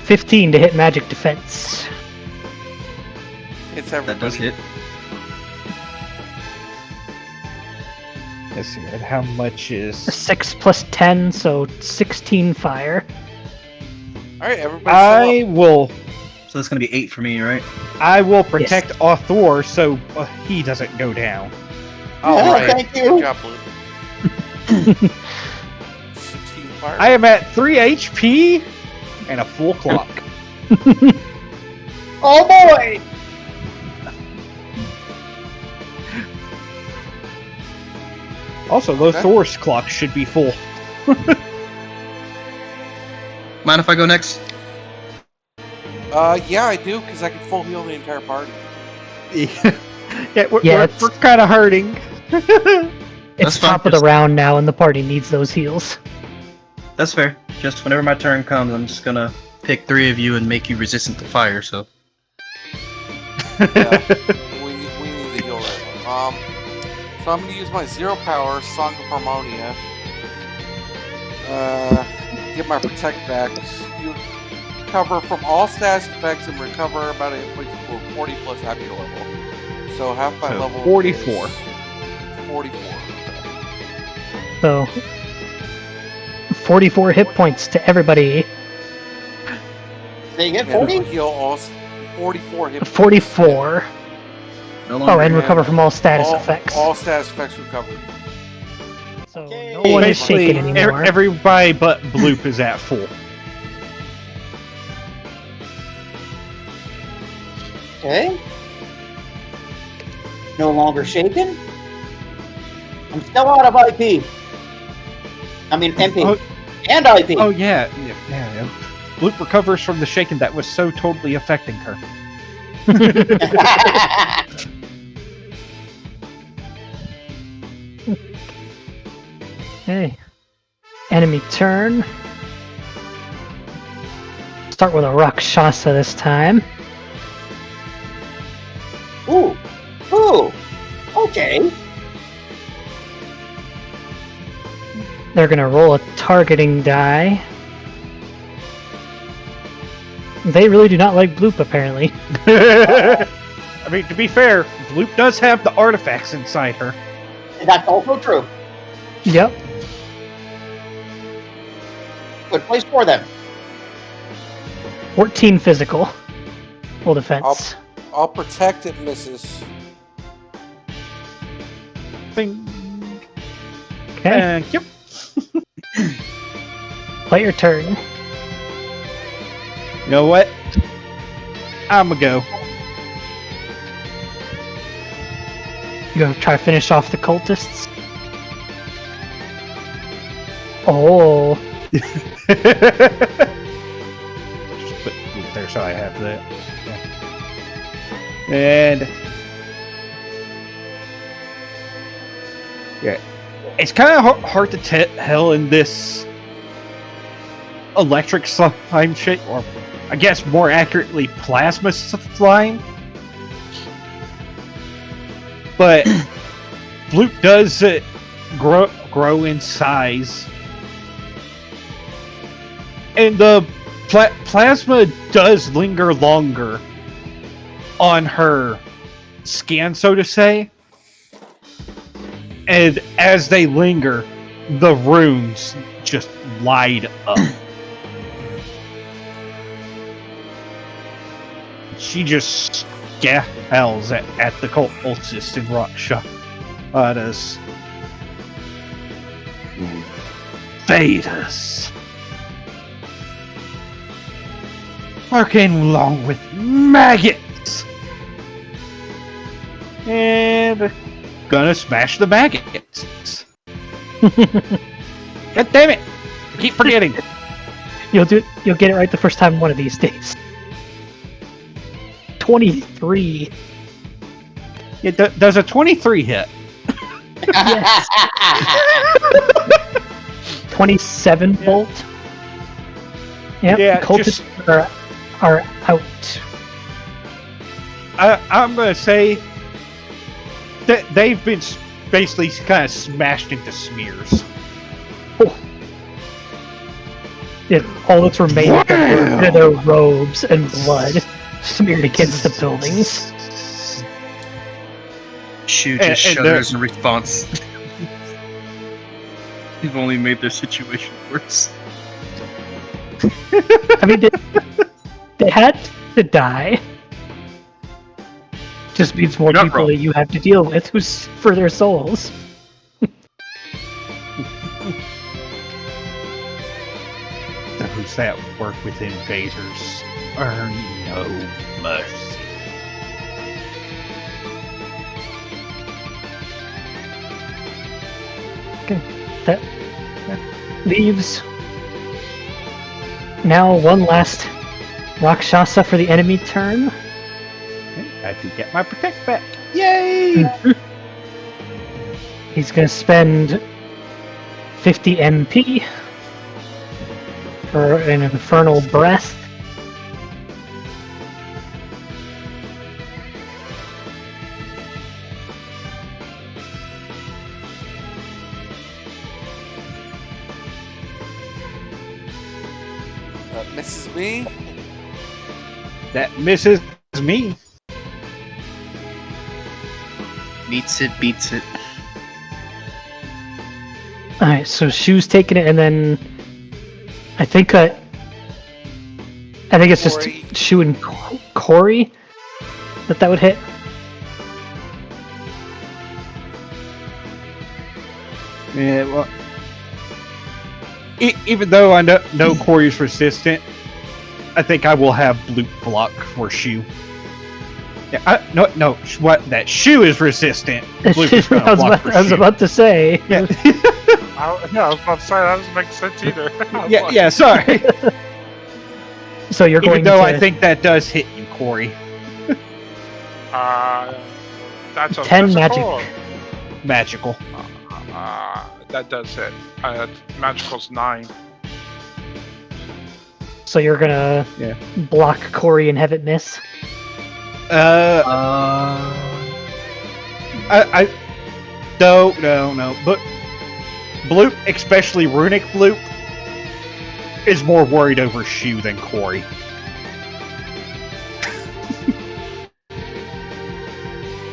15 to hit magic defense. It's That everybody. does hit. Let's see. And how much is? 6 plus 10, so 16 fire. All right, everybody. I will. So that's gonna be 8 for me, right? I will protect Author so he doesn't go down. All Yeah, right. thank you. Good job, Blue. 16 fire. I am at 3 HP and a full clock. Oh boy! Also, Lothor's clock should be full. Mind if I go next? Yeah, I do, because I can full heal the entire party. We're kind of hurting. It's fine, top of the round now, and the party needs those heals. That's fair. Just whenever my turn comes, I'm just gonna pick 3 of you and make you resistant to fire. So Yeah, we need the heal right now. So I'm going to use my 0 power, Song of Harmonia. Get my protect back. You recover from all status effects and recover about a hit points equal 40 plus half your level. So half my So level 44. is 44. Okay. So, 44 hit points to everybody. Say again, And 40? heal all 44 hit points. 44. no Oh, longer. and recover from all status all, effects. All status effects recovered. So Okay. no one is Basically, shaken anymore. everybody but Bloop is at full. Okay. No longer shaken. I'm still out of IP. I mean MP. Oh. And IP. Oh yeah. Bloop recovers from the shaking that was so totally affecting her. Okay. Enemy turn. Start with a Rakshasa this time. Ooh. Ooh. Okay. They're gonna roll a targeting die. They really do not like Bloop, apparently. I mean, to be fair, Bloop does have the artifacts inside her. That's also true. Yep. Good place for them. 14 physical. Full defense. I'll protect it, misses. Bing. Okay. Yep. Play your turn. You know what? I'ma go. You gonna try to finish off the cultists? Oh. Just put Bloop there so I have that. Yeah. And yeah, it's kind of hard to tell in this electric slime shape, or I guess more accurately, plasma slime. But Bloop does grow in size, and the plasma does linger longer on her skin, so to say. And as they linger, the runes just light up. she just scowls at the cultists in Rakshas. Invaders. Working along with maggots. And gonna smash the maggots. God damn it! I keep forgetting. You'll get it right the first time one of these days. 23. Does a 23 hit? Yes. 27 bolt. Yep, Yeah, cultists are out. I'm gonna say that they've been basically kind of smashed into smears. Oh. Yeah, all that's remaining are their robes and blood smeared against the buildings. Shu just shudders in response. You've only made their situation worse. I mean, they had to die. Just means more You're not people wrong. that you have to deal with who's for their souls. Those that work with invaders earn no mercy. Okay, that leaves now one last Rakshasa for the enemy turn. I do get my protect back. Yay! He's gonna spend 50 MP for an infernal breath. That misses me. That misses me. Meets it, beats it. Alright, so Shu's taking it, and then I think it's Corey. just Shu and Corey that would hit. Yeah, well, even though I know Corey's resistant, I think I will have Bloop block for Shu. Yeah, no. What? That Shu is resistant. Bloop is gonna block for I was Shu. about to say. Yeah. I was about to say that doesn't make sense either. yeah. Sorry. So you're going Even though to... I think that does hit you, Corey. That's a 10 physical. Magical. That does hit. Magical's 9. So you're gonna block Corey and have it miss? No. But Bloop, especially Runic Bloop, is more worried over Shu than Corey.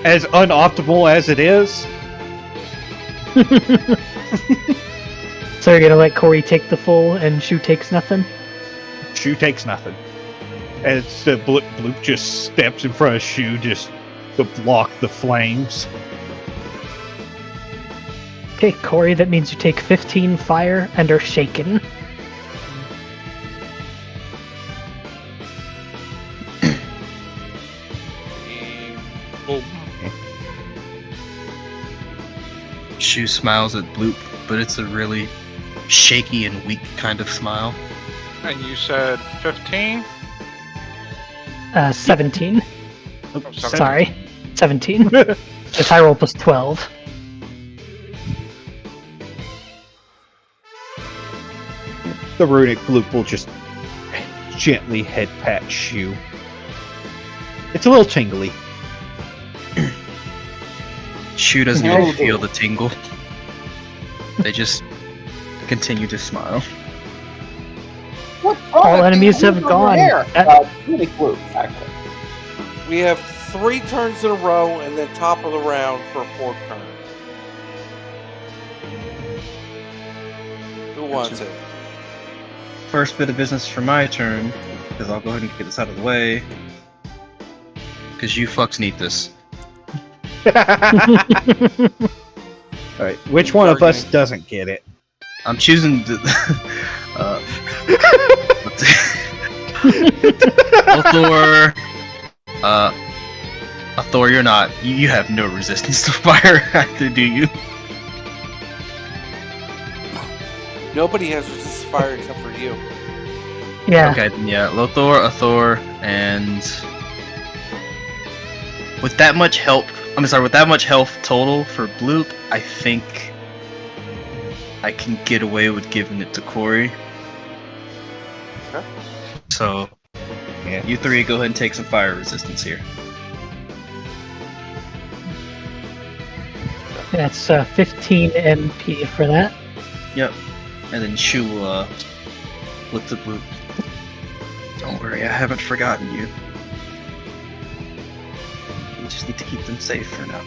As unoptimal as it is. So you're gonna let Corey take the full and Shu takes nothing? Shu takes nothing. As the Bloop just steps in front of Shu just to block the flames. Okay, Corey, that means you take 15 fire and are shaken. Boom. Shu smiles at Bloop, but it's a really shaky and weak kind of smile. And you said 15? 17. Oh, 17. Sorry. 17. Just high roll plus 12. The Runic Bloop will just gently head pat Shu. It's a little tingly. Shu doesn't even feel the tingle. They just continue to smile. What All enemies have gone. Really blue, actually. We have 3 turns in a row, and then top of the round for a 4th turn. Who wants it? First bit of business for my turn, because I'll go ahead and get this out of the way. because you fucks need this. Alright, which one of us Bargaining. doesn't get it? I'm choosing the. Thor. Thor, you're not. You have no resistance to fire, either, do you? Nobody has resistance to fire except for you. Yeah. Okay, then yeah, Lothor, Thor, and with that much help, with that much health total for Bloop, I think I can get away with giving it to Corey. Okay. So, Yeah. you three go ahead and take some fire resistance here. That's 15 MP for that. Yep. And then Shu will look to Bloop. Don't worry, I haven't forgotten you. We just need to keep them safe for now.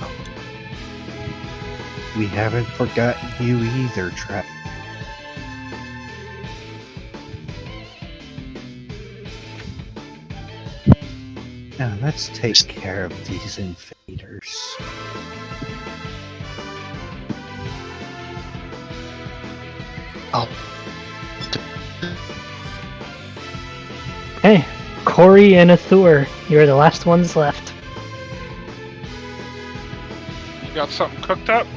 We haven't forgotten you either, Trap. Now let's take care of these invaders. Hey, Corey and Athur, you're the last ones left. You got something cooked up?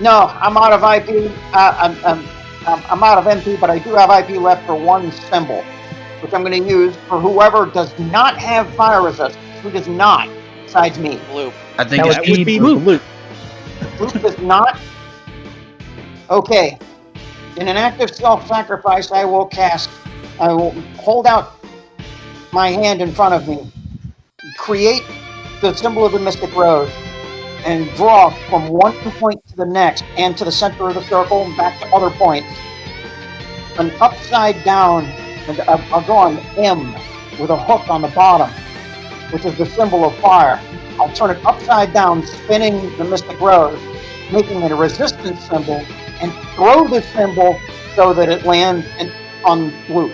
No, I'm out of IP. I'm out of MP, but I do have IP left for one symbol, which I'm going to use for whoever does not have fire resistance. Who does not, besides me? Bloop. I think That it's would be Bloop. Luke does not. Okay. In an act of self-sacrifice, I will hold out my hand in front of me, create the symbol of the Mystic Rose, and draw from one point to the next and to the center of the circle and back to other points an upside down, and I'll draw an M with a hook on the bottom, which is the symbol of fire. I'll turn it upside down, spinning the Mystic Rose, making it a resistance symbol, and throw the symbol so that it lands on Bloop.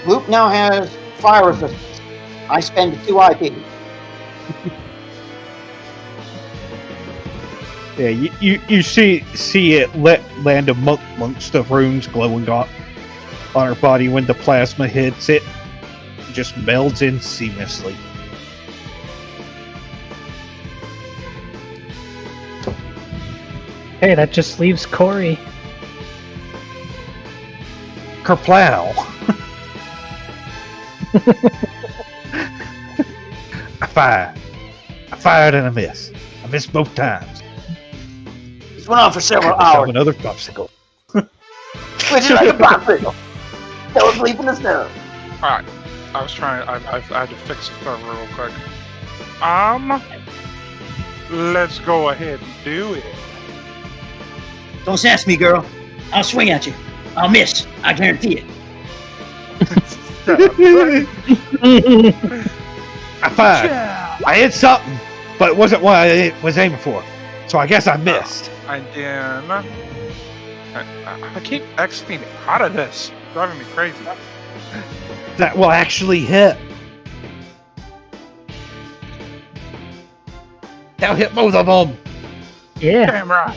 Bloop now has fire resistance. I spend 2 IP. Yeah, you see it land amongst the runes glowing on her body when the plasma hits it. It just melds in seamlessly. Hey, that just leaves Corey. Kerplow! I fired and I missed. I missed both times. This went on for several Myself hours. another popsicle. Which is like a popsicle. That was leaving the snow. Alright. I was trying. I had to fix the server real quick. Let's go ahead and do it. Don't sass me, girl. I'll swing at you. I'll miss. I guarantee it. I fired. I hit something, but it wasn't what I was aiming for. So I guess I missed. And then I keep exiting out of this, driving me crazy. That will actually hit. That'll hit both of them. Yeah. Damn right.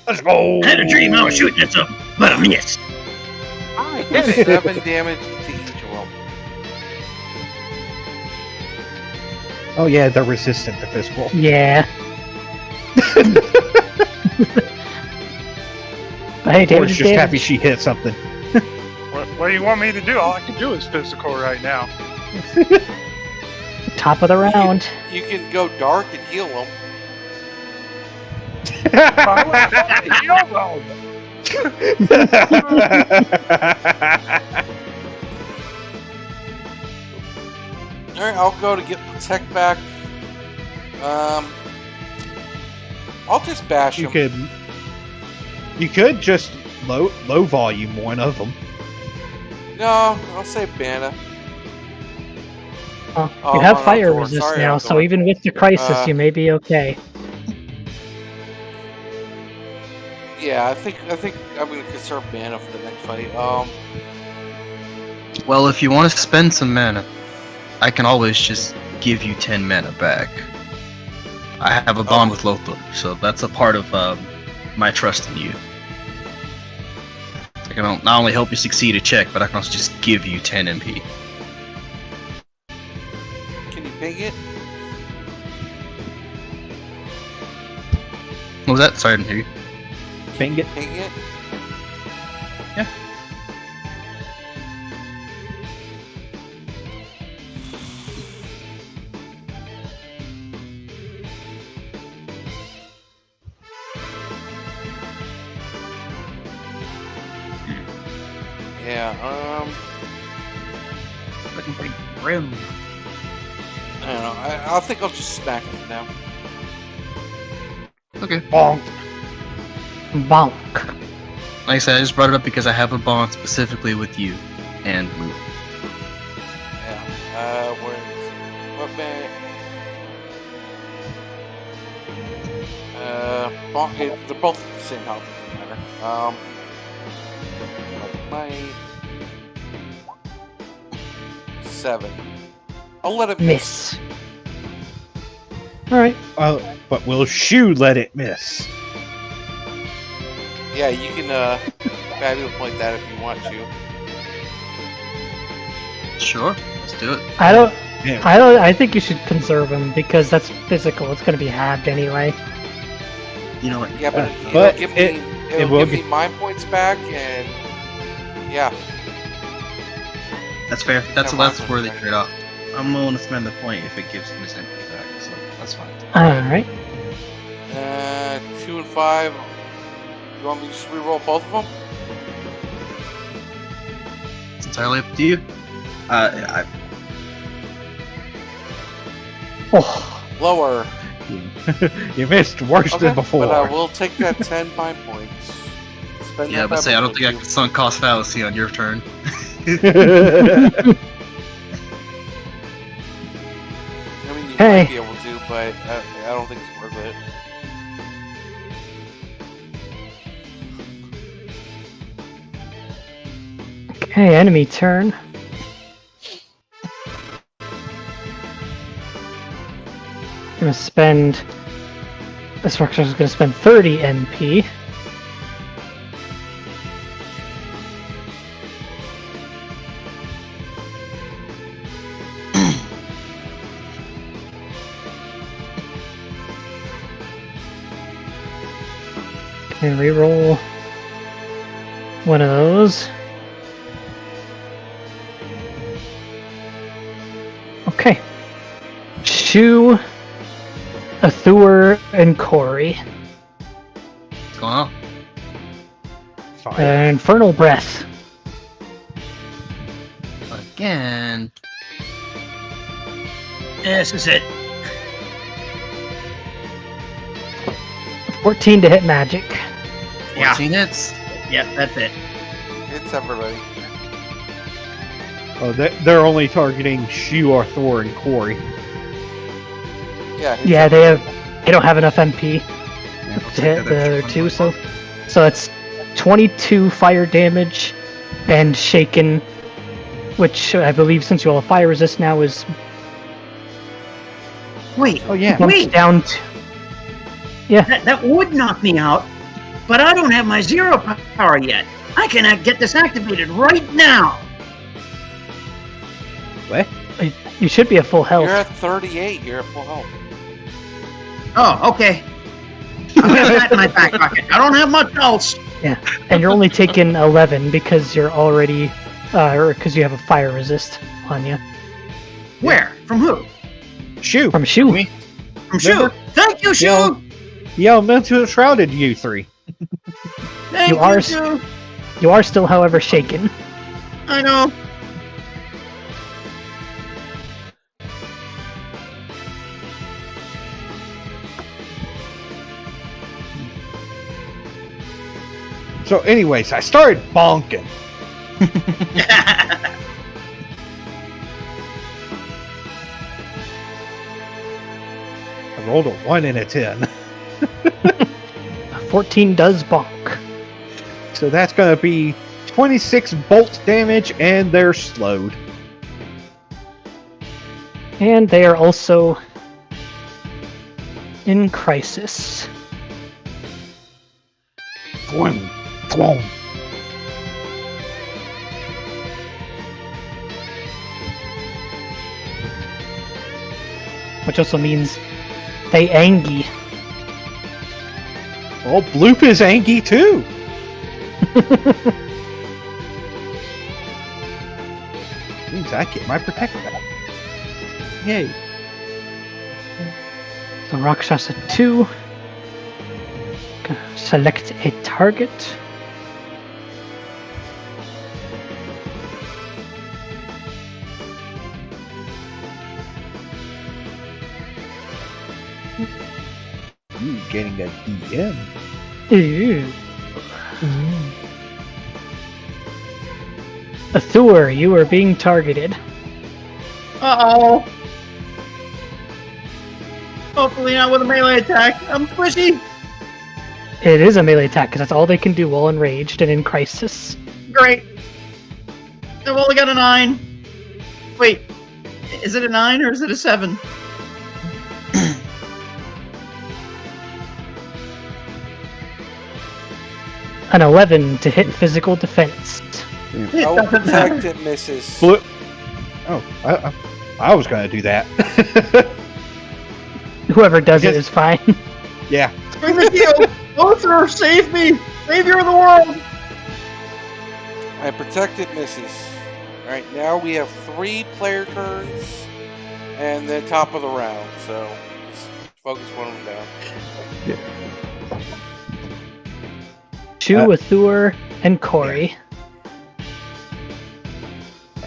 Let's go. I had a dream I was shooting at something, but I missed. I hit it. 7 damage to each of them. Oh yeah, they're resistant to physical. Yeah. But hey, Or damage is just happy damage. she hit something. What do you want me to do? All I can do is physical right now. Top of the round. You can go dark and heal them. Alright, I'll go to get Protect back. I'll just bash You him. could just low volume one of them. No, I'll say Banna. Well, Oh, you have I'm on fire Thor. resist Sorry, now, I'm so Thor. even with the crisis, you may be okay. Yeah, I think I'm gonna conserve mana for the next fight. Well, if you want to spend some mana, I can always just give you 10 mana back. I have a bond with Lothar, so that's a part of my trust in you. I can not only help you succeed a check, but I can also just give you 10 MP. Can you ping it? What was that? Sorry, I didn't hear you. Ping it. Ping it? Yeah. Yeah, Looking pretty grim. I don't know. I think I'll just smack it for now. Okay. Bonk. Bonk. Like I said, I just brought it up because I have a bond specifically with you and Luke. Yeah. Where is it? What man? They're both the same health, doesn't matter. My 7. I'll let it miss. Alright. But will Shu let it miss? Yeah, you can Fabula point that if you want to. Sure, let's do it. I think you should conserve him because that's physical. It's gonna be halved anyway. You know what? Yeah, but but it'll give me my points back, and yeah. That's fair. That's Yeah, a worthy trade-off. I'm willing to spend the point if it gives him his MP back, so that's fine. Alright. 2 and 5. You want me to just re-roll both of them? It's entirely up to you. Oh. Lower. You missed worse than before. But I will take that 10 pine points. Spend Yeah, that but say I don't Fabula think I can sunk cost fallacy on your turn. I mean, you might be able to, but I don't think it's worth it. Okay, enemy turn. Gonna spend. This structure's gonna spend 30 MP. Can reroll one of those. Okay. Shu, Athur, and Corey. What's going on? Infernal Breath. Again. This is it. 14 to hit magic. 14 hits. Yeah, that's it. It's everybody. Oh, they're only targeting Shu, Arthur, and Corey. Yeah, They don't have enough MP to hit the other two, so it's 22 fire damage and shaken, which I believe since you all have fire resist now is Wait. Oh yeah. bumped down to That would knock me out, but I don't have my 0 power yet. I can get this activated right now. What? You should be at full health. You're at 38. You're at full health. Oh, okay. I have that in my back pocket. I don't have much else. Yeah, and you're only taking 11 because you're already, or because you have a fire resist on you. Where? From who? Shu. From Shu. From Shu. Thank you, Shu. The elemental shrouded you three. Thank you, Shu. You are still, however, shaken. I know. So, anyways, I started bonking. I rolled a 1 and a 10. 14 does bonk. So that's going to be 26 bolt damage, and they're slowed. And they are also in crisis. Thwom, thwom. Which also means they angy. Well, Bloop is angry too. Means I get my protect back. Yay. The Rakshasa 2. Select a target. Ooh, getting a DM. Ooh. Thor, you are being targeted. Uh-oh. Hopefully not with a melee attack. I'm squishy. It is a melee attack because that's all they can do while enraged and in crisis. Great. I've only got a 9. Wait, is it a 9 or is it a 7? An 11 to hit physical defense. It I'll doesn't matter. protect it, misses. Bloop. Oh, I was gonna do that. Whoever does it Yes. is fine. Yeah. Bring the shield! Lothar, save me! Savior of the world! I protect it, misses. Alright, now we have 3 player turns and then top of the round, so just focus one of them down. Shu, Athur, and Corey.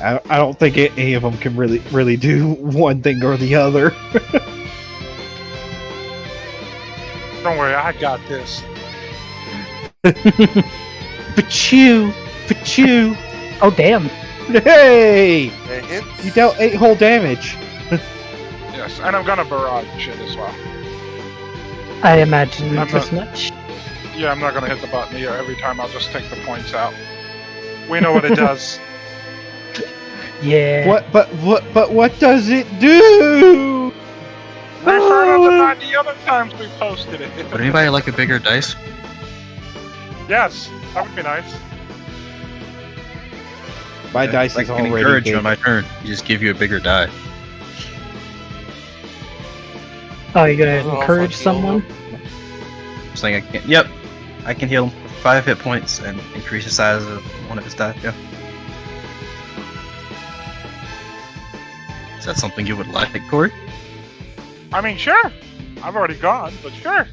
I don't think any of them can really do one thing or the other. Don't worry, I got this. Pachoo! Pachoo! Oh, damn. Hey! That hits. You dealt 8 whole damage. Yes, and I'm gonna barrage it as well. I imagine I'm as not- much. Yeah, I'm not gonna hit the button here every time. I'll just take the points out. We know what it does. Yeah. But what does it do? Refer to the 90 other times we posted it. Would anybody like a bigger dice? Yes, that would be nice. My dice I is can already encourage big. you on my turn. You just give you a bigger die. Oh, you're gonna Doesn't encourage also heal someone? them. I'm saying I can. Yep, I can heal him for 5 hit points and increase the size of one of his die. Yeah. Is that something you would like, Corey? I mean, sure. I've already gone, but sure.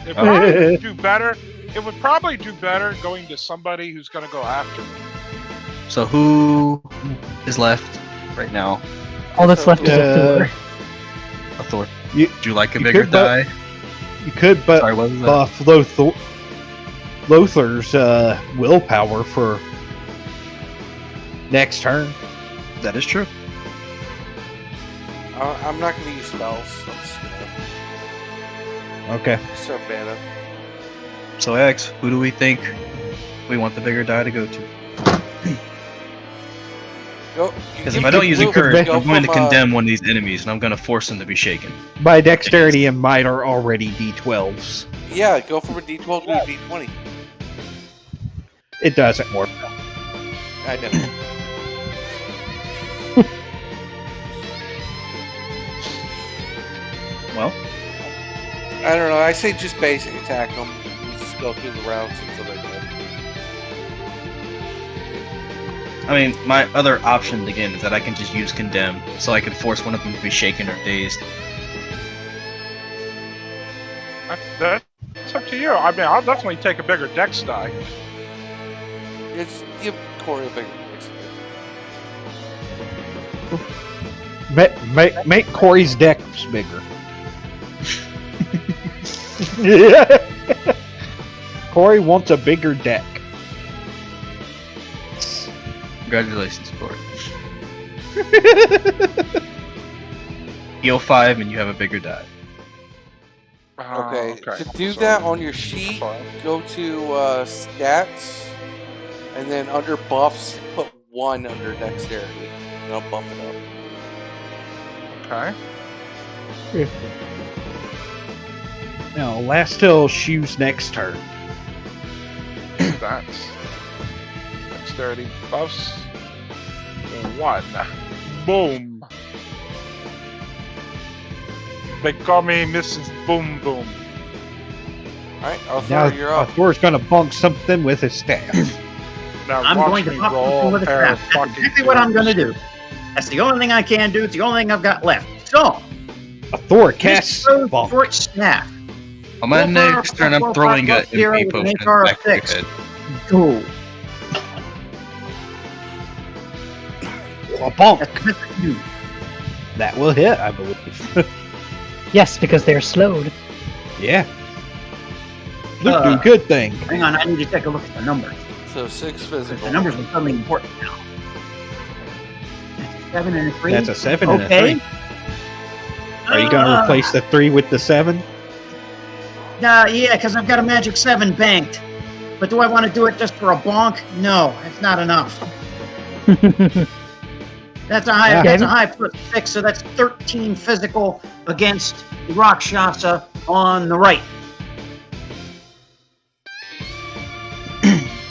It probably do better. It would probably do better going to somebody who's gonna go after me. So who is left right now? All that's left is Uh, Athur. A Thor. You- Would you like a you bigger could, but- die? You could Sorry, what was that? buff Lothar's willpower for next turn. That is true. I'm not gonna use spells. I'm just gonna Okay. serve mana. So X, who do we think we want the bigger die to go to? Go. Because you if I don't can use move- encourage, go I'm going to from, condemn one of these enemies, and I'm going to force them to be shaken. My dexterity and might are already D12s. Yeah, go from a D12 to a D20. It doesn't work. I know. Well, I don't know. I say just basic attack them. We just go through the rounds until they're dead. I mean, my other option again is that I can just use condemn, so I can force one of them to be shaken or dazed. That's up to you. I mean, I'll definitely take a bigger dex die. It's give Corey a bigger voice. Make Corey's dex bigger. Corey wants a bigger deck. Congratulations, Corey. Heal 5 and you have a bigger die. Okay. To do So- that on your sheet, Fine. go to stats, And then under buffs, put 1 under dexterity. And I'll buff it up. Okay. Now, last till Shoe's next turn. That's dexterity buffs. 1. Boom. They call me Mrs. Boom Boom. Alright, I'll Now, throw you're up. Thor's gonna bunk something with his staff. Now I'm watch going to me pop roll something with a pair of staff. That's fucking exactly what I'm twos. going to do. That's the only thing I can do. It's the only thing I've got left. So, Thor casts Mr. bunk. Short Staff. On my Go for next turn, I'm 4, throwing a 5, 0 MP with an potion HR of back to your 6. head. Go. A bunk. That's what I do. That will hit, I believe. Yes, because they're slowed. Yeah. Luke do good thing. Hang on, I need to take a look at the numbers. So 6 Because physical. the numbers are suddenly important now. That's a 7 and a 3. That's a 7 and a Okay. 3. Are you gonna replace the 3 with the 7? Yeah, because I've got a magic 7 banked. But do I want to do it just for a bonk? No, it's not enough. That's a high. Yeah. That's a high plus 6, so that's 13 physical against the Rakshasa on the right.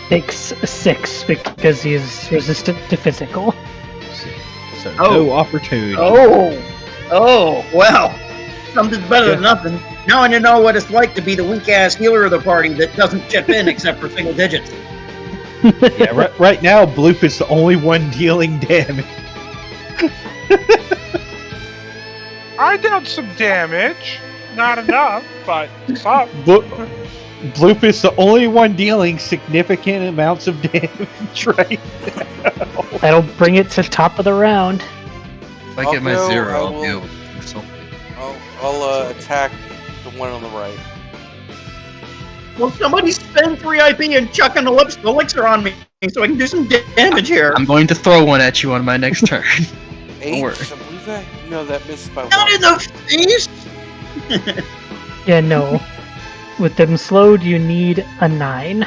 Takes 6 because he's resistant to physical. So Oh. no opportunity. Oh, well, something's better than nothing. Now I know what it's like to be the weak-ass healer of the party that doesn't chip in except for single digits. Yeah, right now, Bloop is the only one dealing damage. I dealt some damage. Not enough, but some. Bloop is the only one dealing significant amounts of damage right now. That'll bring it to top of the round. If I I'll get my go, 0, I I'll will- be able to do something. I'll attack the one on the right. Well, somebody spend 3 IP and chuck an elixir on me so I can do some damage here. I'm going to throw one at you on my next turn. 8, worry. I believe that. No, that missed by 1. Not in the face! Yeah, no. With them slowed, you need a 9.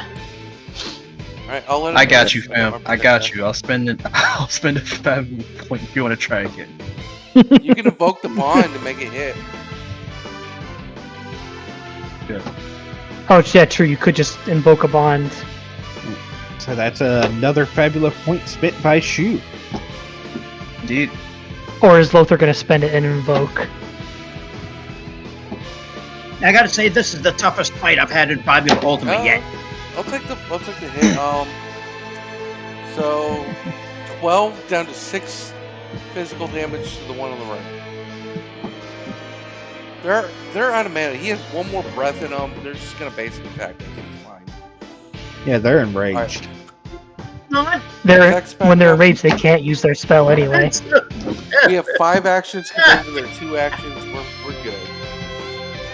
Alright, I'll let I him got miss. you, fam. I got you. I'll spend it. I'll spend a Fabula point if you want to try again. You can evoke the bond to make it hit. Oh, yeah, true. You could just invoke a bond. So that's another Fabula point spent by Shoe. Indeed. Or is Lothar going to spend it and invoke? I gotta say, this is the toughest fight I've had in Fabula Ultimate yet. I'll take the hit. So 12 down to 6 physical damage to the one on the right. They're out of mana. He has 1 more breath in them. They're just gonna basic attack. I think it's fine. Yeah, they're enraged. Not When they're enraged, they can't use their spell anyway. We have 5 actions compared to their 2 actions. We're good.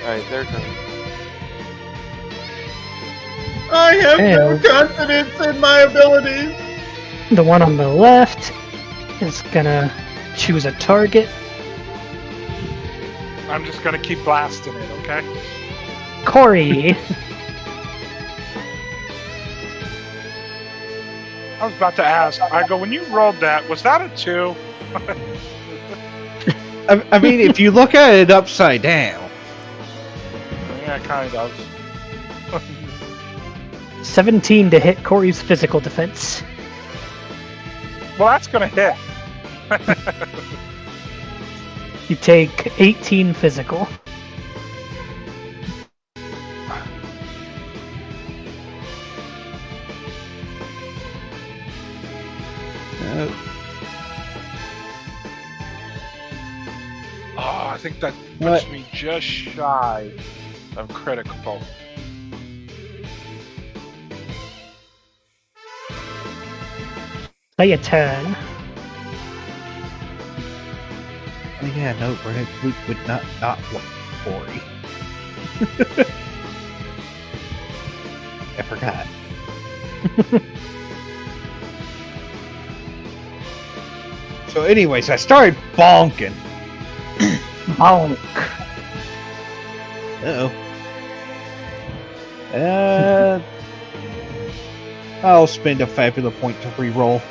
Alright, their turn. I have no And confidence in my abilities. the one on the left is gonna choose a target. I'm just gonna keep blasting it, okay? Corey. I was about to ask. I go, when you rolled that, was that a 2? I mean, if you look at it upside down. Yeah, kind of. 17 to hit Corey's physical defense. Well, that's gonna hit. You take 18 physical. Oh, I think that What? puts me just shy of critical. Play a turn. Oh yeah, no, Red Luke would not block Corey. I forgot. So anyways, I started bonking. Bonk. I'll spend a Fabula point to reroll.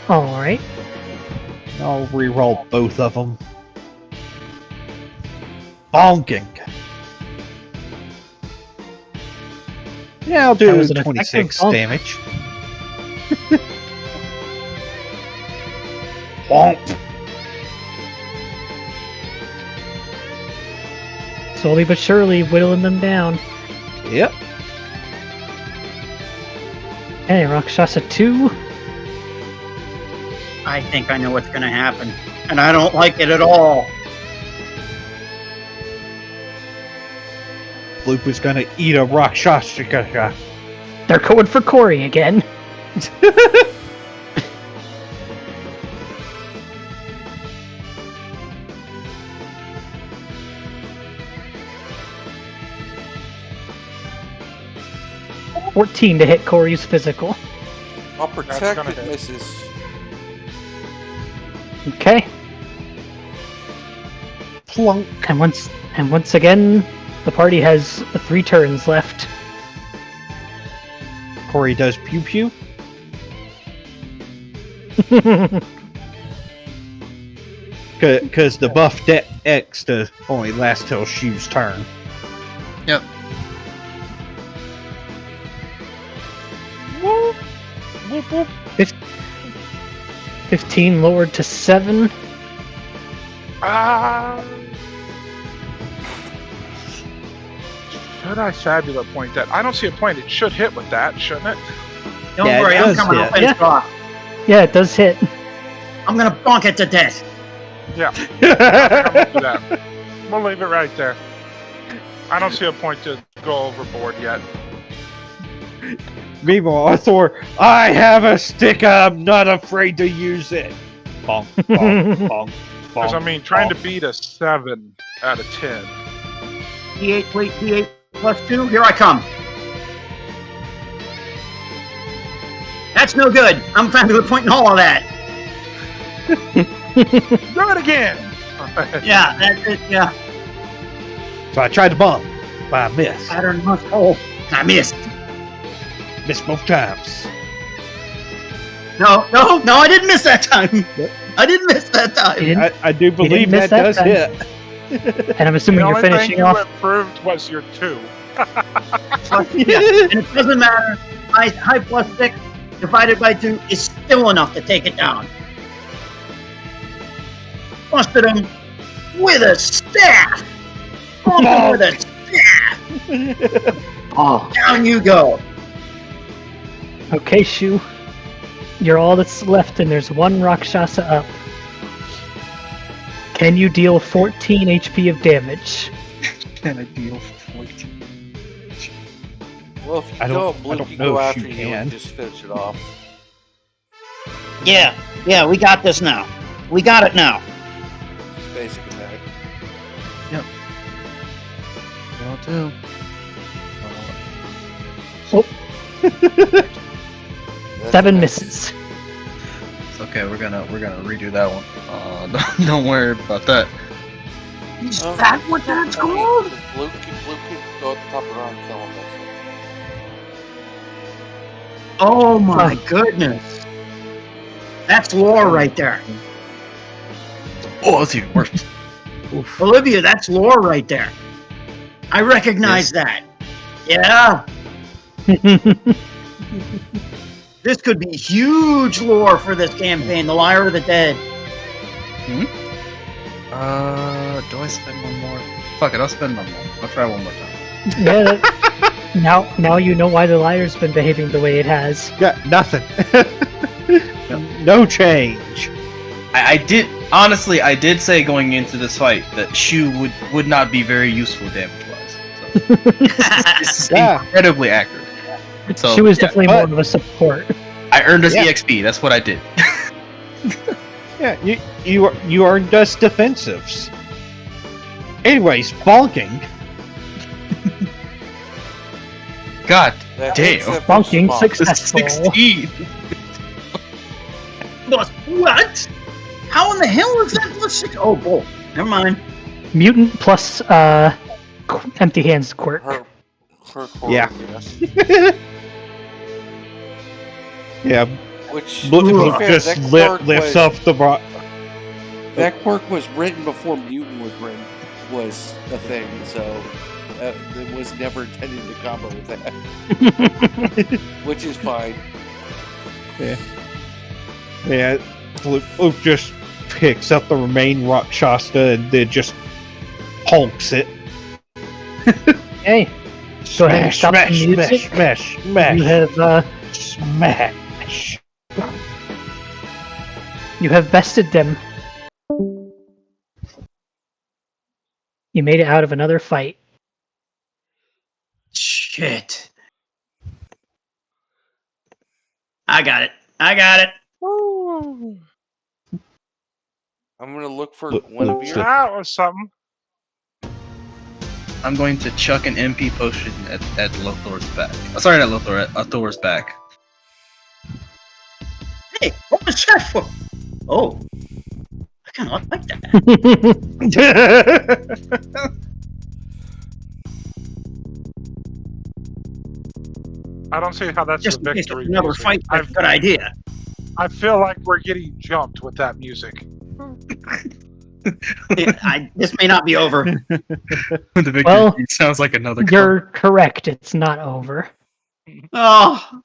Alright. I'll reroll both of them. Bonking. Yeah, I'll That do was an 26 effective bonk. damage. Bonk. Slowly but surely whittling them down. Yep. Hey, Rakshasa 2. I think I know what's going to happen, and I don't like it at all. Bloop is gonna eat a Rakshasa. They're going for Corey again. $14 to hit Corey's physical. I'll That's protect gonna it, hit. misses. Okay. Plunk. And once again, the party has 3 turns left. Corey does pew pew. Because the buff X to only last till Shu's turn. Yep. Whoop, whoop, whoop. 15 lowered to 7. Should I Fabula point that? I don't see a point. It should hit with that, shouldn't it? Don't Yeah, it worry, I'm does coming. I'll hit. finish it off. Yeah, it does hit. I'm going to bonk it to death. Yeah. I won't do that. We'll leave it right there. I don't see a point to go overboard yet. Meanwhile, Thor, I have a stick. I'm not afraid to use it. Bonk, bonk, bonk, Because, bonk. I mean, trying to bonk. beat a 7 out of 10. D8, please. D8 plus 2. Here I come. That's no good. I'm Fabula pointing all of that. Do it again! Yeah, that's it. Yeah. So I tried to bomb, but I missed. Pattern must hold. I missed. Missed both times. No, I didn't miss that time. I didn't miss that time. You didn't- I do believe miss that that does time. hit. And I'm The assuming you're only thing finishing you off. improved was your 2. Yeah, and it doesn't matter. High plus 6 divided by 2 is still enough to take it down. Busted him with a staff. Bumped him with a staff. Oh, Down you go. Okay, Shu. You're all that's left, and there's 1 Rakshasa up. Can you deal 14 HP of damage? Can I deal 14? Well, if you I don't Bloop can know go if after you you can. and just finish it off. Yeah, we got this now. We got it now. Just basic attack. Will do. That's 7 okay. misses. It's okay. We're gonna redo that one. Don't worry about that. Is Oh, that what that's I mean, called? Bloop can go at the top of the round and kill him. Oh my goodness. That's lore right there. Oh, that's even worse. Olivia, that's lore right there. I recognize that. Yeah. This could be huge lore for this campaign, The Liar of the Dead. Do I spend one more? Fuck it, I'll spend one more. I'll try one more time. Yeah. Now you know why the liar's been behaving the way it has. Got nothing. No change. I did honestly. I did say going into this fight that Shu would not be very useful damage wise. So this is Yeah. incredibly accurate. So She was yeah, definitely more of a support. I earned us Yeah. EXP. That's what I did. Yeah, you earned us defensives. Anyways, bonking. God That damn. hits that Bonking first This is successful. 16. What? How in the hell is that plus 6? Oh, bull. Never mind. Mutant plus empty hands quirk. Her quarter, Yeah. yes. Yeah, Which, to Blue be fair, just lifts up the rock. that quirk was written before mutant was a thing, so it was never intended to combo with that, which is fine. Yeah, Blue just picks up the remaining rock Shasta and then just honks it. Hey, go ahead and stop the music. Smash. You have Smash. you have bested them. You made it out of another fight. Shit. I got it. Woo. I'm gonna look for Look, Guinevere. That was something. I'm going to chuck an MP potion at Lothor's back. Sorry, not Lothor, at Thor's back. Hey, what was that for? Oh, I kind of like that. I don't see how that's Just the in case victory another music. fight, that's a good idea. I feel like we're getting jumped with that music. This may not be over. The victory Well, sounds like another You're correct. It's not over. Oh,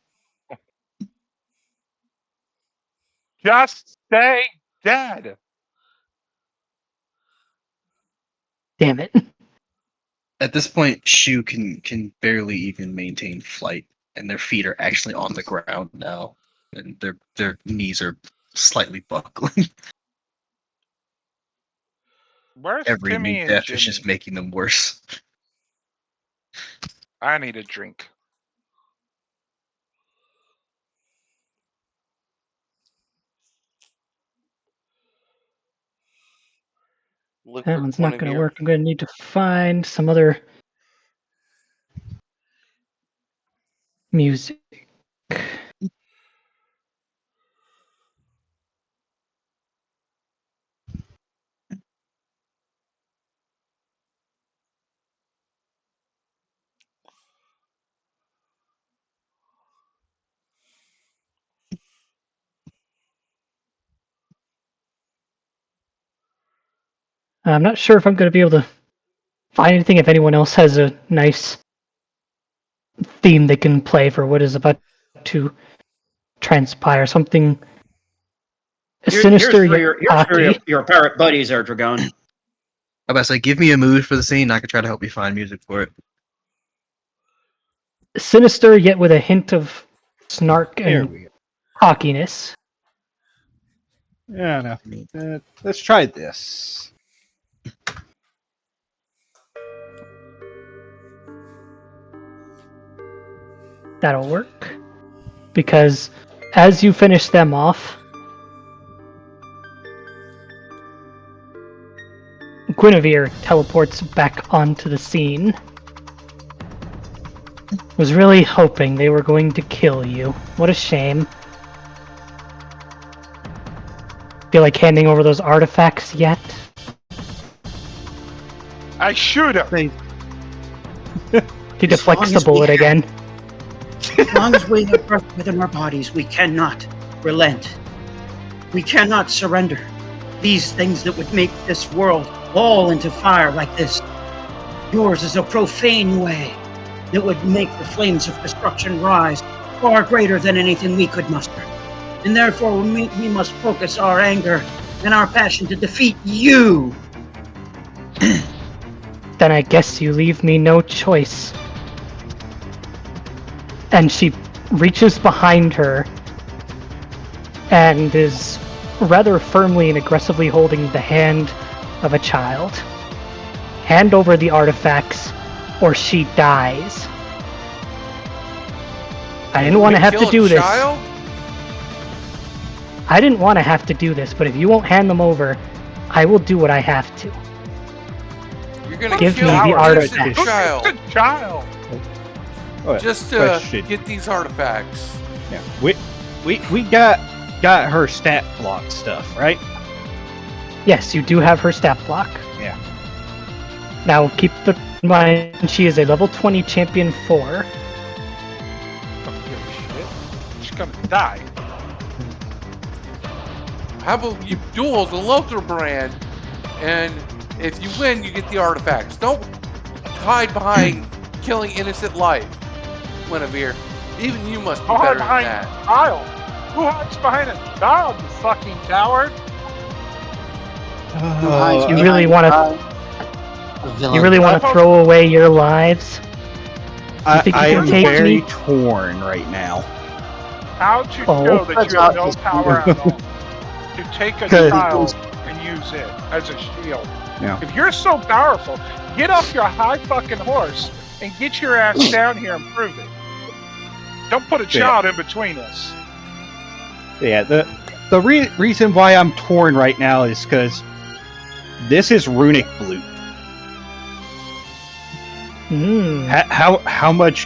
Just stay dead. Damn it. At this point, Shu can barely even maintain flight, and their feet are actually on the ground now, and their knees are slightly buckling. Where's Every Timmy new and death Jimmy? is just making them worse. I need a drink. Look That for one's not going to Guinevere. work. I'm going to need to find some other music. I'm not sure if I'm going to be able to find anything if anyone else has a nice theme they can play for what is about to transpire. Something sinister yet cocky. your parrot buddies are Dragon. I'm about to say, give me a mood for the scene. I can try to help you find music for it. Sinister yet with a hint of snark There and we go. cockiness. Yeah, no. Let's try this. That'll work. Because as you finish them off, Guinevere teleports back onto the scene. Was really hoping they were going to kill you. What a shame. Feel like handing over those artifacts yet? I shoot him. He deflects the bullet again. As long as we have breath within our bodies, we cannot relent. We cannot surrender. These things that would make this world fall into fire like this. Yours is a profane way that would make the flames of destruction rise far greater than anything we could muster. And therefore we must focus our anger and our passion to defeat you. Then I guess you leave me no choice. And she reaches behind her and is rather firmly and aggressively holding the hand of a child. Hand over the artifacts or she dies. I didn't want to have to do this. I didn't want to have to do this, but if you won't hand them over, I will do what I have to. You're gonna Give kill me the an artifacts. innocent child The child. just to Question. get these artifacts. Yeah, we got her stat block stuff, right? Yes, you do have her stat block. Yeah. Now keep in mind she is a level 20 champion 4. gonna die. How about you duel the Lothar brand, and if you win, you get the artifacts. Don't hide behind killing innocent life, Guinevere. Even you must be I'll hide better than behind that. a child. Who hides behind a child, you fucking coward? Who hides You behind really want to? a villain? You really want to throw away your lives? You think I you am can take very me? torn right now. How'd you Oh. know that Turns you have out no he's power at all to take a 'Cause- child and use it as a shield? Yeah. If you're so powerful, get off your high fucking horse and get your ass down here and prove it. Don't put a child in between us. Yeah, the reason why I'm torn right now is because this is runic blue. Hmm. How much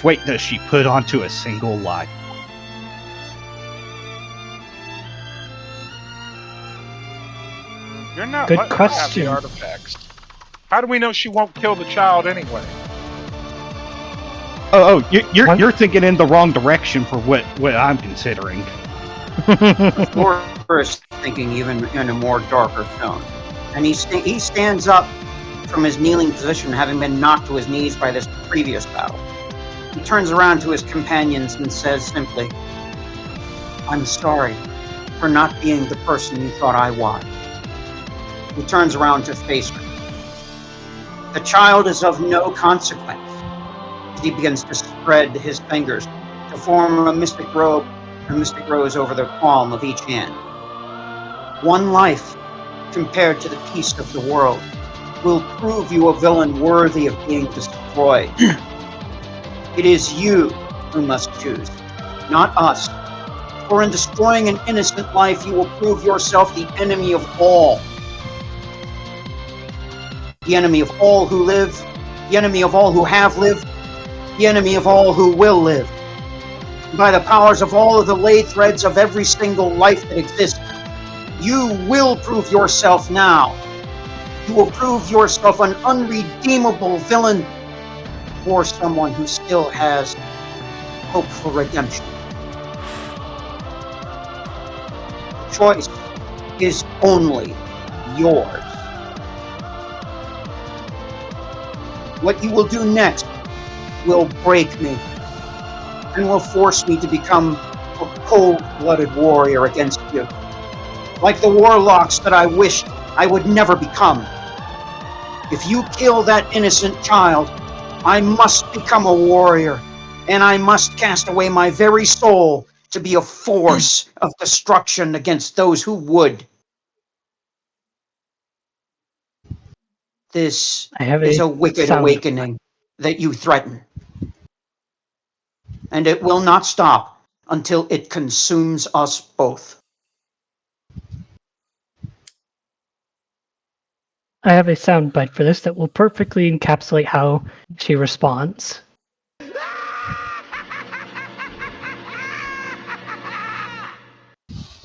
weight does she put onto a single life? You're not Good letting her have question. the artifacts. How do we know she won't kill the child anyway? You're thinking in the wrong direction for what I'm considering. Thor is thinking even in a more darker tone. And he stands up from his kneeling position, having been knocked to his knees by this previous battle. He turns around to his companions and says simply, "I'm sorry for not being the person you thought I was." He turns around to face her. The child is of no consequence. He begins to spread his fingers to form a mystic robe, a mystic rose over the palm of each hand. One life, compared to the peace of the world, will prove you a villain worthy of being destroyed. It is you who must choose, not us. For in destroying an innocent life, you will prove yourself the enemy of all. The enemy of all who live, the enemy of all who have lived, the enemy of all who will live. By the powers of all of the laid threads of every single life that exists, you will prove yourself now. You will prove yourself an unredeemable villain, or someone who still has hope for redemption. The choice is only yours. What you will do next will break me and will force me to become a cold-blooded warrior against you, like the warlocks that I wished I would never become. If you kill that innocent child, I must become a warrior, and I must cast away my very soul to be a force of destruction against those who would. This I have is a a wicked sound. awakening that you threaten. And it will not stop until it consumes us both. I have a sound bite for this that will perfectly encapsulate how she responds.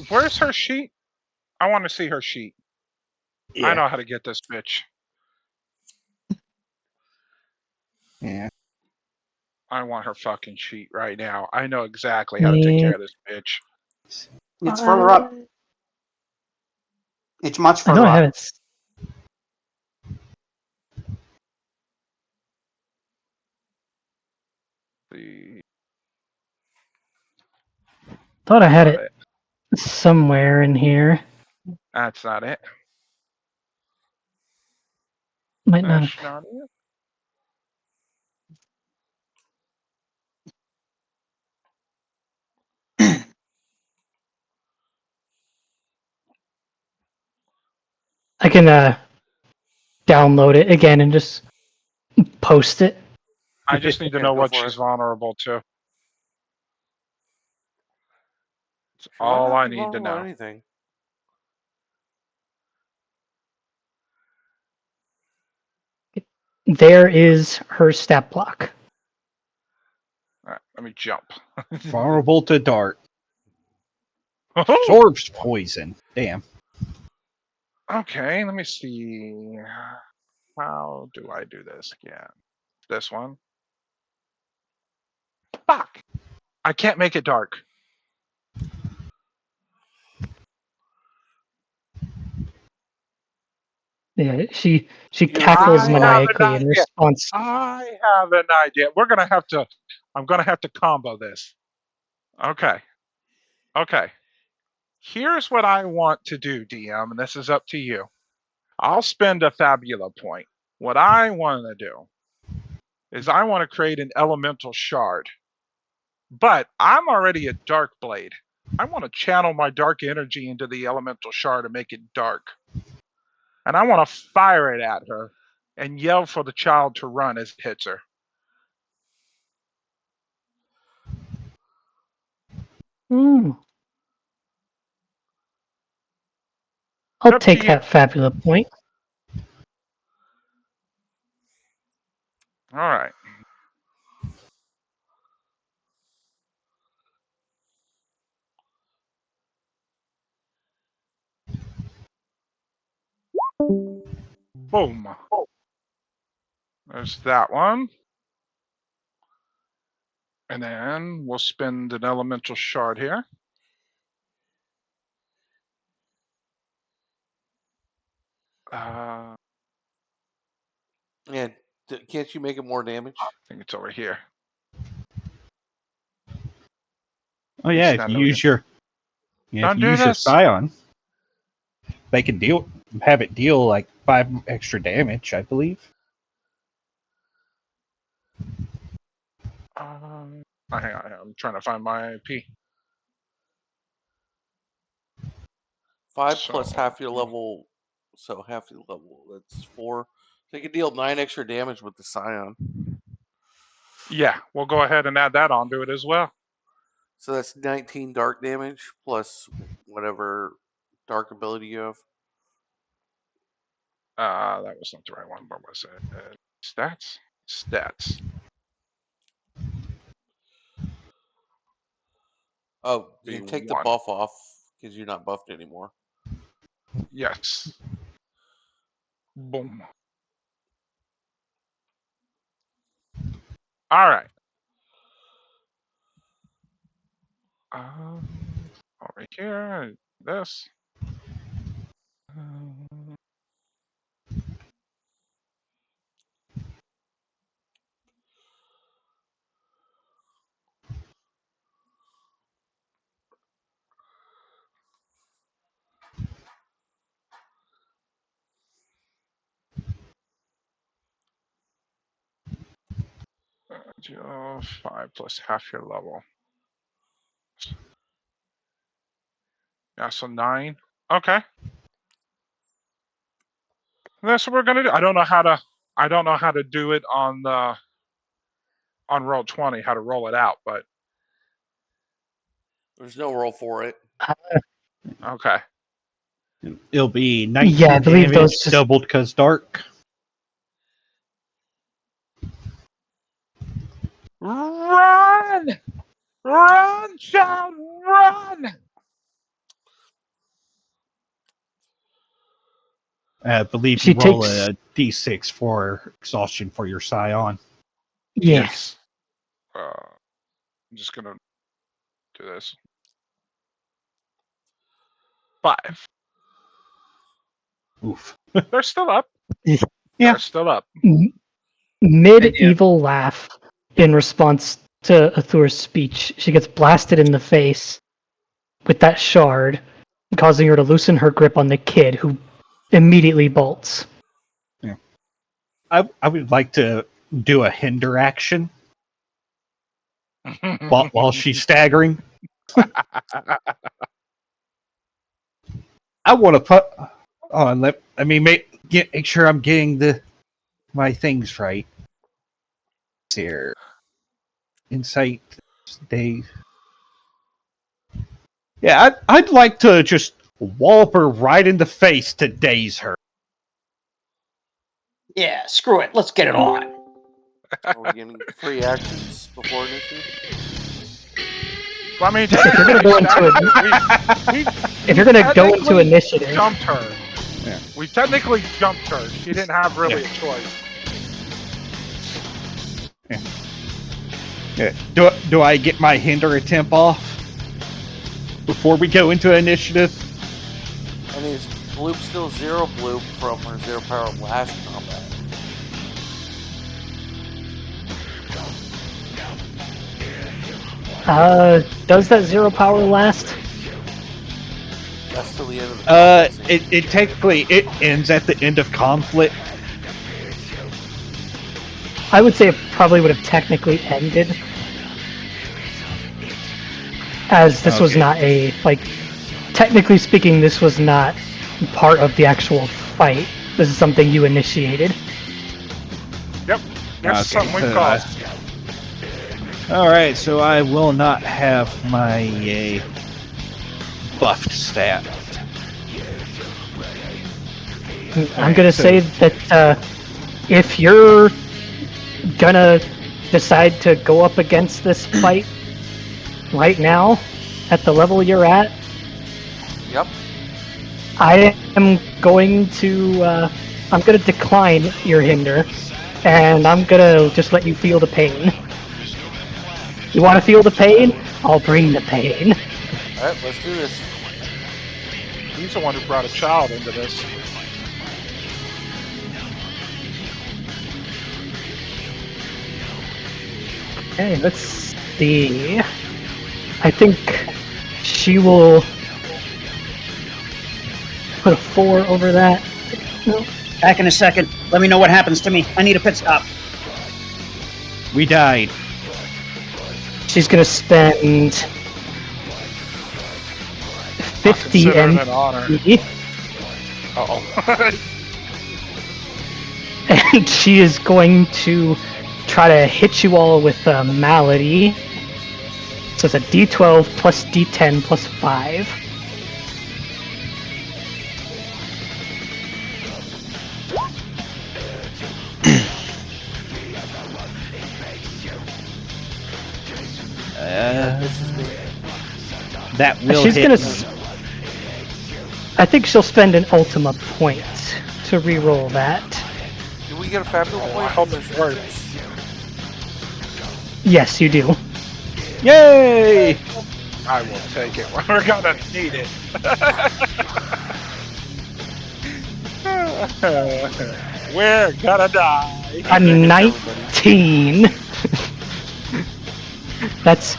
Where's her sheet? I want to see her sheet. I know how to get this bitch. Yeah. I want her fucking sheet right now. I know exactly how to take care of this bitch. It's further up. It's much I know further I have up. it. The Thought I had not it somewhere in here. That's not it. Might not That's have. not it. I can download it again and just post it. I just need to Yeah, know go what for she's it. vulnerable to. That's She might all not I be need to vulnerable to know. anything. There is her stat block. All right, let me jump. Vulnerable to dart. Oh! Absorbs poison. Damn. Okay, let me see. How do I do this again? This one. Fuck! I can't make it dark. Yeah, she You're cackles fixing it. maniacally in response. I have an idea. I'm gonna have to combo this. Okay. Okay. Here's what I want to do, DM, and this is up to you. I'll spend a Fabula point. What I want to do is I want to create an elemental shard. But I'm already a dark blade. I want to channel my dark energy into the elemental shard and make it dark. And I want to fire it at her and yell for the child to run as it hits her. Hmm. I'll Up to take you. that Fabula point. All right. Boom. There's that one. And then we'll spend an elemental shard here. I And can't you make it more damage? think it's over here. Oh yeah, if Stand you over use here. if Don't you do use your this. scion, they can have it deal like 5 extra damage, I believe. Hang on, I'm trying to find my IP. 5 So- plus half your level, so half your level. That's 4. So you can deal 9 extra damage with the scion. Yeah, we'll go ahead and add that onto it as well. So that's 19 dark damage plus whatever dark ability you have. That was not the right one. What was it? Stats? Stats. Oh, you take the B1. buff off because you're not buffed anymore. Yes. Boom. All right. Over here, this. Deal 5 plus half your level. Yeah, so 9. Okay. That's what we're gonna do. I don't know how to do it on roll 20, how to roll it out, but There's no roll for it. okay. It'll be 19 Yeah, I believe those damage, just- doubled because dark. Run! Run, child, run! I believe She you roll takes- a d6 for exhaustion for your scion. Yeah. Yes. I'm just gonna do this. 5. Oof. They're still up. Yeah. They're still up. Medieval laugh in response to Athur's speech. She gets blasted in the face with that shard, causing her to loosen her grip on the kid, who immediately bolts. I would like to do a hinder action while she's staggering. I want to put on. Make sure I'm getting my things right. Here, insight, Dave. Yeah, I'd like to just wallop her right in the face to daze her. Yeah, screw it. Let's get it on. Are we getting free actions before initiative? Well, I mean, If you're gonna go if you're gonna go into technically initiative, jumped her. Yeah. We technically jumped her. She didn't have really a choice. Yeah. do I get my hinder attempt off before we go into initiative? And is Bloop still zero Bloop from her zero power last combat? Does that zero power last? That's till the end of the combat. scene. It technically it ends at the end of conflict. I would say it probably would have technically ended, as this was Okay. not a, like, technically speaking, this was not part of the actual fight. This is something you initiated. Yep. That's something we caused. Alright, so I will not have my buffed stat. I'm gonna say that if you're gonna decide to go up against this fight right now, at the level you're at, Yep. I am going to I'm gonna decline your hinder, and I'm gonna just let you feel the pain. You want to feel the pain? I'll bring the pain. Alright, let's do this. He's the one who brought a child into this. Okay, let's see. I think she will put a 4 over that. No. Back in a second. Let me know what happens to me. I need a pit stop. We died. She's gonna spend 50 Consider it and an honor. Uh-oh. and she is going to try to hit you all with a malady. So it's a D12 plus D10 plus 5. That will She's hit gonna. me. I think she'll spend an Ultima point to re-roll that. Do we get a Fabula I point hope from it this works. entrance? Yes, you do. Yay! I will take it. We're gonna need it. We're gonna die. A 19. That's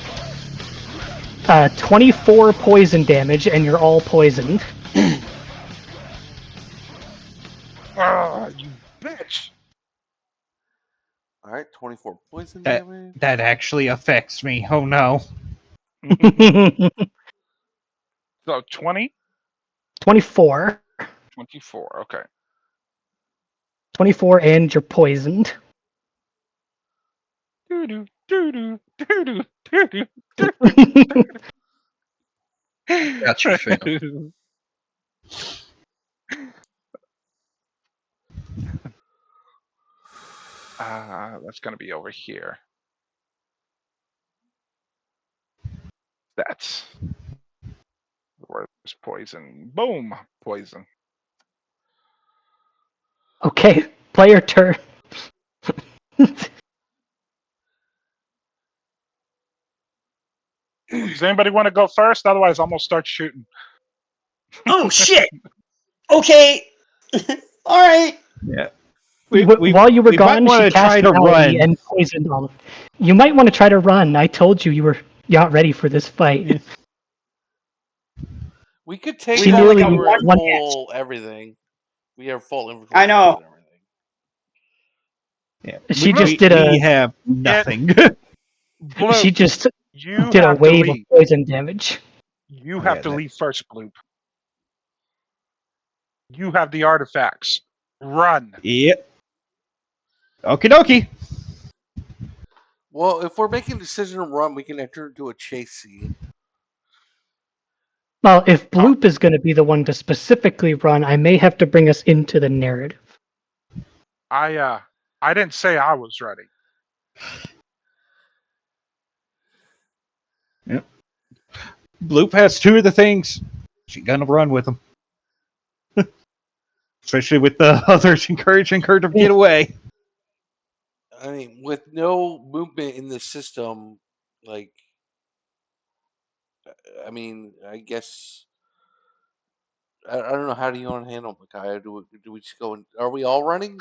24 poison damage, and you're all poisoned. Oh, you bitch. Alright, 24 poison That damage. that actually affects me. Oh no. So 20? 24. 24, okay. 24, and you're poisoned. Doo-doo, doo-doo, doo-doo, doo-doo, That's your fail. doo-doo. That's gonna be over here. That's where's poison. Boom! Poison. Okay, player turn. Does anybody want to go first? Otherwise, I'm gonna start shooting. Oh shit! Okay. All right. Yeah. While you were we might gone, want she to cast try to malady run. and poisoned all of. You might want to try to run. I told you you were not ready for this fight. We could take She off nearly when we're at one full everything. We have full inventory. I know. And everything. Yeah. She just did we a. have nothing. Bloop, She just you did a have to wave of leave. poison damage. You have Yeah, to that- leave first, Bloop. You have the artifacts. Run. Yep. Okie dokie. Well, if we're making a decision to run, we can enter into a chase scene. Well, if Bloop is going to be the one to specifically run, I may have to bring us into the narrative. I didn't say I was ready. Yep. Bloop has two of the things. She's gonna run with them. Especially with the others encouraging her to get away. I mean, with no movement in the system, Like, I mean, I guess I don't know. How do you want to handle Micaiah? Do we just go? Are we all running?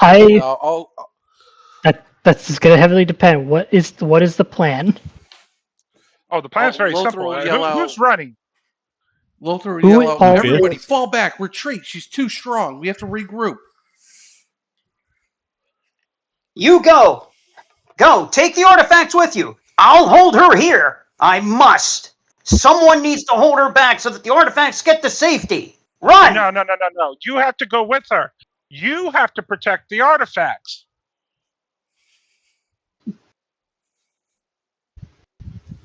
That's just gonna heavily depend. What is the plan? Oh, the plan's very Lothar simple. will yell out. Who's running? Lothar will Who yell out, all- "Everybody, fall back! Retreat! She's too strong. We have to regroup." You go. Go. Take the artifacts with you. I'll hold her here. I must. Someone needs to hold her back so that the artifacts get to safety. Run! No. You have to go with her. You have to protect the artifacts.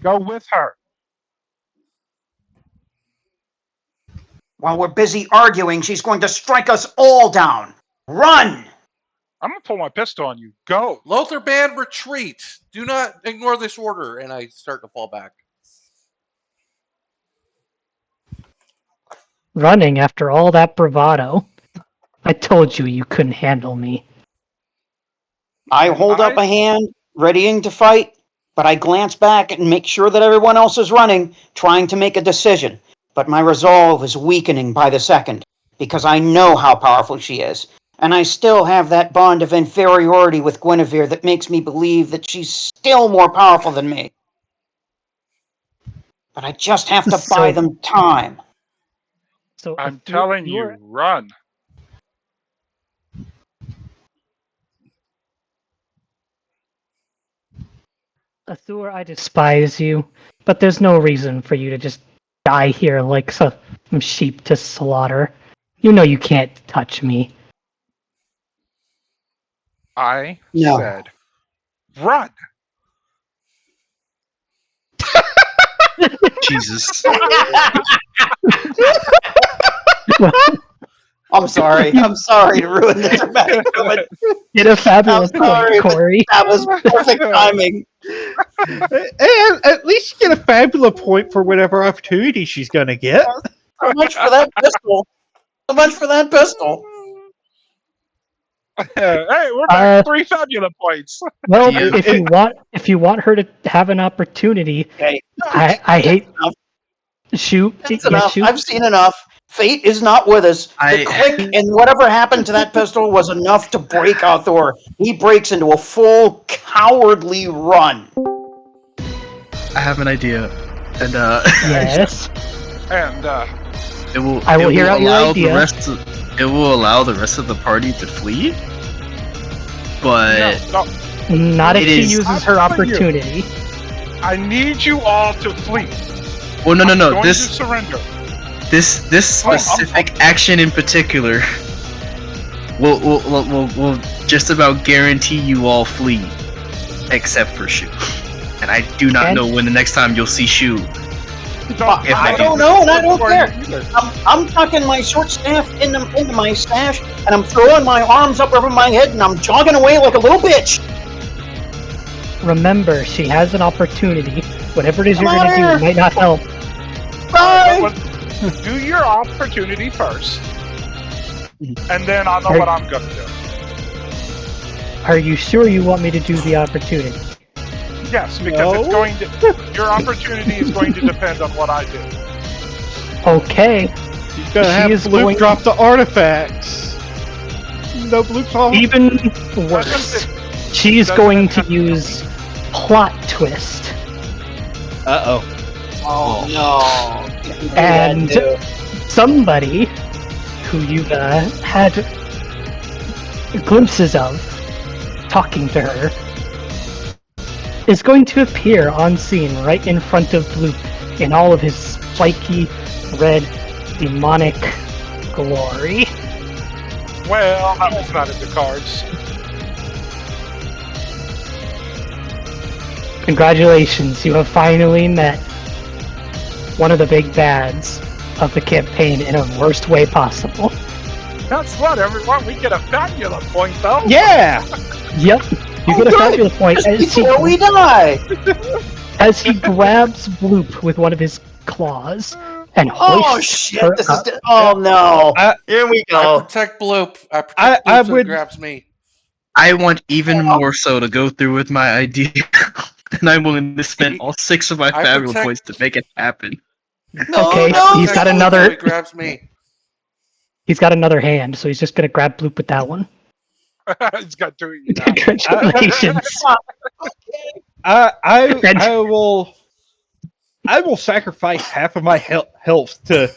Go with her. While we're busy arguing, she's going to strike us all down. Run! I'm gonna pull my pistol on you. Go. Lothar band, retreat! Do not ignore this order. And I start to fall back. Running after all that bravado. I told you you couldn't handle me. I hold up a hand, readying to fight, but I glance back and make sure that everyone else is running, trying to make a decision. But my resolve is weakening by the second, because I know how powerful she is. And I still have that bond of inferiority with Guinevere that makes me believe that she's still more powerful than me. But I just have to buy them time. So I'm telling you, run. Athur, I despise you, but there's no reason for you to just die here like some sheep to slaughter. You know you can't touch me. I No. said, run. Jesus. I'm sorry. I'm sorry to ruin the dramatic moment. Get a fabulous I'm sorry, point, Corey. That was perfect timing. And at least get a fabulous point for whatever opportunity she's going to get. So much for that pistol. So much for that pistol. Hey, we're back 3 fabula points. Well, Yeah. if you want her to have an opportunity, Okay. I hate shoot. That's Yeah, enough. shoot. I've seen enough. Fate is not with us. The click and whatever happened to that pistol was enough to break Arthur. He breaks into a full cowardly run. I have an idea, and Yes. And I will hear out your idea. It will allow the rest of the party to flee, but Not if it she is- uses her opportunity. I need you all to flee. Well, no. Going to surrender. This specific action in particular will just about guarantee you all flee, except for Shu. And I do not know when the next time you'll see Shu. I don't know, and I don't care. I'm tucking my short staff into my stash, and I'm throwing my arms up over my head, and I'm jogging away like a little bitch. Remember, she has an opportunity. Whatever it is you're Come going to on. do might not help. Bye! Do your opportunity first, and then I'll know what I'm going to do. Are you sure you want me to do the opportunity? Yes, because it's going to. Your opportunity is going to depend on what I do. Okay. She's going to have Luke drop the artifacts. No Luke's all. Even worse. She's going to use plot twist. Uh-oh. Oh, no. And somebody who you've had glimpses of talking to her is going to appear on scene right in front of Bloop in all of his spiky, red, demonic glory. Well, that was not in the cards. Congratulations, you have finally met one of the big bads of the campaign in a worst way possible. That's what, everyone. We get a fabula point, though. Yeah! Yep, you get a fabulous point Before we die! as he grabs Bloop with one of his claws and hoists her up. Oh no! Here we go. I protect Bloop. I protect Bloop so he grabs me. I want even more so to go through with my idea. then I'm willing to spend all 6 of my I Fabula protect- points to make it happen. Okay, no, he's got Protect Bloop another. till he grabs me. He's got another hand, so he's just gonna grab Bloop with that one. He's got 2 of you now. Congratulations. I will sacrifice half of my health to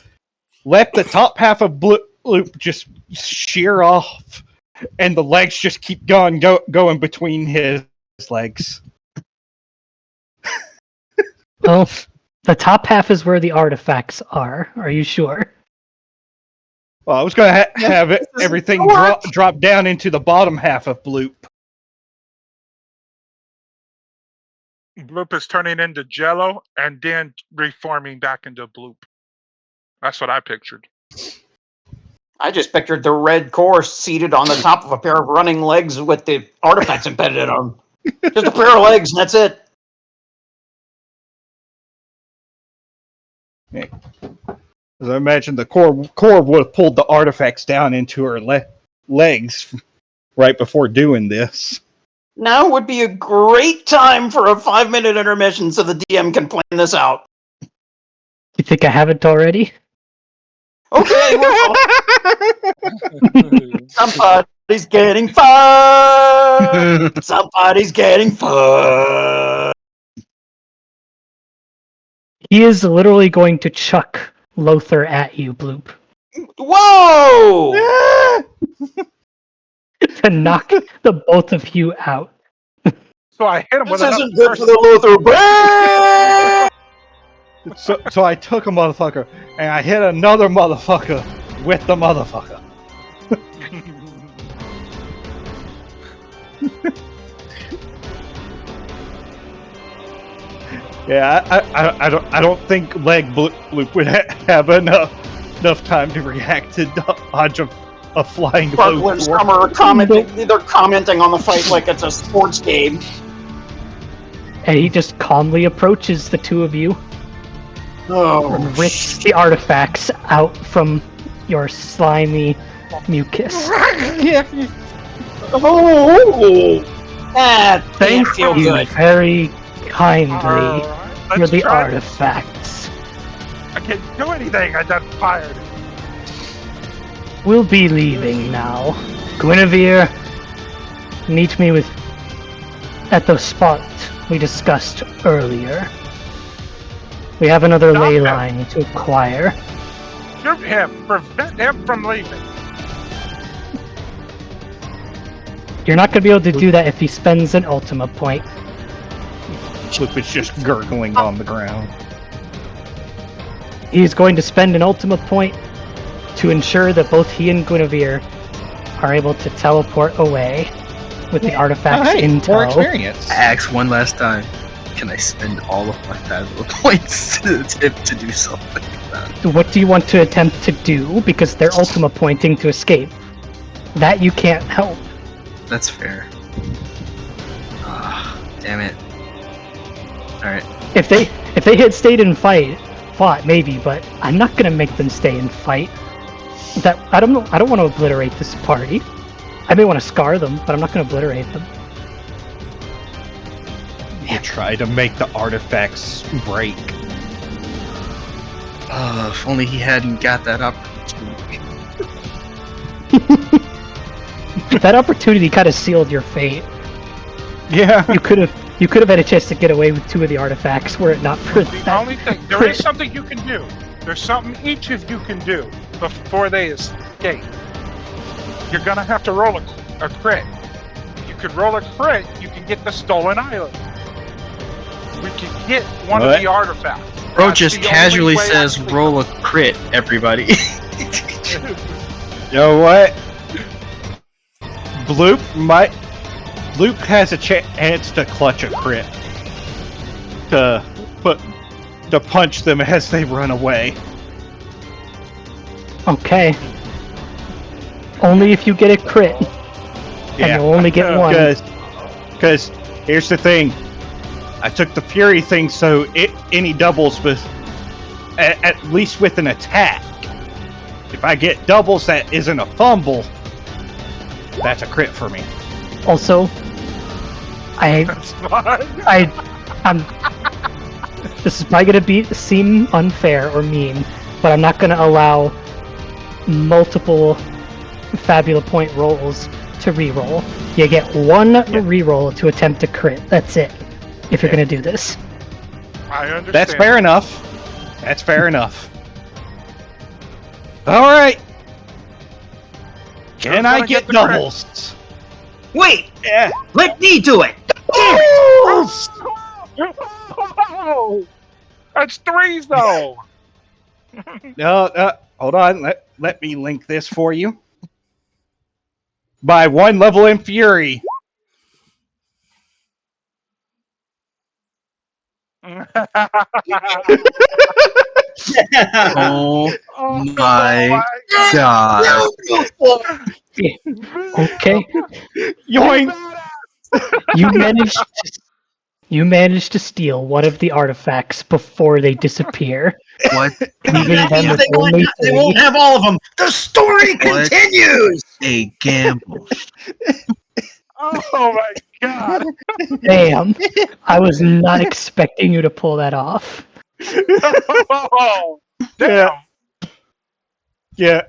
let the top half of Bloop just shear off, and the legs just keep going between his legs. Well, the top half is where the artifacts are. Are you sure? Well, I was going to have everything drop down into the bottom half of Bloop. Bloop is turning into Jello and then reforming back into Bloop. That's what I pictured. I just pictured the red core seated on the top of a pair of running legs with the artifacts embedded in them. Just a pair of legs, and that's it. As I imagine the core would have pulled the artifacts down into her legs right before doing this. Now would be a great time for a 5-minute intermission so the DM can plan this out. You think I haven't already? Okay, somebody's getting fucked. Somebody's getting fucked. He is literally going to chuck Lothar at you, Bloop, Whoa! to knock the both of you out. So I hit him This with isn't another good for the Lothar brand. So I took a motherfucker and I hit another motherfucker with the motherfucker. Yeah, I don't think Leg Bloop would have enough time to react to dodge a flying Sparkle and Summer are they're commenting on the fight like it's a sports game. And he just calmly approaches the two of you, Oh, rips the artifacts out from your slimy mucus. Oh, that didn't Thank feel you good. very kindly Alright, for let's the try. artifacts. I can't do anything. I got fired. We'll be leaving now. Guinevere, meet me at the spot we discussed earlier. We have another Stop ley him. line to acquire. Shoot him. Prevent him from leaving. You're not going to be able to do that if he spends an Ultima point. Bloop is just gurgling on the ground. He's going to spend an Ultima point to ensure that both he and Guinevere are able to teleport away with the artifacts in More tow. experience. I ask one last time, can I spend all of my Fabula points to attempt to do something about it? What do you want to attempt to do? Because they're Ultima pointing to escape. That you can't help. That's fair. Ah, damn it. Alright. If they had stayed and fought maybe, but I'm not gonna make them stay and fight. That I don't want to obliterate this party. I may want to scar them, but I'm not gonna obliterate them. You try to make the artifacts break. If only he hadn't got that opportunity. That opportunity kind of sealed your fate. Yeah. You could have had a chance to get away with two of the artifacts were it not for The that. only thing, there is something you can do. There's something each of you can do before they escape. You're gonna have to roll a crit. If you could roll a crit, you can get the stolen island. We can get one of What? the artifacts. Bro That's just the only casually way says, I roll a crit, everybody. You know what? Bloop has a chance to clutch a crit. To punch them as they run away. Okay. Only if you get a crit. And you'll only get one. Because here's the thing. I took the Fury thing so any doubles with at least with an attack. If I get doubles that isn't a fumble, that's a crit for me. Also, That's fine. This is probably going to seem unfair or mean, but I'm not going to allow multiple Fabula point rolls to reroll. You get one reroll to attempt to crit. That's it. If you're going to do this. I understand. That's fair enough. That's fair enough. All right. Can I get doubles? Wait! Yeah. Let me do it! Oh, that's threes, though. No, hold on. Let me link this for you. By one level in Fury. Oh my god. Okay. Yoink! You managed to steal one of the artifacts before they disappear. What? Leaving That them means with only they 3. won't have all of them. The story continues! A gamble. Oh my god. Damn. I was not expecting you to pull that off. Oh, damn. Yeah.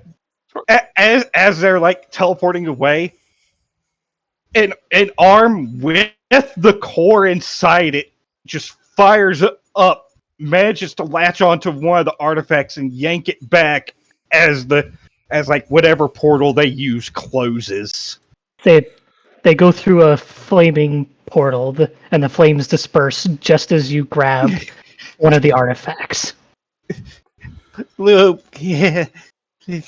As they're like teleporting away, an arm with the core inside it just fires up, manages to latch onto one of the artifacts and yank it back as like whatever portal they use closes. They go through a flaming portal, and the flames disperse just as you grab one of the artifacts. Luke, yeah. Yeah.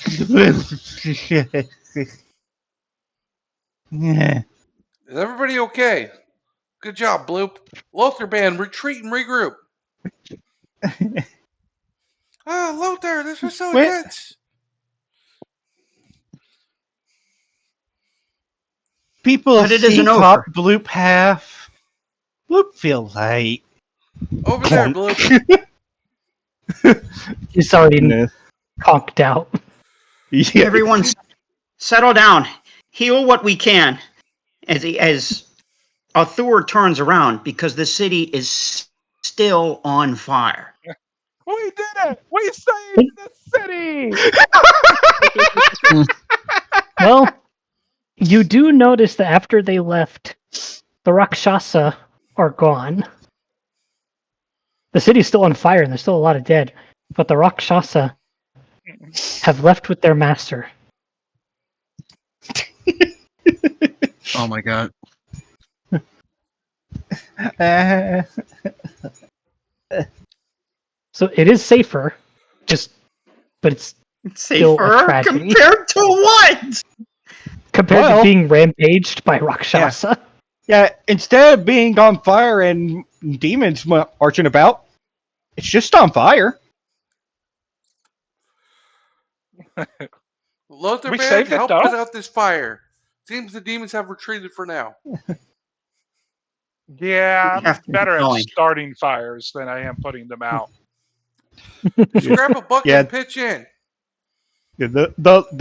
Is everybody okay? Good job, Bloop. Lothar Band, retreat and regroup. Lothar, this was so intense. People But it see isn't top over. Bloop half. Bloop feel light. Over there, Bloop. He's already conked out. Yeah. Everyone, settle down. Heal what we can. As Arthur turns around, because the city is still on fire. We did it! We saved the city! Well, you do notice that after they left, the Rakshasa are gone. The city's still on fire and there's still a lot of dead, but the Rakshasa have left with their master. Oh my god. So it is safer, but it's still a Safer tragedy. compared to what? Compared to being rampaged by Rakshasa. Yeah, instead of being on fire and demons marching about, it's just on fire. Lothar We Band, saved it, help though. put out this fire. Seems the demons have retreated for now. Yeah, We have I'm to better keep at going. starting fires than I am putting them out. Just grab a bucket and pitch in. Yeah, the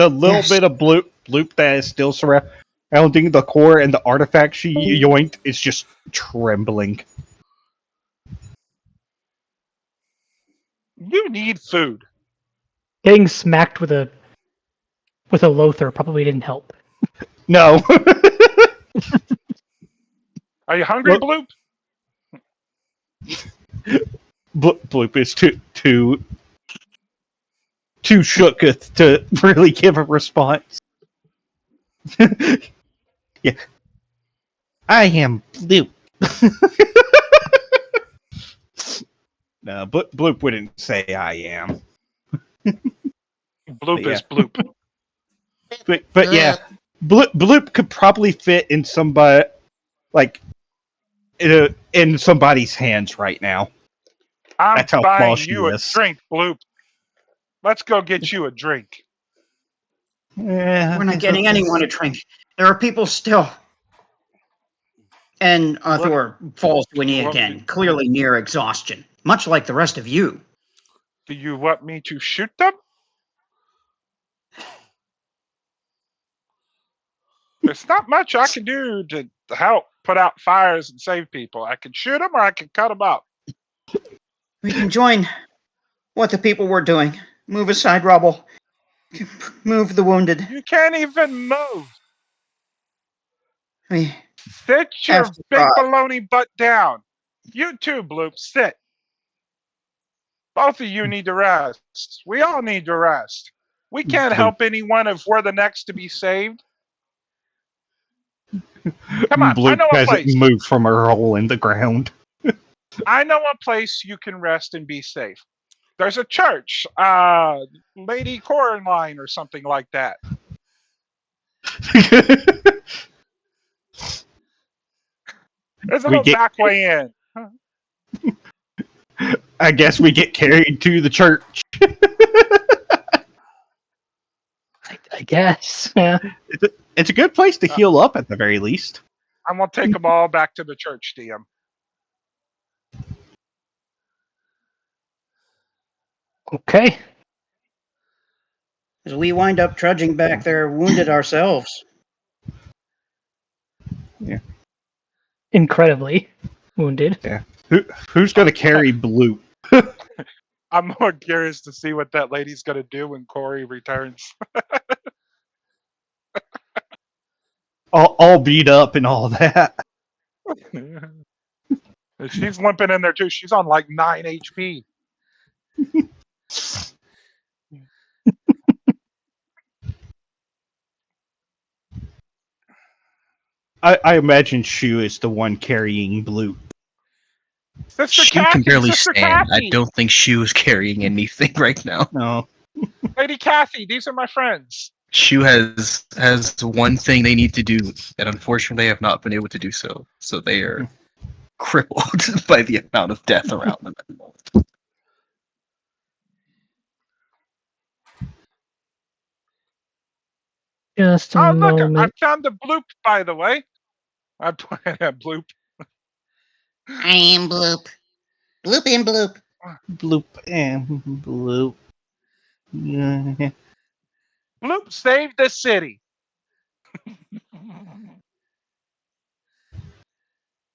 little bit of bloop that is still surrounding the core and the artifact she yoinked is just trembling. You need food. Getting smacked with a Lothar probably didn't help. No. Are you hungry, Bloop? Bloop is too shook to really give a response. Yeah. I am Bloop. No, Bloop wouldn't say I am. Bloop is Bloop. But yeah, Bloop could probably fit in somebody, like, in somebody's hands right now. I'm That's how buying small she you a is. drink, Bloop. Let's go get you a drink. Yeah, We're not getting anyone a drink. There are people still. And Arthur falls to a knee again, clearly near exhaustion, much like the rest of you. Do you want me to shoot them? There's not much I can do to help put out fires and save people. I can shoot them or I can cut them up. We can join what the people were doing. Move aside rubble. Move the wounded. You can't even move. We Sit have your to big try. baloney butt down. You too, Bloop. Sit. Both of you need to rest. We all need to rest. We can't Bloop. help anyone if we're the next to be saved. Come on, I Bloop know a hasn't place. moved from her hole in the ground. I know a place you can rest and be safe. There's a church, Lady Coraline or something like that. There's a We little get- back way in. I guess we get carried to the church. I guess. Yeah. It's a good place to heal up at the very least. I'm gonna take them all back to the church, DM. Okay. As we wind up trudging back there, wounded ourselves. Incredibly wounded. Who's going to carry Bloop? I'm more curious to see what that lady's gonna do when Corey returns. All beat up and all that. She's limping in there too. She's on like 9 HP. I imagine Shu is the one carrying Bloop. Sister Shu can Kathy, barely Sister stand. I Kathy, don't think Shu is carrying anything right now. No. Lady Kathy, these are my friends. Shu has one thing they need to do, and unfortunately, they have not been able to do so. So they are crippled by the amount of death around them at the moment. Just a Oh, look, I moment. found the bloop, by the way. I planted a bloop. I am Bloop. Bloop and Bloop. Bloop and Bloop. Yeah. Bloop saved the city.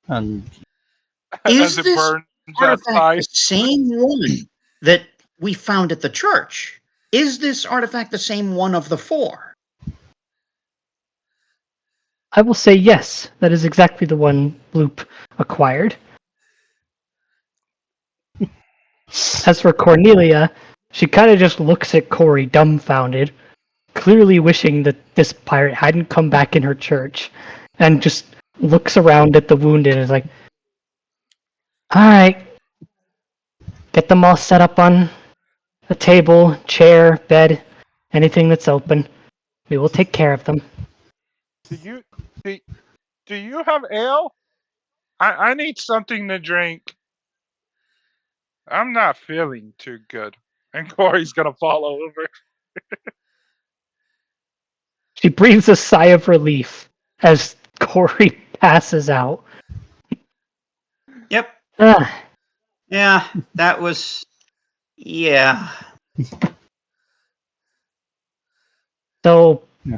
Is As it this burns artifact outside. the same one that we found at the church? Is this artifact the same one of the four? I will say yes. That is exactly the one Bloop acquired. As for Cornelia, she kind of just looks at Corey dumbfounded, clearly wishing that this pirate hadn't come back in her church, and just looks around at the wounded and is like, alright, get them all set up on a table, chair, bed, anything that's open. We will take care of them. Do you have ale? I need something to drink. I'm not feeling too good. And Corey's gonna fall over. She breathes a sigh of relief as Corey passes out. Yep. Ah, Yeah, that was. Yeah. so, Yeah.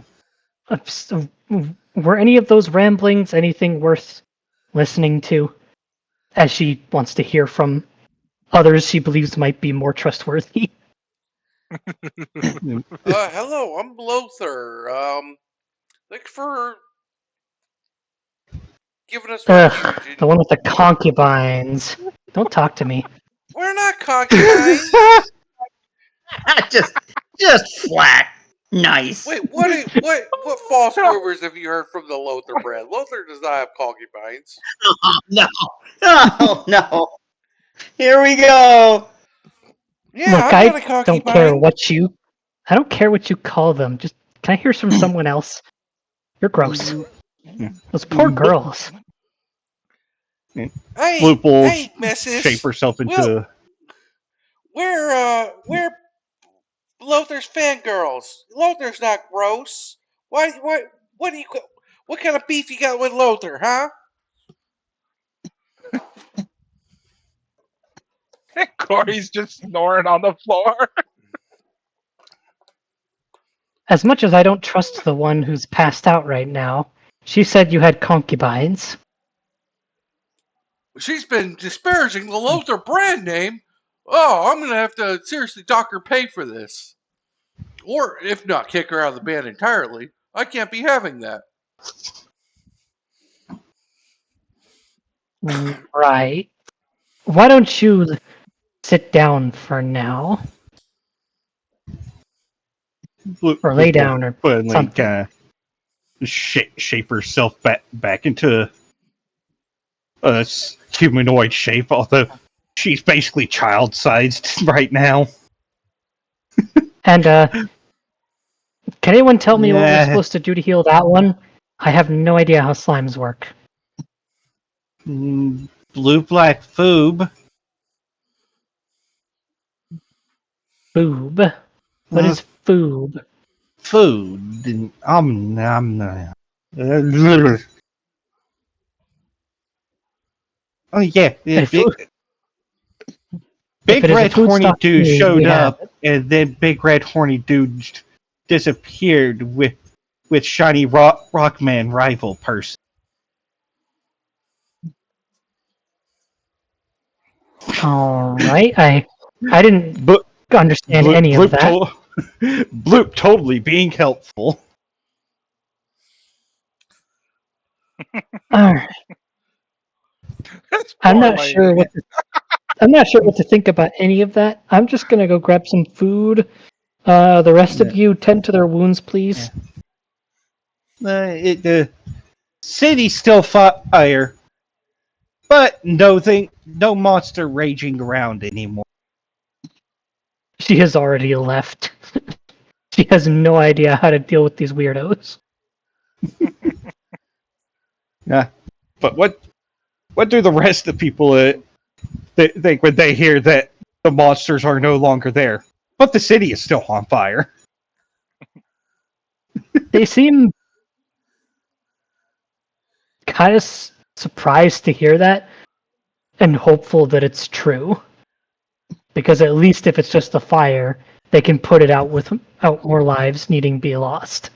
so, were any of those ramblings anything worth listening to? As she wants to hear from others she believes might be more trustworthy. Hello, I'm Lothar. Thanks for giving us refuge. Ugh, the one with the concubines. Don't talk to me. We're not concubines. just flat. Nice. Wait, what false rumors have you heard from the Lothar brand? Lothar does not have concubines. No. Oh, no. Here we go. Yeah, Look, I'm I not a concubine. don't care what you. I don't care what you call them. Just can I hear from someone else? You're gross. Those poor girls. Hey, Bloop will hey, missus. shape herself into. We're Lothar's fangirls. Lothar's not gross. What do you? What kind of beef you got with Lothar, huh? Corey's just snoring on the floor. As much as I don't trust the one who's passed out right now, she said you had concubines. She's been disparaging the Lothar brand name. Oh, I'm going to have to seriously dock her pay for this. Or, if not, kick her out of the band entirely. I can't be having that. Right. Why don't you sit down for now? Or lay down or something. Kind of shape herself back into a humanoid shape, although she's basically child-sized right now. And, can anyone tell me what we're supposed to do to heal that one? I have no idea how slimes work. Blue-black foob. Foob? What is foob? Food. Oh yeah, big red horny dude showed up, and then big red horny dude disappeared with shiny rockman rival person. All right, I didn't understand any of that. Bloop totally being helpful. All right. I'm not sure what to think about any of that. I'm just gonna go grab some food. The rest of you tend to their wounds, please. The city's still fire, but no monster raging around anymore. She has already left. She has no idea how to deal with these weirdos. Yeah, but what do the rest of the people think when they hear that the monsters are no longer there, but the city is still on fire? They seem kind of surprised to hear that and hopeful that it's true. Because at least if it's just a fire, they can put it out without more lives needing to be lost.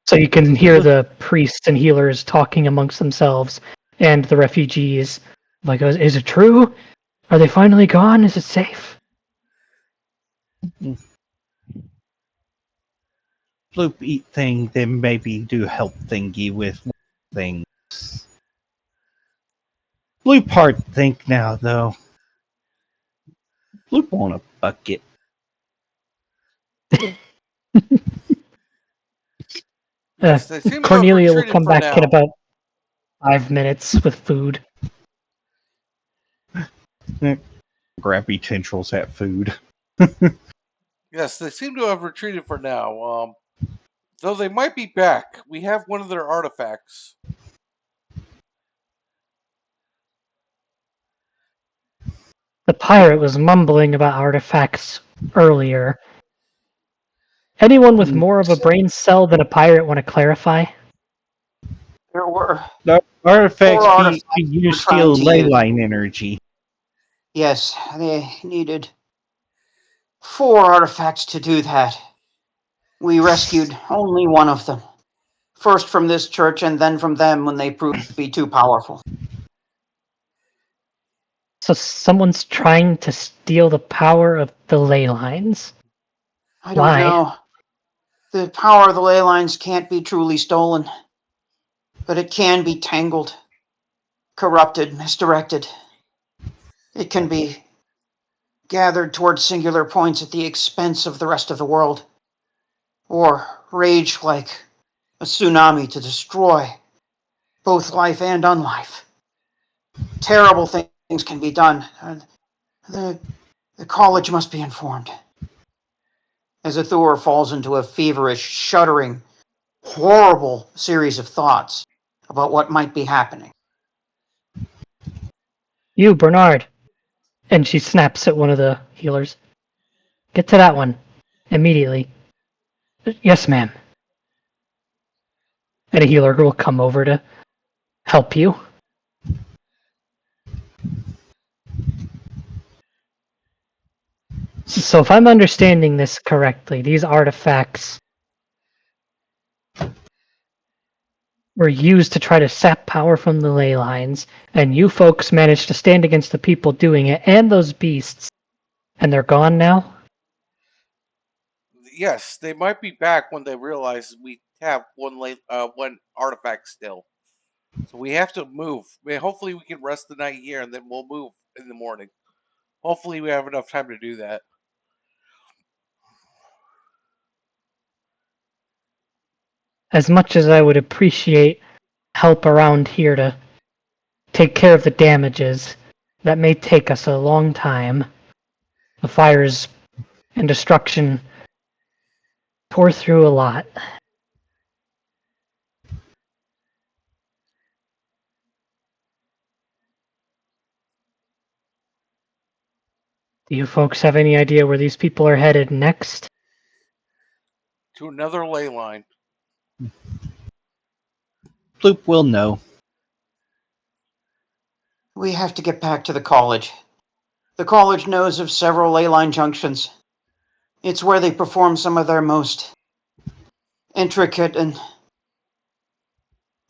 So you can hear the priests and healers talking amongst themselves and the refugees. Like, is it true? Are they finally gone? Is it safe? Bloop eat thing, then maybe do help thingy with things. Bloop hard think now, though. Bloop want a bucket. Yes, they seem Cornelia to have will come back now. in about 5 minutes with food. Grabby tendrils at food. Yes, they seem to have retreated for now. Though they might be back. We have one of their artifacts. The pirate was mumbling about artifacts earlier. Anyone with more of a brain cell than a pirate want to clarify? There were The artifacts artifacts can we're use trying steel to ley use. line energy. Yes, they needed 4 artifacts to do that. We rescued only one of them. First from this church and then from them when they proved to be too powerful. So someone's trying to steal the power of the ley lines. I don't Why? know. The power of the ley lines can't be truly stolen, but it can be tangled, corrupted, misdirected. It can be gathered towards singular points at the expense of the rest of the world, or rage like a tsunami to destroy both life and unlife. Terrible things can be done. The college must be informed. As Athor falls into a feverish, shuddering, horrible series of thoughts about what might be happening. You, Bernard. And she snaps at one of the healers. Get to that one. Immediately. Yes, ma'am. And a healer will come over to help you. So if I'm understanding this correctly, these artifacts were used to try to sap power from the ley lines, and you folks managed to stand against the people doing it and those beasts, and they're gone now? Yes, they might be back when they realize we have one artifact still. So we have to move. I mean, hopefully we can rest the night here, and then we'll move in the morning. Hopefully we have enough time to do that. As much as I would appreciate help around here to take care of the damages, that may take us a long time. The fires and destruction tore through a lot. Do you folks have any idea where these people are headed next? To another ley line. Bloop will know. We have to get back to the college. The college knows of several ley line junctions. It's where they perform some of their most intricate and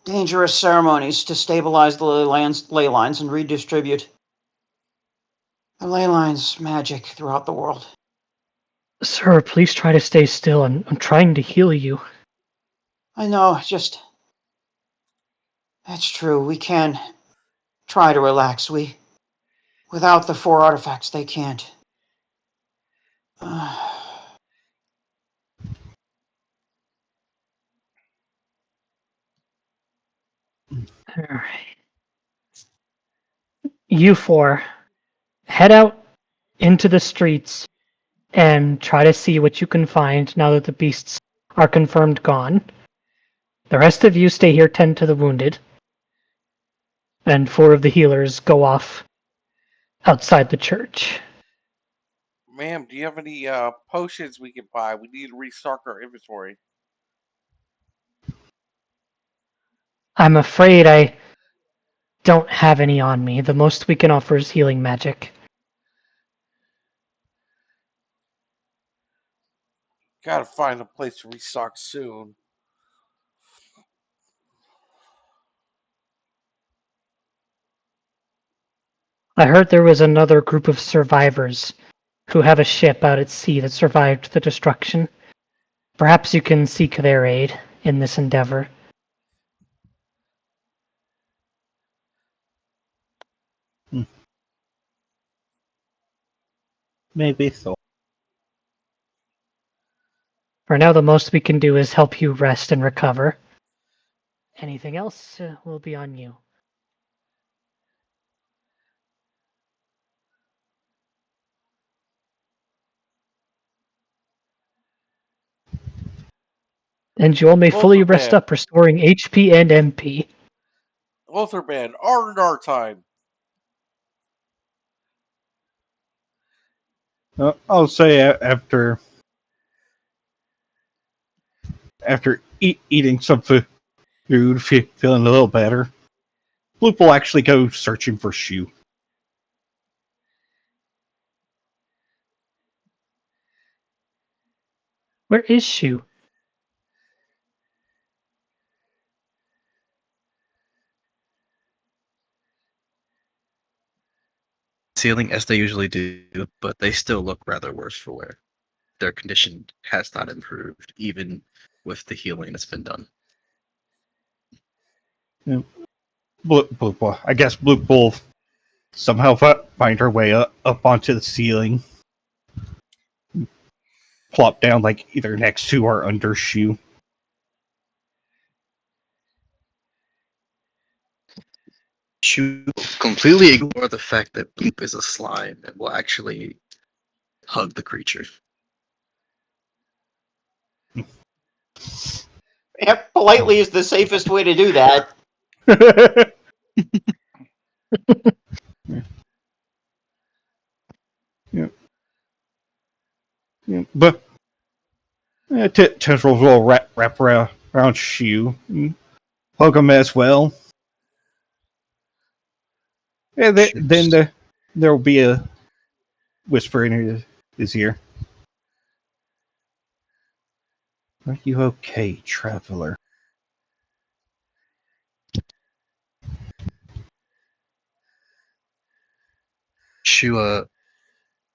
dangerous ceremonies to stabilize the ley lines and redistribute the ley lines' magic throughout the world. Sir, please try to stay still. I'm trying to heal you. I know, just... That's true. We can try to relax. Without the 4 artifacts, they can't. Alright. You 4, head out into the streets and try to see what you can find now that the beasts are confirmed gone. The rest of you stay here, tend to the wounded. And 4 of the healers go off outside the church. Ma'am, do you have any potions we can buy? We need to restock our inventory. I'm afraid I don't have any on me. The most we can offer is healing magic. Gotta find a place to restock soon. I heard there was another group of survivors who have a ship out at sea that survived the destruction. Perhaps you can seek their aid in this endeavor. Maybe so. For now, the most we can do is help you rest and recover. Anything else will be on you. And you all may fully rest Lothar up, restoring HP and MP. Band, R&R time. I'll say after eating some food, feeling a little better, Bloop will actually go searching for Shu. Where is Shu? Ceiling as they usually do, but they still look rather worse for wear. Their condition has not improved, even with the healing that's been done. Bloop, I guess Bloop will somehow find her way up onto the ceiling, plop down like either next to or under Shu. Shu completely ignore the fact that Bloop is a slime and will actually hug the creature. Yep, politely is the safest way to do that. But tendrils will wrap around Shu, hug him as well. And then there will be a whisper in his is here. Are you okay, traveler? Shua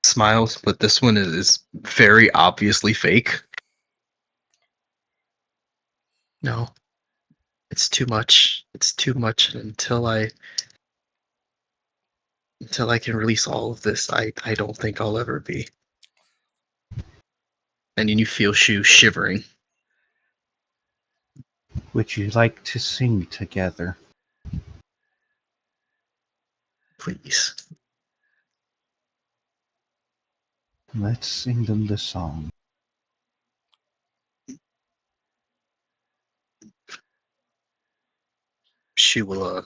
smiles, but this one is very obviously fake. No, it's too much. It's too much until I can release all of this. I don't think I'll ever be. And then you feel Shu shivering. Would you like to sing together? Please. Let's sing them the song. She will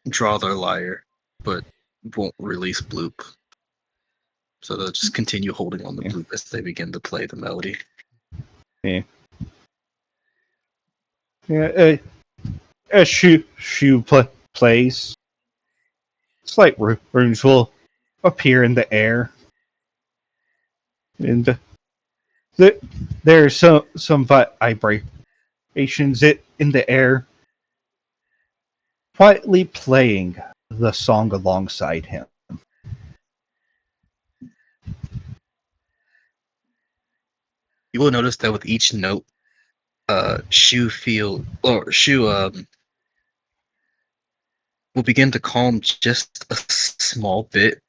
draw their lyre, but won't release Bloop. So they'll just continue holding on the Bloop as they begin to play the melody. Yeah. Yeah. As Shu plays, slight runes will appear in the air, and there's some vibrations in the air, quietly playing the song alongside him. You will notice that with each note, Shu will begin to calm just a small bit,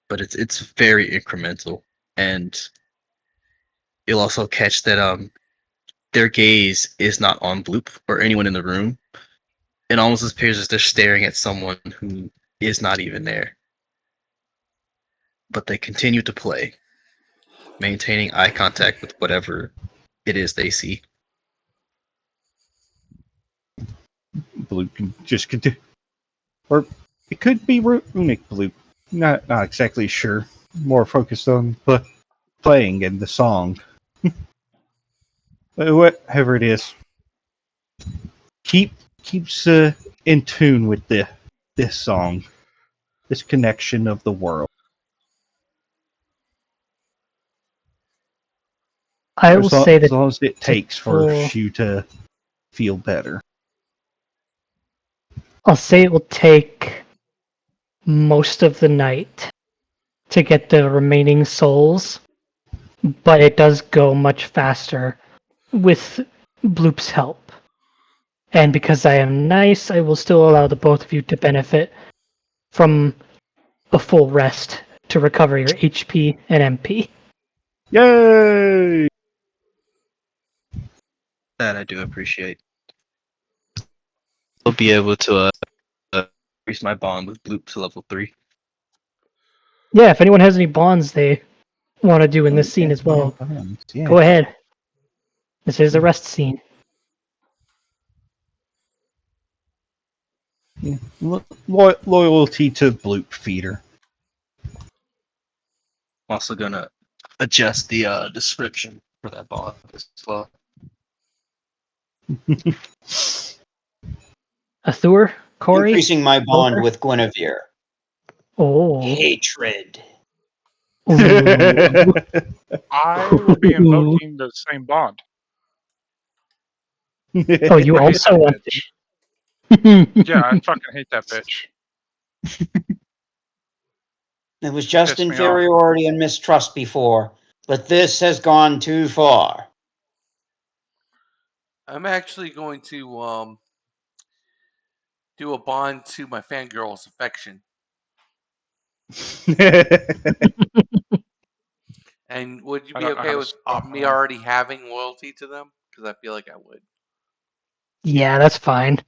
but it's very incremental, and you'll also catch that their gaze is not on Bloop or anyone in the room. It almost appears as they're staring at someone who is not even there. But they continue to play, maintaining eye contact with whatever it is they see. Blue can just continue, or it could be runic blue. Not exactly sure. More focused on playing and the song. But whatever it is, keeps in tune with this song, this connection of the world. I will say As that long as it takes for will- Shu to feel better. I'll say it will take most of the night to get the remaining souls, but it does go much faster with Bloop's help. And because I am nice, I will still allow the both of you to benefit from a full rest to recover your HP and MP. Yay! That I do appreciate. I'll be able to increase my bond with Bloop to level 3. Yeah, if anyone has any bonds they want to do in this scene as well, Yeah. go ahead. This is a rest scene. Yeah. Loyalty to Bloop Feeder. I'm also gonna adjust the description for that bond as well. Athur, Corey? Increasing my bond Lothar? with Guinevere. Oh. Hatred. Ooh. I will be invoking the same bond. Oh, you I hate also that want bitch. Yeah, I fucking hate that bitch. It was just Pissed me off. inferiority and mistrust before, but this has gone too far. I'm actually going to do a bond to my fangirl's affection. And would you I be don't know how okay to with spell me that. already having loyalty to them? Because I feel like I would. Yeah, that's fine.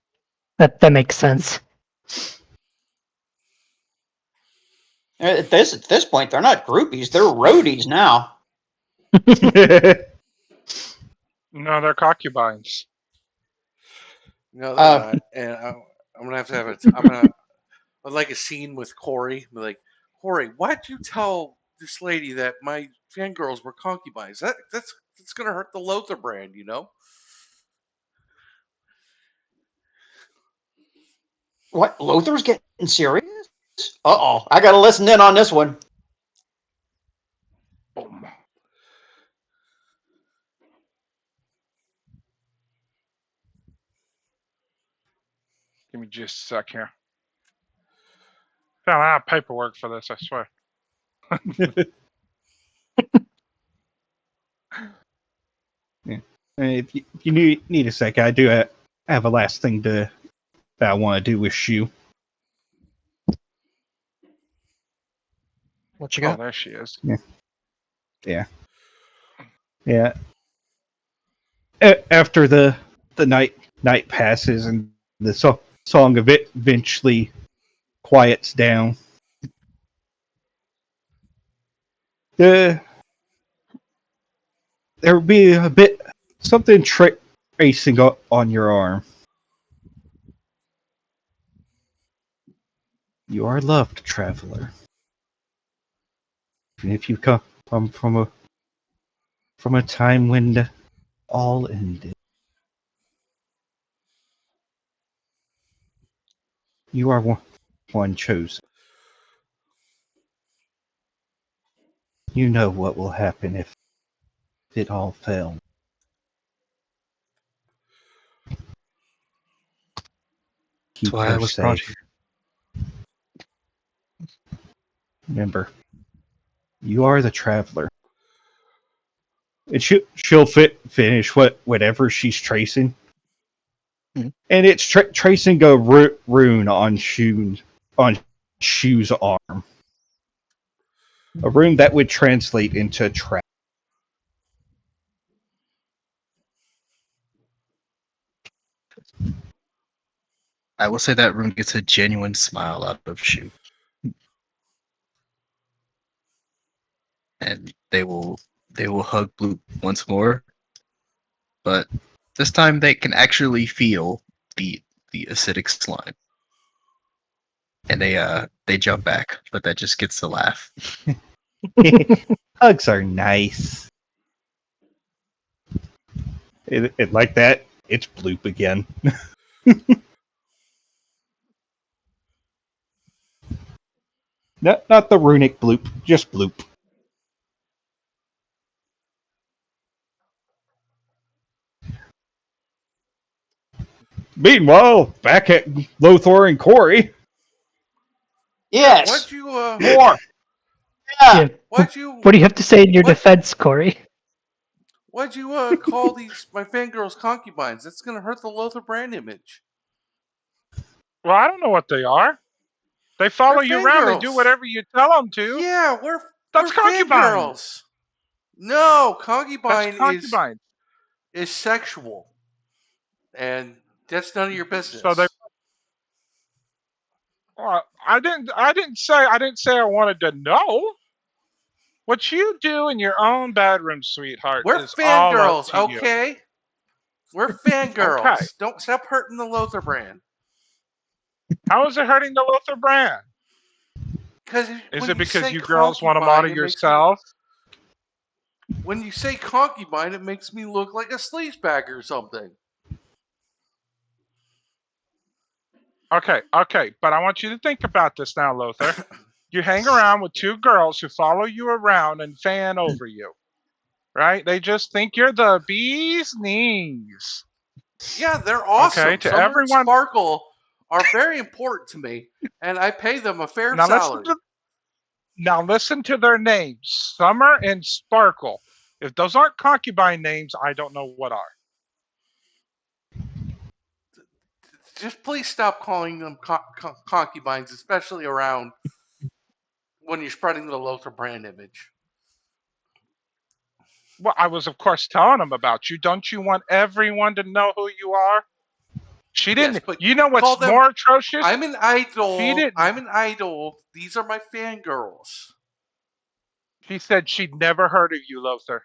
That makes sense. At this point, they're not groupies; they're roadies now. No, they're concubines. No, they're not. And I'm gonna have to have it. I'd like a scene with Corey. Be like, Corey, why'd you tell this lady that my fangirls were concubines? That's gonna hurt the Lothar brand, you know. What? Lothar's getting serious? Uh-oh. I gotta listen in on this one. Boom. Give me just a sec here. Found out paperwork for this, I swear. Yeah. If you need a sec, I do have a last thing that I want to do with Shu. What you Oh, got? there she is. Yeah. After the night passes and the song of it eventually quiets down, there will be a bit something tracing on your arm. You are loved, traveler. Even if you come from a time when all ended, you are one chosen. You know what will happen if it all fails. That's Keep why I her was brought safe. here. Remember, you are the traveler. And she'll finish whatever she's tracing. Mhm. And it's tracing a rune on Shu's arm. A rune that would translate into trap. I will say that room gets a genuine smile out of Shu, and they will hug Blue once more, but this time they can actually feel the acidic slime, and they jump back, but that just gets a laugh. Hugs are nice. It like that. It's bloop again. Not the runic bloop, just bloop. Meanwhile, back at Lothar and Corey. Yeah, Yes. why'd you More. Yeah. Yeah. why'd you What do you have to say in your what defense, Corey? why'd you call these my fangirls concubines? That's gonna hurt the Lothar brand image. Well, I don't know what they are. They follow They're you around. They do fangirls. whatever you tell them to. Yeah, we're That's concubine. fangirls. No, That's concubine concubine. is sexual, and that's none of your So they. business. Well, I didn't say I wanted to know. What you do in your own bedroom, sweetheart, We're is all up fangirls, to you. okay? We're Okay. fangirls. Don't stop hurting the Lothar brand. How is it hurting the Lothar brand? Because Is when it you because say you girls want to model concubine, it makes me. yourself? When you say concubine, it makes me look like a sleazebag or something. Okay, but I want you to think about this now, Lothar. You hang around with two girls who follow you around and fan over you, right? They just think you're the bee's knees. Yeah, they're Okay, awesome. to Summer and everyone. Sparkle are very important to me, and I pay them a fair Now salary. listen to their names, Summer and Sparkle. If those aren't concubine names, I don't know what are. Just please stop calling them concubines, especially around when you're spreading the Lothar brand image. Well, I was, of course, telling them about you. Don't you want everyone to know who you are? She Yes, didn't. but You know call what's them. more atrocious? I'm an She idol. didn't. I'm an idol. These are my fangirls. She said she'd never heard of you, Lothar.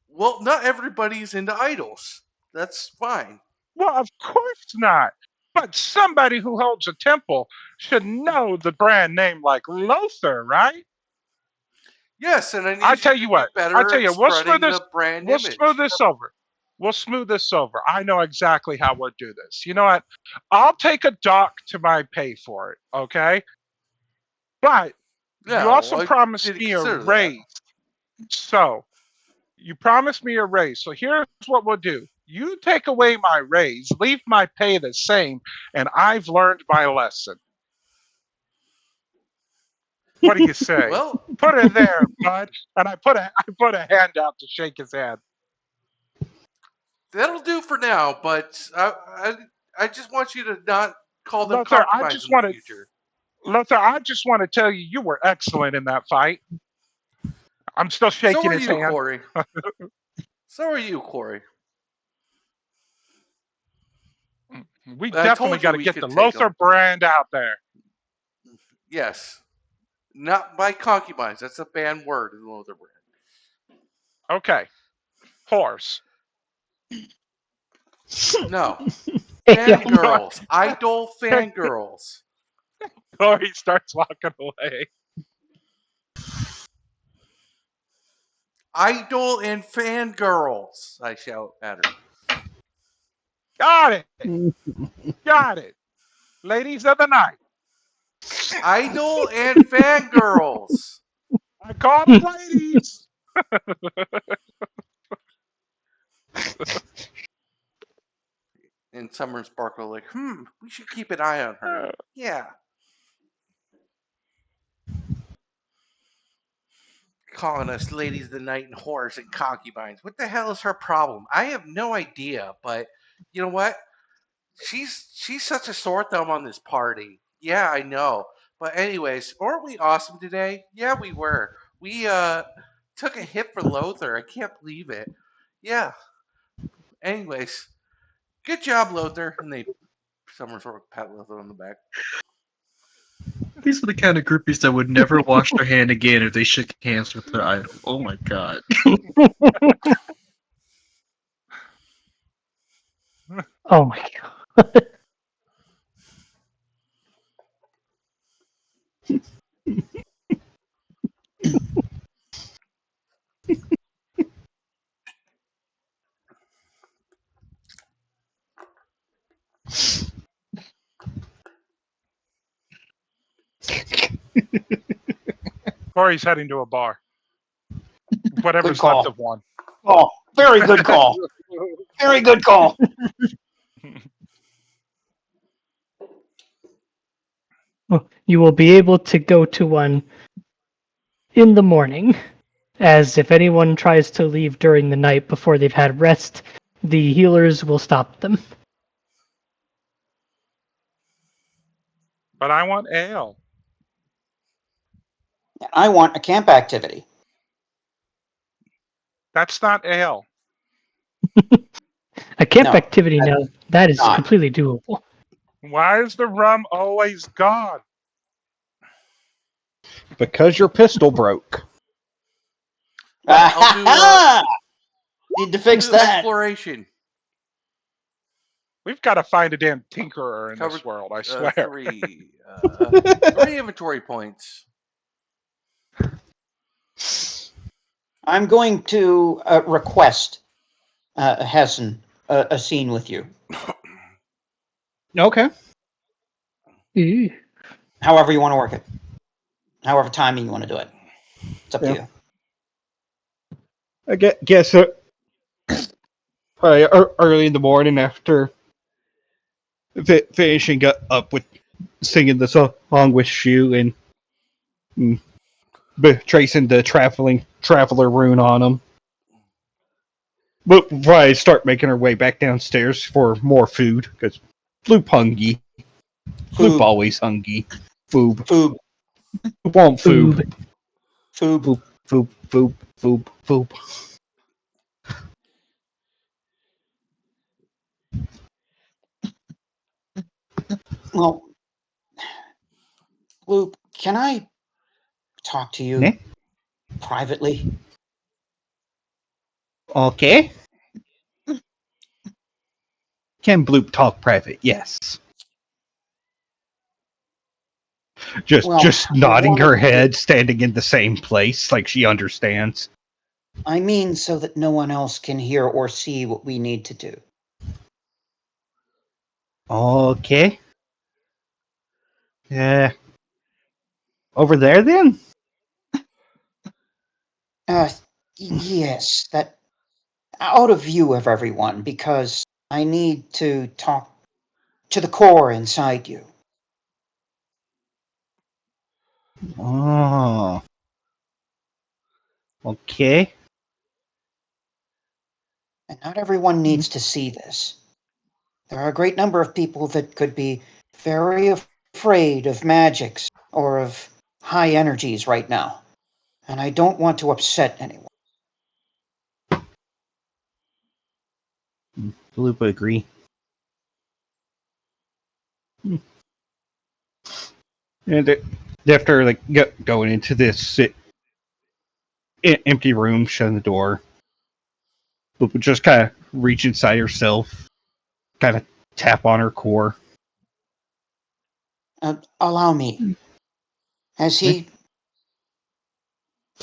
Well, not everybody's into idols. That's fine. Well, of course not. But somebody who holds a temple should know the brand name like Lothar, right? Yes, and I I need tell you you to be what. I better tell at you, we'll smooth spreading this. the brand We'll smooth image. this over. We'll smooth this over. I know exactly how we'll do this. You know what? I'll take a dock to my pay for it. Okay. But Yeah, you well, also I promised didn't me a consider that. raise. So you promised me a raise. So here's what we'll do. You take away my raise, leave my pay the same, and I've learned my lesson. What do you say? Well, Put it there, bud. And I put a hand out to shake his hand. that'll do for now. But I just want you to not call them Lothar, concubines in the future. I just want to tell you, you were excellent in that fight. I'm still So shaking are his you, hand. Corey. So are you, Corey. We I definitely told you got to we get could the take Lothar them. brand out there. Yes. Not by concubines. That's a banned word in the Lothar brand. Okay. Horse. No. Hey, Fangirls. Idol fangirls. Corey starts walking away. Idol and fangirls, I shout at her. Got it. Got it. Ladies of the night. Idol and fangirls. I call them ladies. And Summer and Sparkle are like, we should keep an eye on her. Yeah. Calling us ladies of the night and whores and concubines. What the hell is her problem? I have no idea, but you know what? She's such a sore thumb on this party. Yeah, I know. But anyways, weren't we awesome today? Yeah, we were. We took a hit for Lothar. I can't believe it. Yeah. Anyways, good job, Lothar. And they Summer sort of pat Lothar on the back. These are the kind of groupies that would never wash their hand again if they shook hands with their idol. Oh my god. oh my god. Corey's heading to a bar. Whatever's Good call. left of one. Oh, very good call. Very good call. Well, you will be able to go to one in the morning, as if anyone tries to leave during the night before they've had rest, the healers will stop them. But I want ale. I want a camp activity. That's not ale. A camp No, activity now, that is not. completely doable. Why is the rum always gone? Because your pistol broke. I'll do, Need to fix do that. exploration. We've got to find a damn tinkerer in Cover this world, I swear. 3 inventory points. I'm going to request Hessen a scene with you. Okay. Ooh. However you want to work it. However timing you want to do it. It's up to you. I guess probably early in the morning after finishing up with singing the song with Shu and tracing the traveler rune on him. But probably start making her way back downstairs for more food because Floop hungry. Floop always hungry. Foob. Foob. Want foob. Foob. Foob. Foob. Foob. Foob. Foob. Well, Luke, can I talk to you privately? Okay. Can Bloop talk private? Yes. Just nodding her head, standing in the same place, like she understands. I mean, so that no one else can hear or see what we need to do. Okay. Yeah. Over there, then? Yes, that. out of view of everyone because I need to talk to the core inside you. Oh. Okay. And not everyone needs to see this. There are a great number of people that could be very afraid of magics or of high energies right now. And I don't want to upset anyone. Blue would agree. And after like going into this empty room, shutting the door, Blue would just kind of reach inside herself, kind of tap on her core. Allow me. As he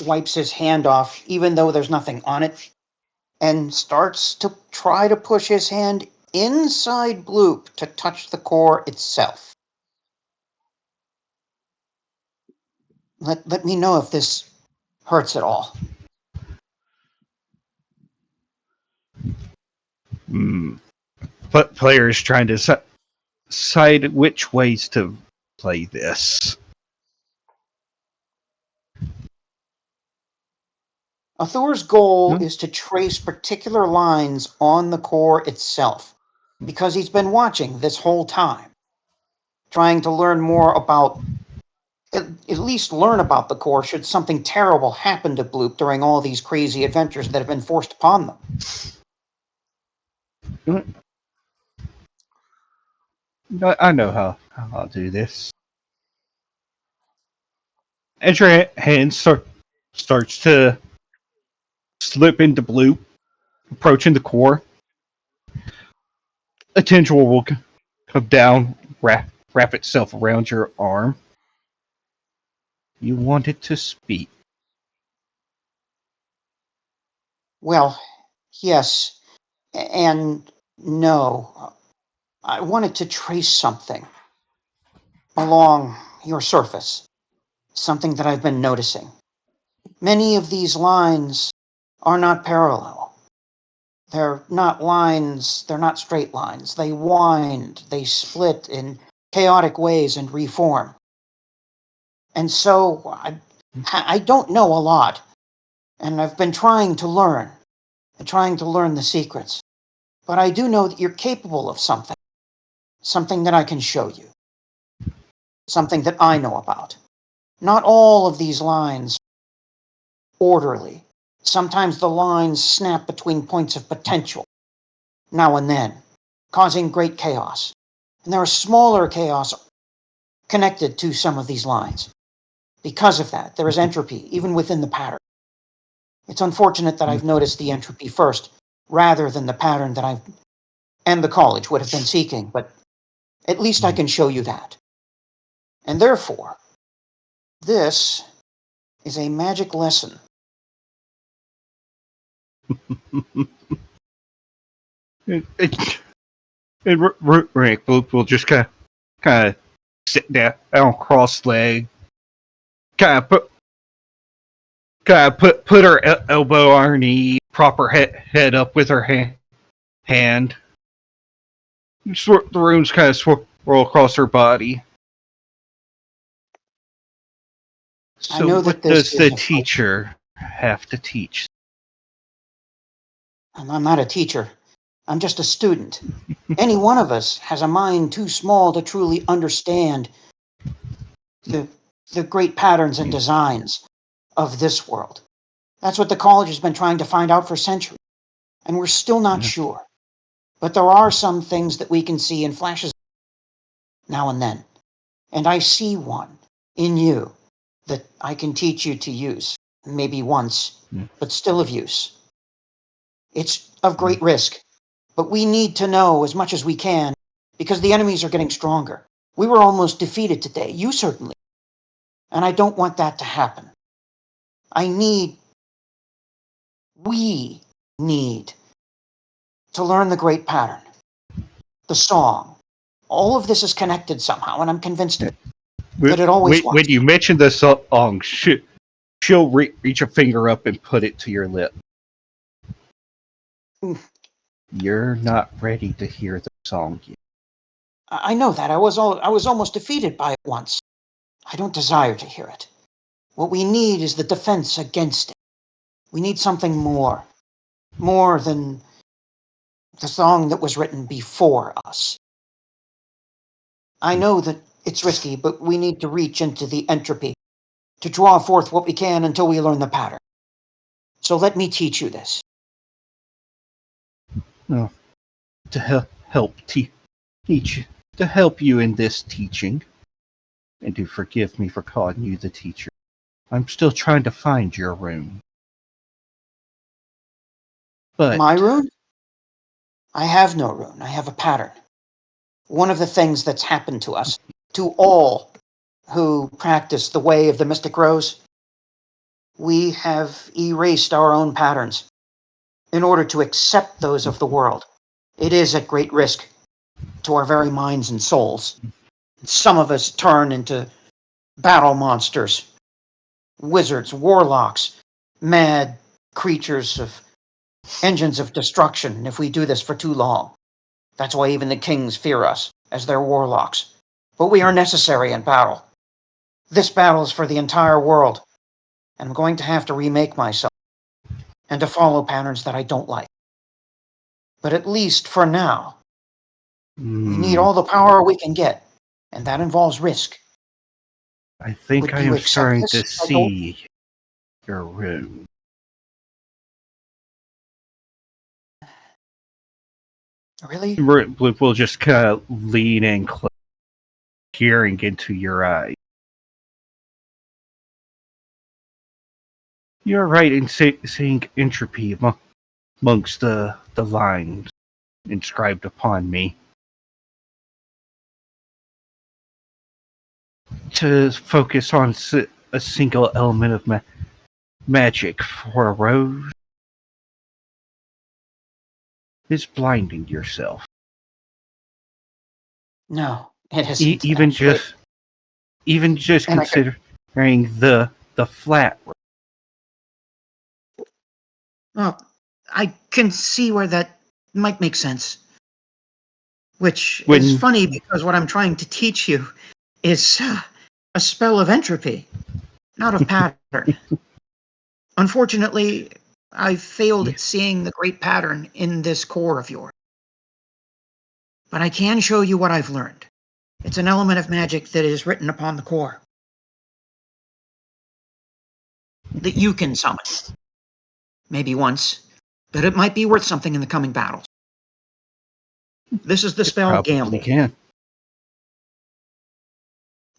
wipes his hand off, even though there's nothing on it, and starts to try to push his hand inside Bloop to touch the core itself. Let me know if this hurts at all. But players trying to decide which ways to play this. Athur's goal is to trace particular lines on the core itself, because he's been watching this whole time, trying to learn more about, at least learn about the core should something terrible happen to Bloop during all these crazy adventures that have been forced upon them. I know how I'll do this. As your hand starts to slip into Bloop, approaching the core, a tendril will come down, wrap itself around your arm. You want it to speak. Well, yes, and no. I wanted to trace something along your surface, something that I've been noticing. Many of these lines are not parallel. They're not lines, they're not straight lines. They wind, they split in chaotic ways and reform. And so I don't know a lot, and I've been trying to learn the secrets. But I do know that you're capable of something that I can show you, something that I know about. Not all of these lines orderly. Sometimes the lines snap between points of potential, now and then, causing great chaos. And there are smaller chaos connected to some of these lines. Because of that, there is entropy, even within the pattern. It's unfortunate that I've noticed the entropy first, rather than the pattern that I've and the college would have been seeking, but at least I can show you that. And therefore, this is a magic lesson. And Rick will just kind of sit down cross-legged, kind of put her elbow on her knee, prop her head up with her hand. The runes kind of swirl across her body. I know So, that what this does the is teacher have to teach? I'm not a teacher. I'm just a student. Any one of us has a mind too small to truly understand the great patterns and designs of this world. That's what the college has been trying to find out for centuries, and we're still not sure. But there are some things that we can see in flashes now and then. And I see one in you that I can teach you to use, maybe once, but still of use. It's of great risk, but we need to know as much as we can because the enemies are getting stronger. We were almost defeated today, you certainly. And I don't want that to happen. We need to learn the great pattern, the song. All of this is connected somehow, and I'm convinced that it always was. When you mention the song, she'll reach a finger up and put it to your lip. You're not ready to hear the song yet. I know that. I was almost defeated by it once. I don't desire to hear it. What we need is the defense against it. We need something more. More than the song that was written before us. I know that it's risky, but we need to reach into the entropy to draw forth what we can until we learn the pattern. So let me teach you this. No, to help teach, to help you in this teaching, and to forgive me for calling you the teacher. I'm still trying to find your rune. But My rune? I have no rune. I have a pattern. One of the things that's happened to us, to all who practice the way of the Mystic Rose, we have erased our own patterns in order to accept those of the world. It is at great risk to our very minds and souls. Some of us turn into battle monsters, wizards, warlocks, mad creatures of engines of destruction if we do this for too long. That's why even the kings fear us, as their warlocks. But we are necessary in battle. This battle is for the entire world, and I'm going to have to remake myself and to follow patterns that I don't like. But at least for now, we need all the power we can get, and that involves risk. I think Would I you am accept starting this? to see your rune. Really? Bloop will just kind of lean in close, peering into your eye. You're right in seeing entropy amongst the lines inscribed upon me. To focus on a single element of magic for a rose is blinding yourself. No, it isn't, Even actually. just And I could, considering the flat. well, I can see where that might make sense. Which is When funny because what I'm trying to teach you is a spell of entropy, not of pattern. Unfortunately, I failed at seeing the great pattern in this core of yours. But I can show you what I've learned. It's an element of magic that is written upon the core that you can summon. Maybe once, but it might be worth something in the coming battles. This is the spell probably Gamble. can.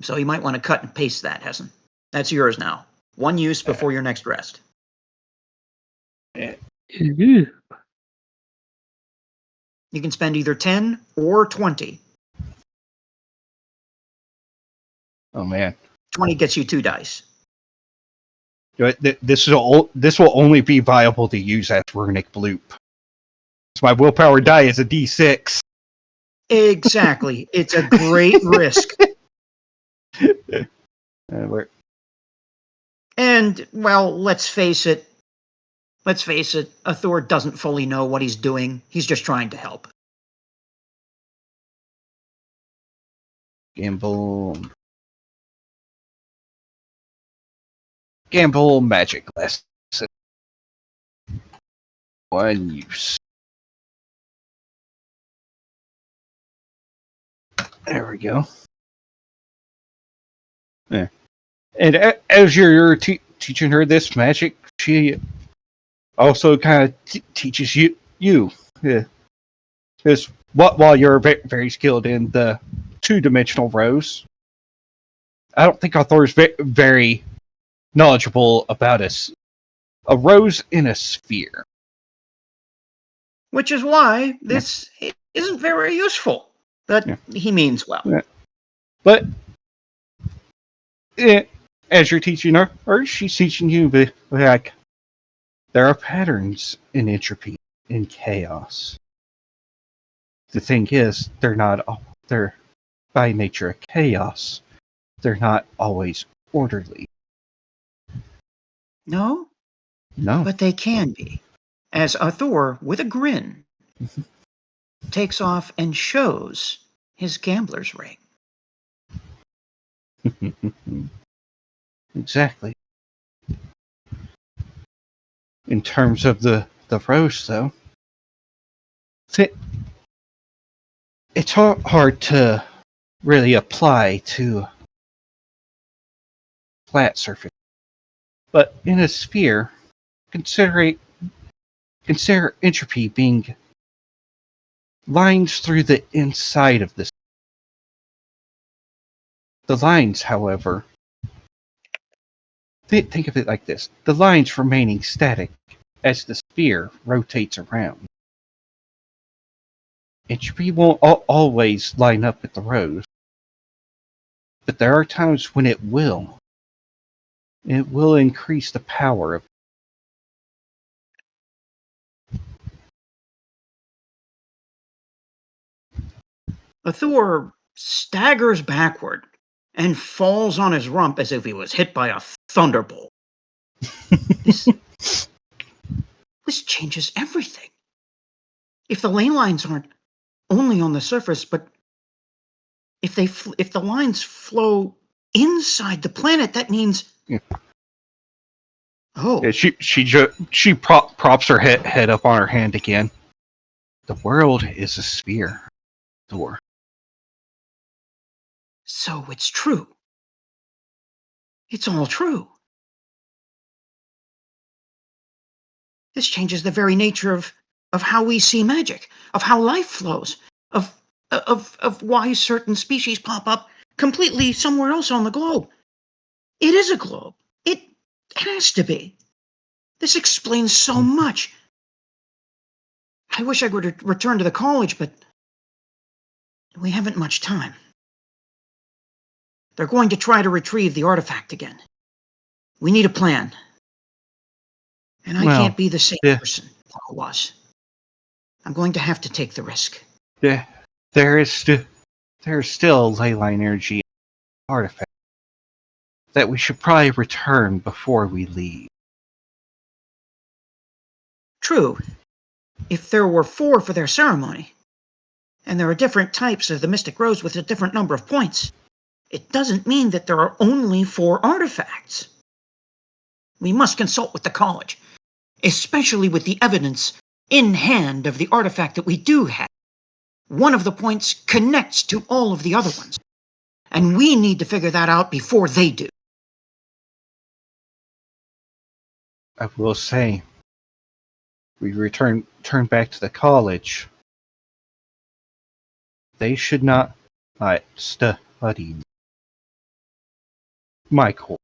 So you might want to cut and paste that, Hessen. That's yours now. One use before your next rest. Ooh. You can spend either 10 or 20. Oh man. 20 gets you 2 dice. This will only be viable to use as runic bloop. So my willpower die is a D6. Exactly. It's a great risk. And, well, let's face it, Athor doesn't fully know what he's doing. He's just trying to help. Gamble magic lesson. One use. There we go. Yeah. And as you're teaching her this magic, she also kind of teaches you. Yeah. Because while you're very skilled in the two-dimensional rose, I don't think Arthur is very knowledgeable about a rose in a sphere. Which is why this isn't very useful. But he means well. Yeah. But as you're teaching her, or she's teaching you, but like there are patterns in entropy, in chaos. The thing is, they're by nature a chaos. They're not always orderly. No? No. But they can be. as Arthur, with a grin, takes off and shows his gambler's ring. Exactly. In terms of the rose, though, it's hard to really apply to flat surface. But in a sphere, consider entropy being lines through the inside of this. The lines, however, think of it like this. The lines remaining static as the sphere rotates around. Entropy won't always line up with the rose, but there are times when it will. It will increase the power of. Arthur staggers backward and falls on his rump as if he was hit by a thunderbolt. This changes everything. If the ley lines aren't only on the surface, but if the lines flow inside the planet, that means. Yeah. Oh. Yeah, she props her head up on her hand again. The world is a sphere, Thor. So it's true. It's all true. This changes the very nature of how we see magic, of how life flows, of why certain species pop up completely somewhere else on the globe. It is a globe. It has to be. This explains so much. I wish I could return to the college, but we haven't much time. They're going to try to retrieve the artifact again. We need a plan. And I can't be the same person Paul was. I'm going to have to take the risk. There's still ley line energy artifact that we should probably return before we leave. True. If there were 4 for their ceremony, and there are different types of the Mystic Rose with a different number of points, it doesn't mean that there are only 4 artifacts. We must consult with the college, especially with the evidence in hand of the artifact that we do have. One of the points connects to all of the other ones, and we need to figure that out before they do. I will say, we turn back to the college. They should not study my course.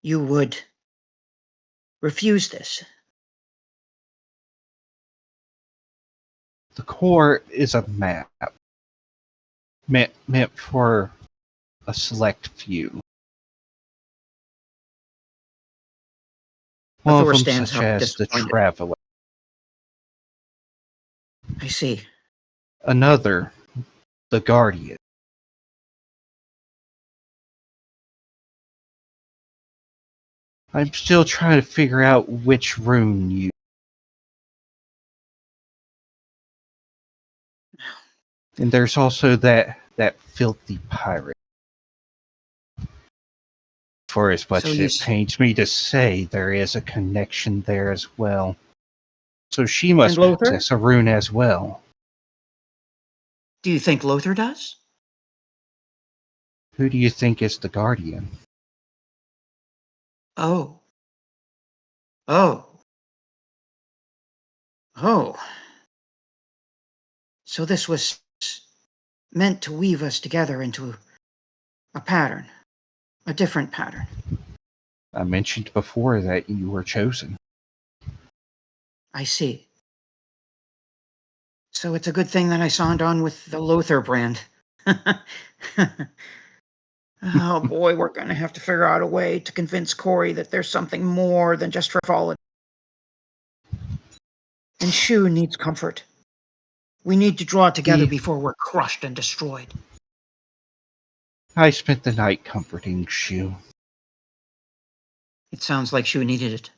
You would refuse this. The core is a map meant for a select few. One of them such as the Traveler. I see. Another, the Guardian. I'm still trying to figure out which rune you. And there's also that filthy pirate. For as much as it pains me to say, there is a connection there as well. So she must possess a rune as well. Do you think Lothar does? Who do you think is the Guardian? Oh. So this was meant to weave us together into a pattern. A different pattern. I mentioned before that you were chosen. I see. So it's a good thing that I signed on with the Lothar brand. Oh boy, we're going to have to figure out a way to convince Corey that there's something more than just frivolity. And Shu needs comfort. We need to draw together before we're crushed and destroyed. I spent the night comforting Shu. It sounds like Shu needed it.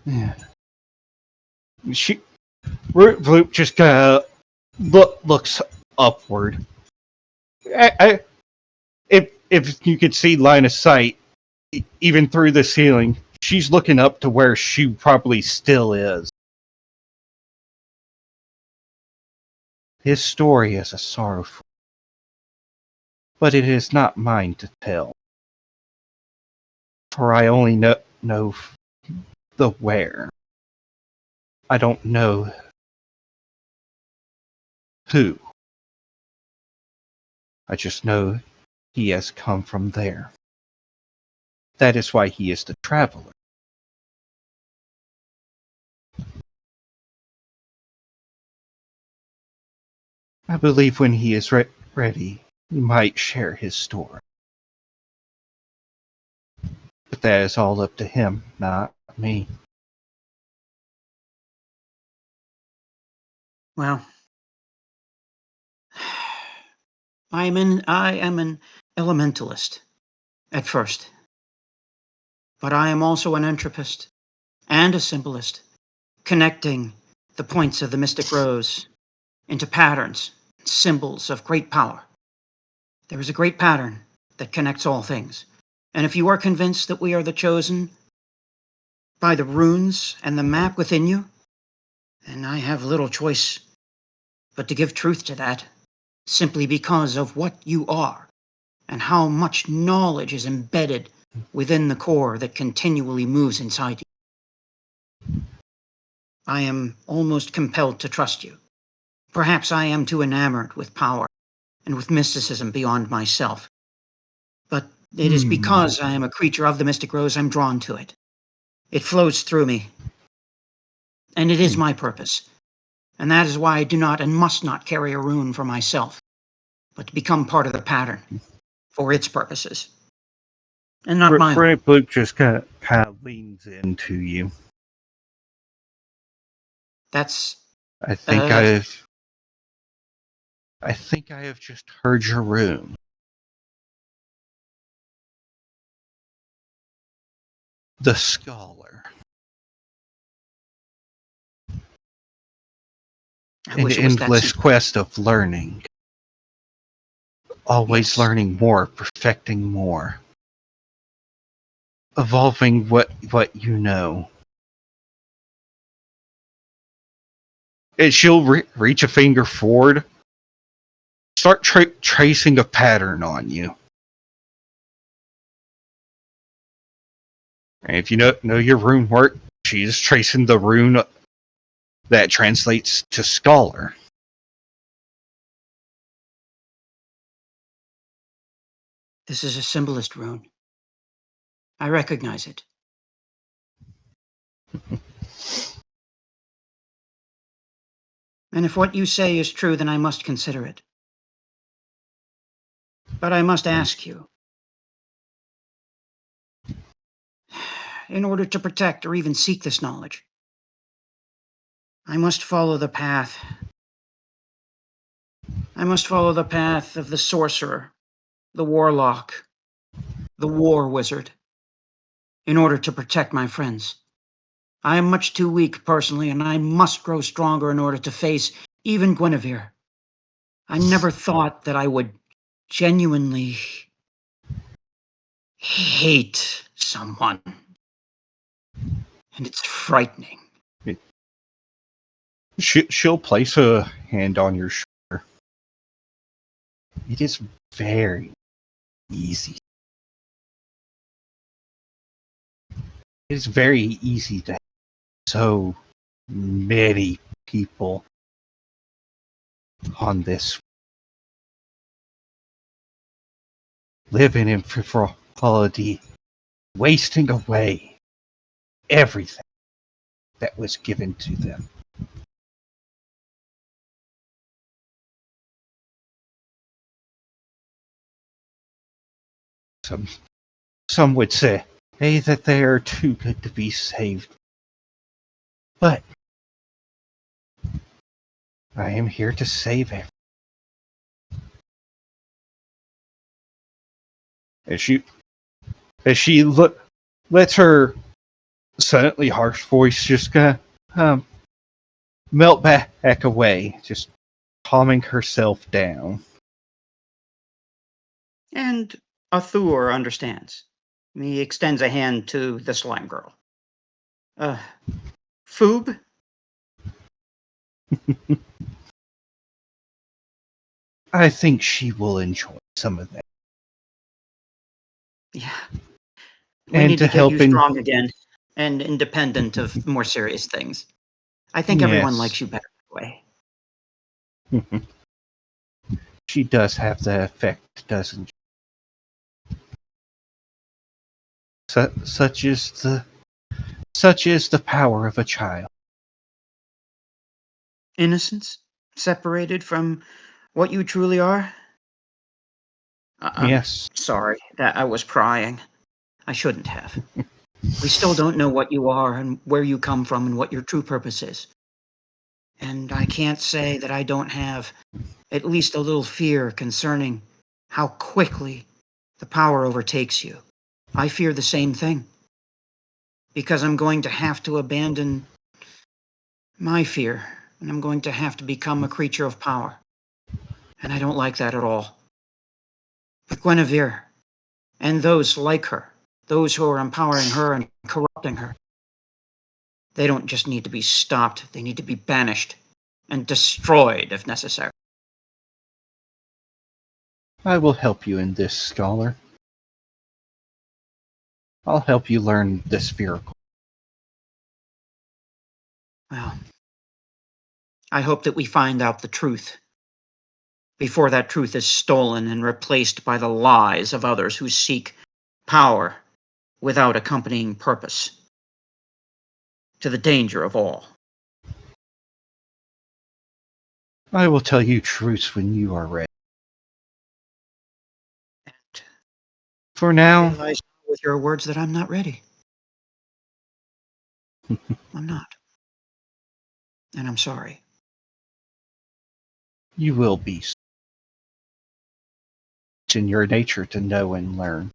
Yeah. Bloop just looks upward. If you could see line of sight, even through the ceiling, she's looking up to where she probably still is. His story is a sorrowful, but it is not mine to tell. For I only know the where. I don't know who. I just know he has come from there. That is why he is the traveler. I believe when he is ready, he might share his story. But that is all up to him, not me. Well, I am an elementalist at first, but I am also an entropist and a symbolist, connecting the points of the mystic rose into patterns, symbols of great power. There is a great pattern that connects all things. And if you are convinced that we are the chosen by the runes and the map within you, then I have little choice but to give truth to that, simply because of what you are and how much knowledge is embedded within the core that continually moves inside you. I am almost compelled to trust you. Perhaps I am too enamored with power and with mysticism beyond myself. But it is because I am a creature of the mystic rose I'm drawn to it. It flows through me. And it is my purpose. And that is why I do not and must not carry a rune for myself, but to become part of the pattern for its purposes. And not my own. Bright Blue just kind of leans into you. That's... I think I have just heard your rune. The Scholar. An endless quest of learning. Always learning more, perfecting more. Evolving what you know. And she'll reach a finger forward, start tracing a pattern on you. And if you know your rune work, she's tracing the rune that translates to Scholar. This is a symbolist rune. I recognize it. And if what you say is true, then I must consider it. But I must ask you, in order to protect or even seek this knowledge, I must follow the path. I must follow the path of the sorcerer, the warlock, the war wizard, in order to protect my friends. I am much too weak personally, and I must grow stronger in order to face even Guinevere. I never thought that I would genuinely hate someone. And it's frightening. She'll place a hand on your shoulder. It is very easy. It is very easy to have so many people on this living in frivolity, wasting away everything that was given to them. Some would say that they are too good to be saved. But I am here to save everyone. As she lets her suddenly harsh voice just gonna melt back away, just calming herself down. And Arthur understands. He extends a hand to the slime girl. Foob? I think she will enjoy some of that. Yeah. We And need to to get you help in- strong again and independent of more serious things. I think everyone Yes. likes you better that way. She does have that effect, doesn't she? Such is the power of a child. Innocence? Separated from what you truly are? I'm Yes. sorry that I was prying. I shouldn't have. We still don't know what you are and where you come from and what your true purpose is. And I can't say that I don't have at least a little fear concerning how quickly the power overtakes you. I fear the same thing. Because I'm going to have to abandon my fear, and I'm going to have to become a creature of power. And I don't like that at all. But Guinevere, and those like her, those who are empowering her and corrupting her, they don't just need to be stopped, they need to be banished and destroyed if necessary. I will help you in this, scholar. I'll help you learn the spherical. Well, I hope that we find out the truth before that truth is stolen and replaced by the lies of others who seek power without accompanying purpose, to the danger of all. I will tell you truths when you are ready. And For I now, realize with your words that I'm not ready. I'm not. And I'm sorry. you will be. It's in your nature to know and learn.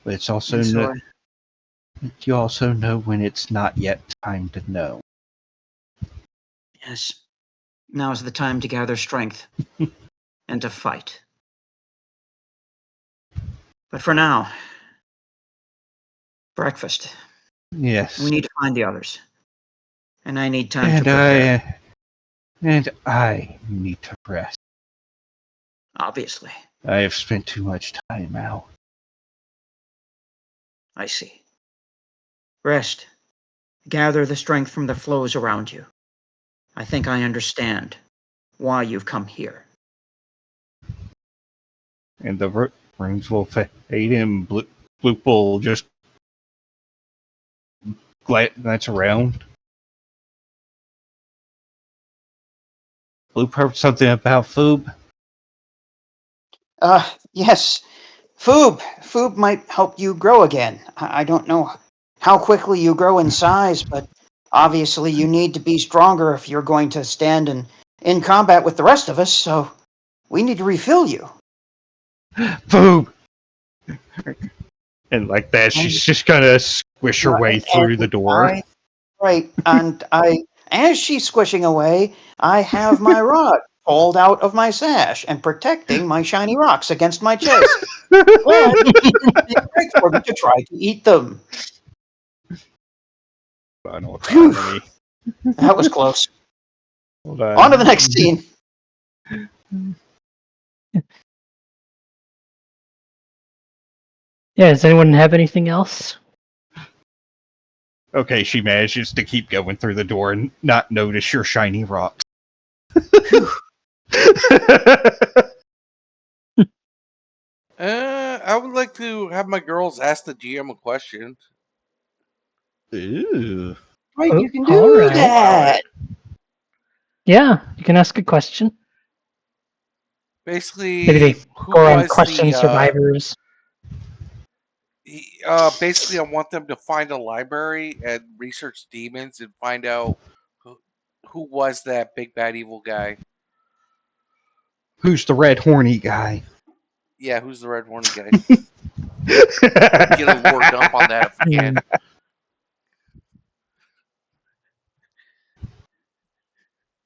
But it's also And so you also know when it's not yet time to know. yes, now is the time to gather strength and to fight. But for now, breakfast. Yes. We need to find the others. And I need time to And prepare. I need to rest. Obviously. I have spent too much time out. I see. Rest. Gather the strength from the flows around you. I think I understand why you've come here. And the rings will fade and Bloop will just glance around. Bloop heard something about Foob. Yes. Foob might help you grow again. I don't know how quickly you grow in size, but obviously you need to be stronger if you're going to stand in combat with the rest of us, so we need to refill you. Foob! And like that, she's just gonna squish her way through the door. As she's squishing away, I have my rod pulled out of my sash and protecting my shiny rocks against my chest. But it didn't break for me to try to eat them. Final Phew. autonomy. That was close. Hold on. On to the next scene. Yeah, does anyone have anything else? Okay, she manages to keep going through the door and not notice your shiny rocks. I would like to have my girls ask the GM a question. Ooh. Right, you can do Alright. that. Yeah, you can ask a question. Basically, Maybe they who go on was question the survivors. basically, I want them to find a library and research demons and find out who was that big bad evil guy. Who's the red horny guy? Yeah, who's the red horny guy? Get a lore dump on that if we can.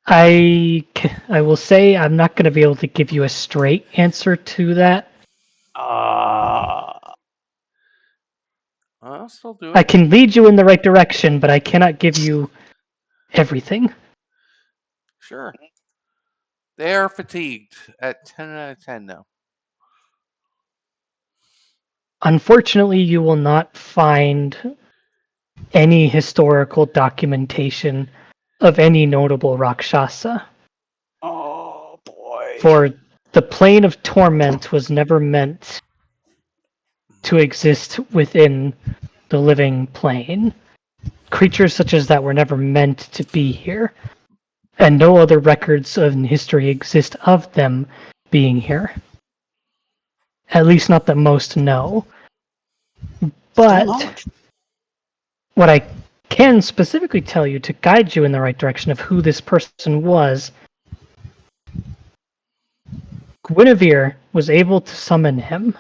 I will say I'm not going to be able to give you a straight answer to that. I'll still do I it. can lead you in the right direction, but I cannot give you everything. Sure. They are fatigued at 10 out of 10 now. Unfortunately, you will not find any historical documentation of any notable Rakshasa. Oh boy. For the plane of torment was never meant to exist within the living plane. Creatures such as that were never meant to be here, and no other records in history exist of them being here. At least not that most know. Still But knowledge. what I can specifically tell you to guide you in the right direction of who this person was, Guinevere was able to summon him.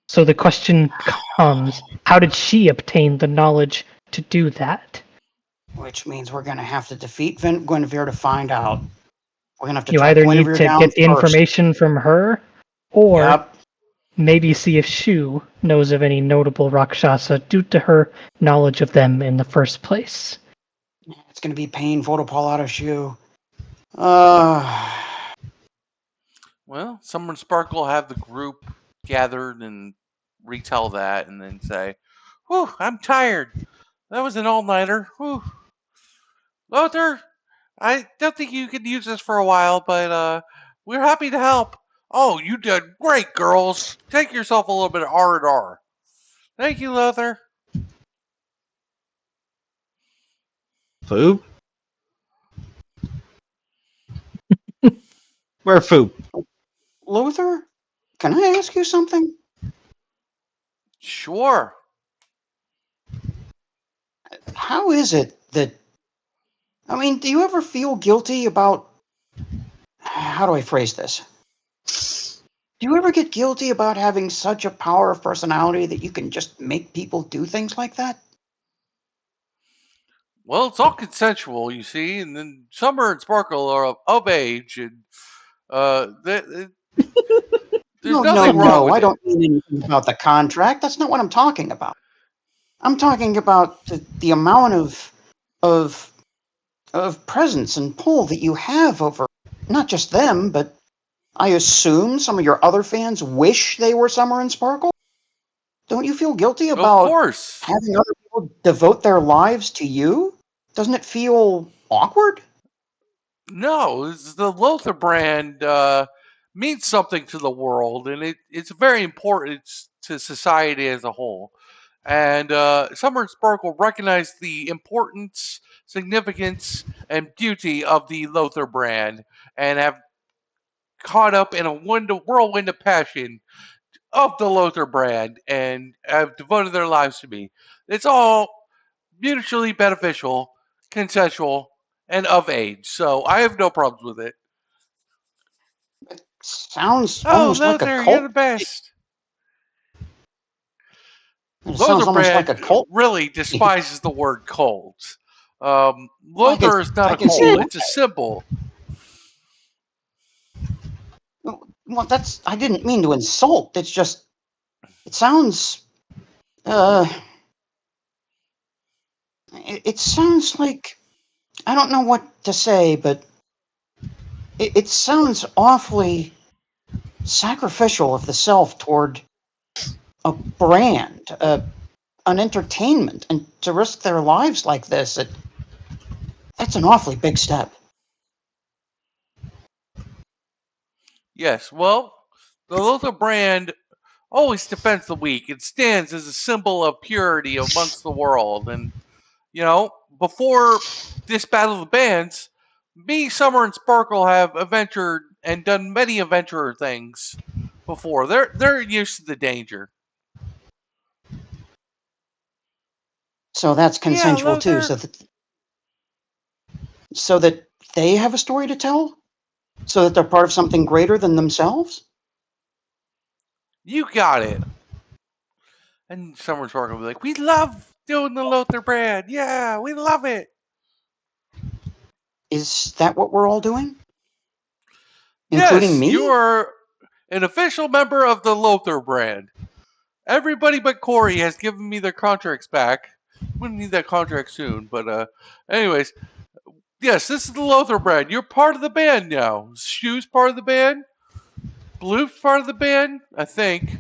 So the question comes, how did she obtain the knowledge to do that? Which means we're going to have to defeat Guinevere to find out. We're going to have to You track either need Guinevere to down get the first. information from her, or Yep. maybe see if Shu knows of any notable Rakshasa due to her knowledge of them in the first place. It's going to be painful to pull out a shoe. Well, Summer and Sparkle will have the group gathered and retell that and then say, whew, I'm tired. That was an all-nighter. Whew. Lothar, I don't think you could use this for a while, but we're happy to help. Oh, you did great, girls. Take yourself a little bit of R&R. Thank you, Lothar. Food? Where food? Lothar, can I ask you something? Sure. How is it that... I mean, do you ever feel guilty about... How do I phrase this? Do you ever get guilty about having such a power of personality that you can just make people do things like that? Well, it's all consensual, you see, and then Summer and Sparkle are of age, and there's nothing wrong No, with I it. don't mean anything about the contract. That's not what I'm talking about. I'm talking about the amount of presence and pull that you have over not just them, but I assume some of your other fans wish they were Summer and Sparkle. Don't you feel guilty Of about course. having other people devote their lives to you? Doesn't it feel awkward? No, the Lothar brand means something to the world, and it's very important to society as a whole. And Summer and Sparkle recognize the importance, significance, and beauty of the Lothar brand, and have caught up in a whirlwind of passion of the Lothar brand, and have devoted their lives to me. It's all mutually beneficial, consensual, and of age. So I have no problems with it. Sounds Oh, almost like a Lothar, you're the cult. best. It sounds Lothar almost like brand a cult. really despises the word cult. I can Lothar is not I a can see cult, why. it's a symbol. Well, that's I didn't mean to insult. It's just it sounds uh it sounds like I don't know what to say, but it sounds awfully sacrificial of the self toward a brand, an entertainment, and to risk their lives like this. That's an awfully big step. Yes, well, the Lothar brand always defends the weak. It stands as a symbol of purity amongst the world. And, before this Battle of the Bands, me, Summer, and Sparkle have adventured and done many adventurer things before. They're used to the danger. So that's Yeah, consensual too. Lothar, So that they have a story to tell, so that they're part of something greater than themselves. you got it. And Summer and Sparkle will be like, we love doing the Lothar brand. Yeah, we love it. Is that what we're all doing? Including Yes, me? you are an official member of the Lothar brand. Everybody but Corey has given me their contracts back. I'm gonna need that contract soon, but anyways, yes, this is the Lothar brand. You're part of the band now. Shoe's part of the band. Blue's part of the band, I think.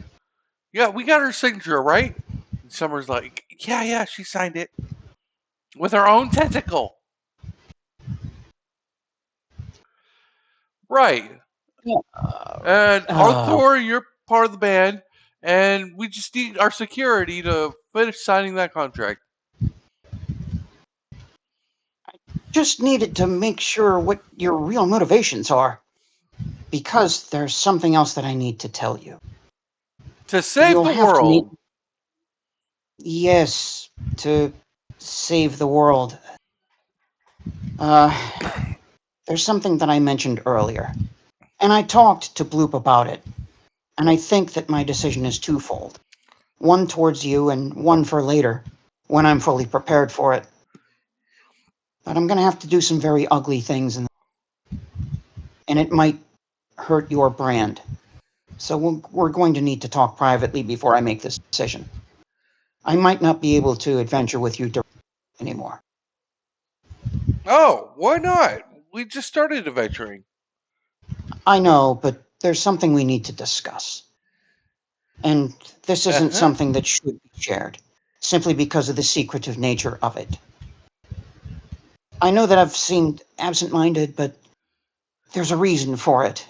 Yeah, we got her signature, right? And Summer's like, yeah, she signed it with her own tentacle. Right. And Arthur, you're part of the band, and we just need our security to finish signing that contract. Just needed to make sure what your real motivations are. Because there's something else that I need to tell you. To save You'll the have to meet. world. Yes, to save the world. There's something that I mentioned earlier, and I talked to Bloop about it, and I think that my decision is twofold. One towards you and one for later, when I'm fully prepared for it. But I'm going to have to do some very ugly things, and it might hurt your brand. So we're going to need to talk privately before I make this decision. I might not be able to adventure with you anymore. Oh, why not? We just started adventuring. I know, but there's something we need to discuss. And this isn't something that should be shared, simply because of the secretive nature of it. I know that I've seemed absent-minded, but there's a reason for it,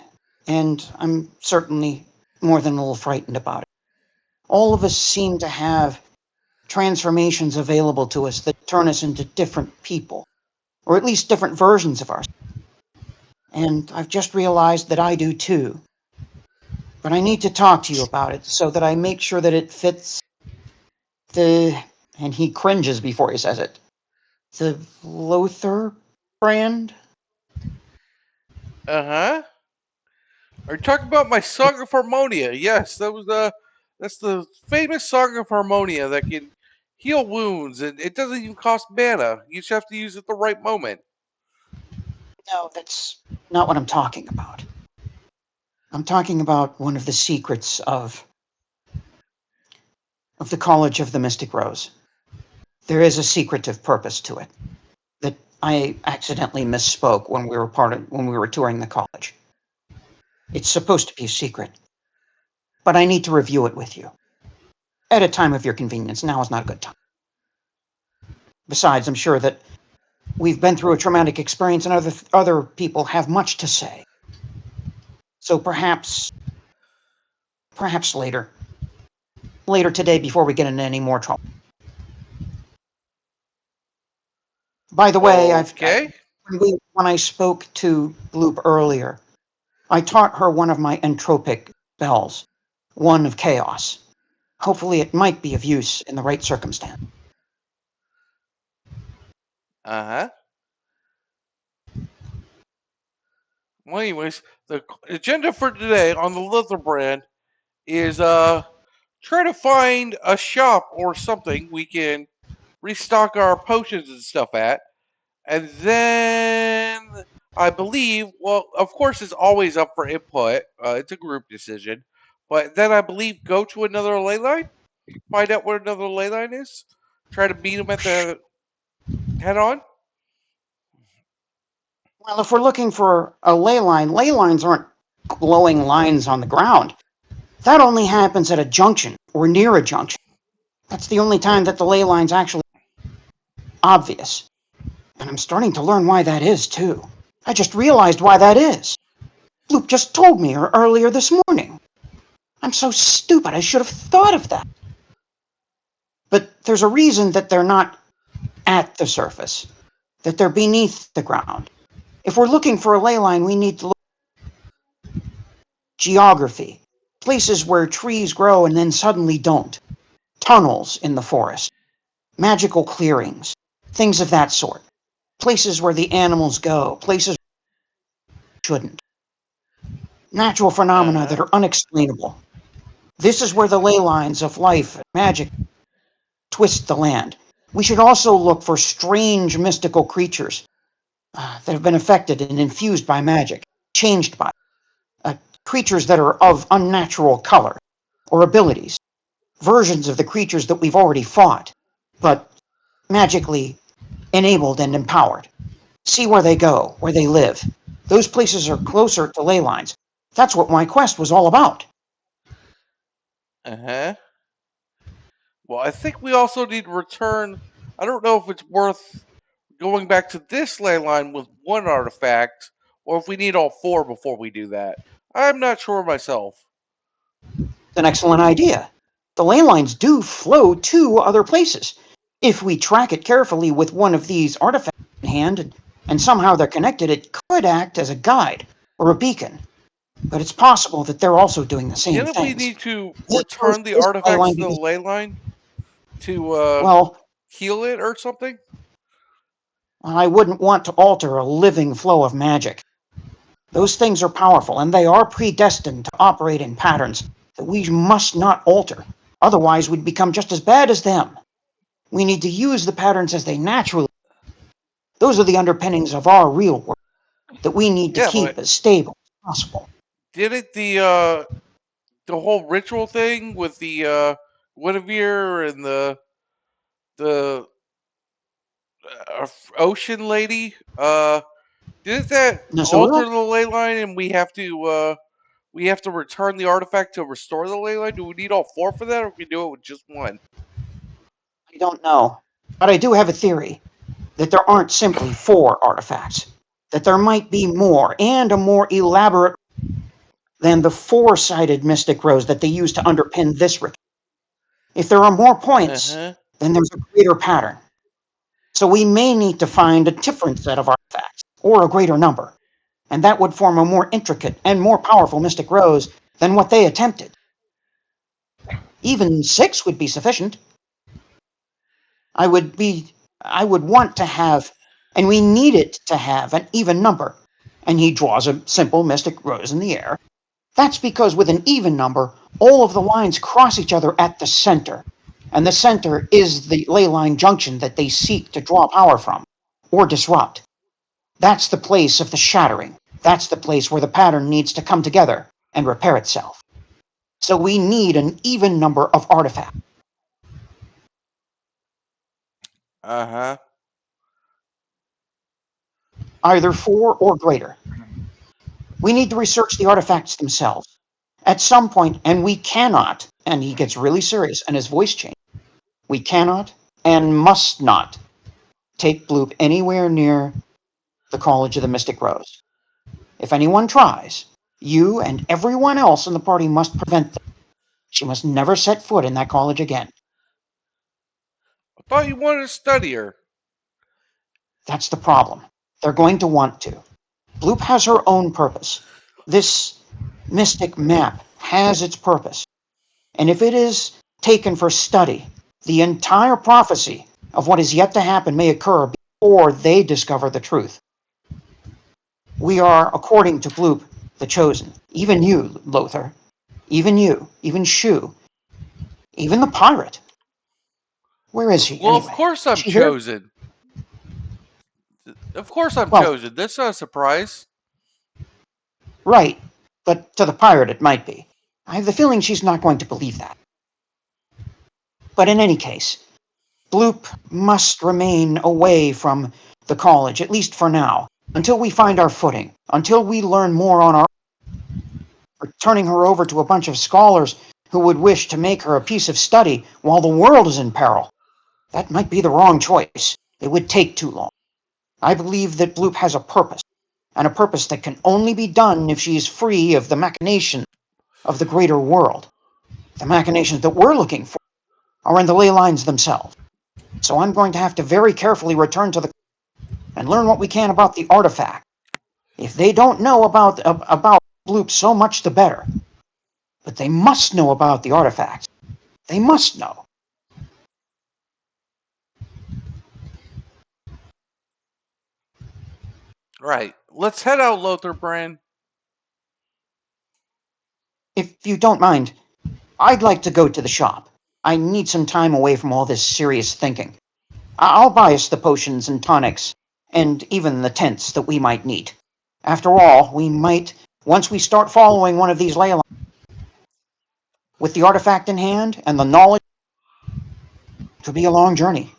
and I'm certainly more than a little frightened about it. All of us seem to have transformations available to us that turn us into different people, or at least different versions of ourselves. And I've just realized that I do too. But I need to talk to you about it so that I make sure that it fits the, and he cringes before he says it, the Lothar brand? Are you talking about my Song of Harmonia? Yes, that's the famous Song of Harmonia that can heal wounds, and it doesn't even cost mana. You just have to use it at the right moment. No, that's not what I'm talking about. I'm talking about one of the secrets of the College of the Mystic Rose. There is a secretive purpose to it that I accidentally misspoke when we were touring the college. It's supposed to be a secret, but I need to review it with you at a time of your convenience. Now is not a good time. Besides, I'm sure that we've been through a traumatic experience, and other people have much to say. So perhaps later today, before we get into any more trouble. By the way, when I spoke to Bloop earlier, I taught her one of my entropic spells, one of chaos. Hopefully it might be of use in the right circumstance. Well, anyways, the agenda for today on the Lothar brand is try to find a shop or something we can restock our potions and stuff at. And then I believe, well, of course, it's always up for input. It's a group decision. But then I believe go to another ley line, find out what another ley line is, try to beat them at the head on. Well, if we're looking for a ley lines aren't glowing lines on the ground. That only happens at a junction or near a junction. That's the only time that the ley line's actually obvious. And I'm starting to learn why that is, too. I just realized why that is. Bloop just told me earlier this morning. I'm so stupid, I should have thought of that. But there's a reason that they're not at the surface, that they're beneath the ground. If we're looking for a ley line, we need to look at geography, places where trees grow and then suddenly don't, tunnels in the forest, magical clearings, things of that sort, places where the animals go, places shouldn't, natural phenomena that are unexplainable. This is where the ley lines of life and magic twist the land. We should also look for strange mystical creatures that have been affected and infused by magic, changed by creatures that are of unnatural color or abilities, versions of the creatures that we've already fought, but magically enabled and empowered. See where they go, where they live. Those places are closer to ley lines. That's what my quest was all about. Uh-huh. Well, I think we also need to return. I don't know if it's worth going back to this ley line with one artifact, or if we need all four before we do that. I'm not sure myself. An excellent idea. The ley lines do flow to other places. If we track it carefully with one of these artifacts in hand, and somehow they're connected, it could act as a guide or a beacon. But it's possible that they're also doing the same Didn't we things. need to We chose return the this ley artifacts line to the because, ley line to well, heal it or something? I wouldn't want to alter a living flow of magic. Those things are powerful, and they are predestined to operate in patterns that we must not alter. Otherwise, we'd become just as bad as them. We need to use the patterns as they naturally. Those are the underpinnings of our real world that we need to Yeah, but keep as stable as possible. didn't the whole ritual thing with the Guinevere and the ocean lady didn't that Nasura? alter the ley line and we have to return the artifact to restore the ley line? Do we need all four for that, or can we do it with just one? I don't know. But I do have a theory that there aren't simply 4 artifacts, that there might be more, and a more elaborate than the 4-sided mystic rose that they use to underpin this ritual. If there are more points, Uh-huh. then there's a greater pattern. So we may need to find a different set of artifacts, or a greater number, and that would form a more intricate and more powerful mystic rose than what they attempted. Even 6 would be sufficient. I would want to have, and we need it to have, an even number. And he draws a simple mystic rose in the air. That's because with an even number, all of the lines cross each other at the center. And the center is the ley line junction that they seek to draw power from, or disrupt. That's the place of the shattering. That's the place where the pattern needs to come together and repair itself. So we need an even number of artifacts. Uh-huh. Either 4 or greater. We need to research the artifacts themselves. At some point, and we cannot, and he gets really serious and his voice changes, we cannot and must not take Bloop anywhere near the College of the Mystic Rose. If anyone tries, you and everyone else in the party must prevent them. She must never set foot in that college again. I thought you wanted to study her. That's the problem. They're going to want to. Bloop has her own purpose. This mystic map has its purpose. And if it is taken for study, the entire prophecy of what is yet to happen may occur before they discover the truth. We are, according to Bloop, the chosen. Even you, Lothar. Even you. Even Shu. Even the pirate. Where is she, Well, of anyway? course I'm She here? chosen. Of course I'm Well, chosen. That's not a surprise. right. But to the pirate it might be. I have the feeling she's not going to believe that. But in any case, Bloop must remain away from the college, at least for now, until we find our footing, until we learn more on our own. Or turning her over to a bunch of scholars who would wish to make her a piece of study while the world is in peril. That might be the wrong choice. It would take too long. I believe that Bloop has a purpose, and a purpose that can only be done if she is free of the machinations of the greater world. The machinations that we're looking for are in the ley lines themselves. So I'm going to have to very carefully return to the and learn what we can about the artifact. If they don't know about Bloop, so much the better. But they must know about the artifacts. They must know. Right. Let's head out, Lothar Brand. If you don't mind, I'd like to go to the shop. I need some time away from all this serious thinking. I'll buy us the potions and tonics and even the tents that we might need. After all, we might, once we start following one of these ley lines, with the artifact in hand and the knowledge, it will be a long journey.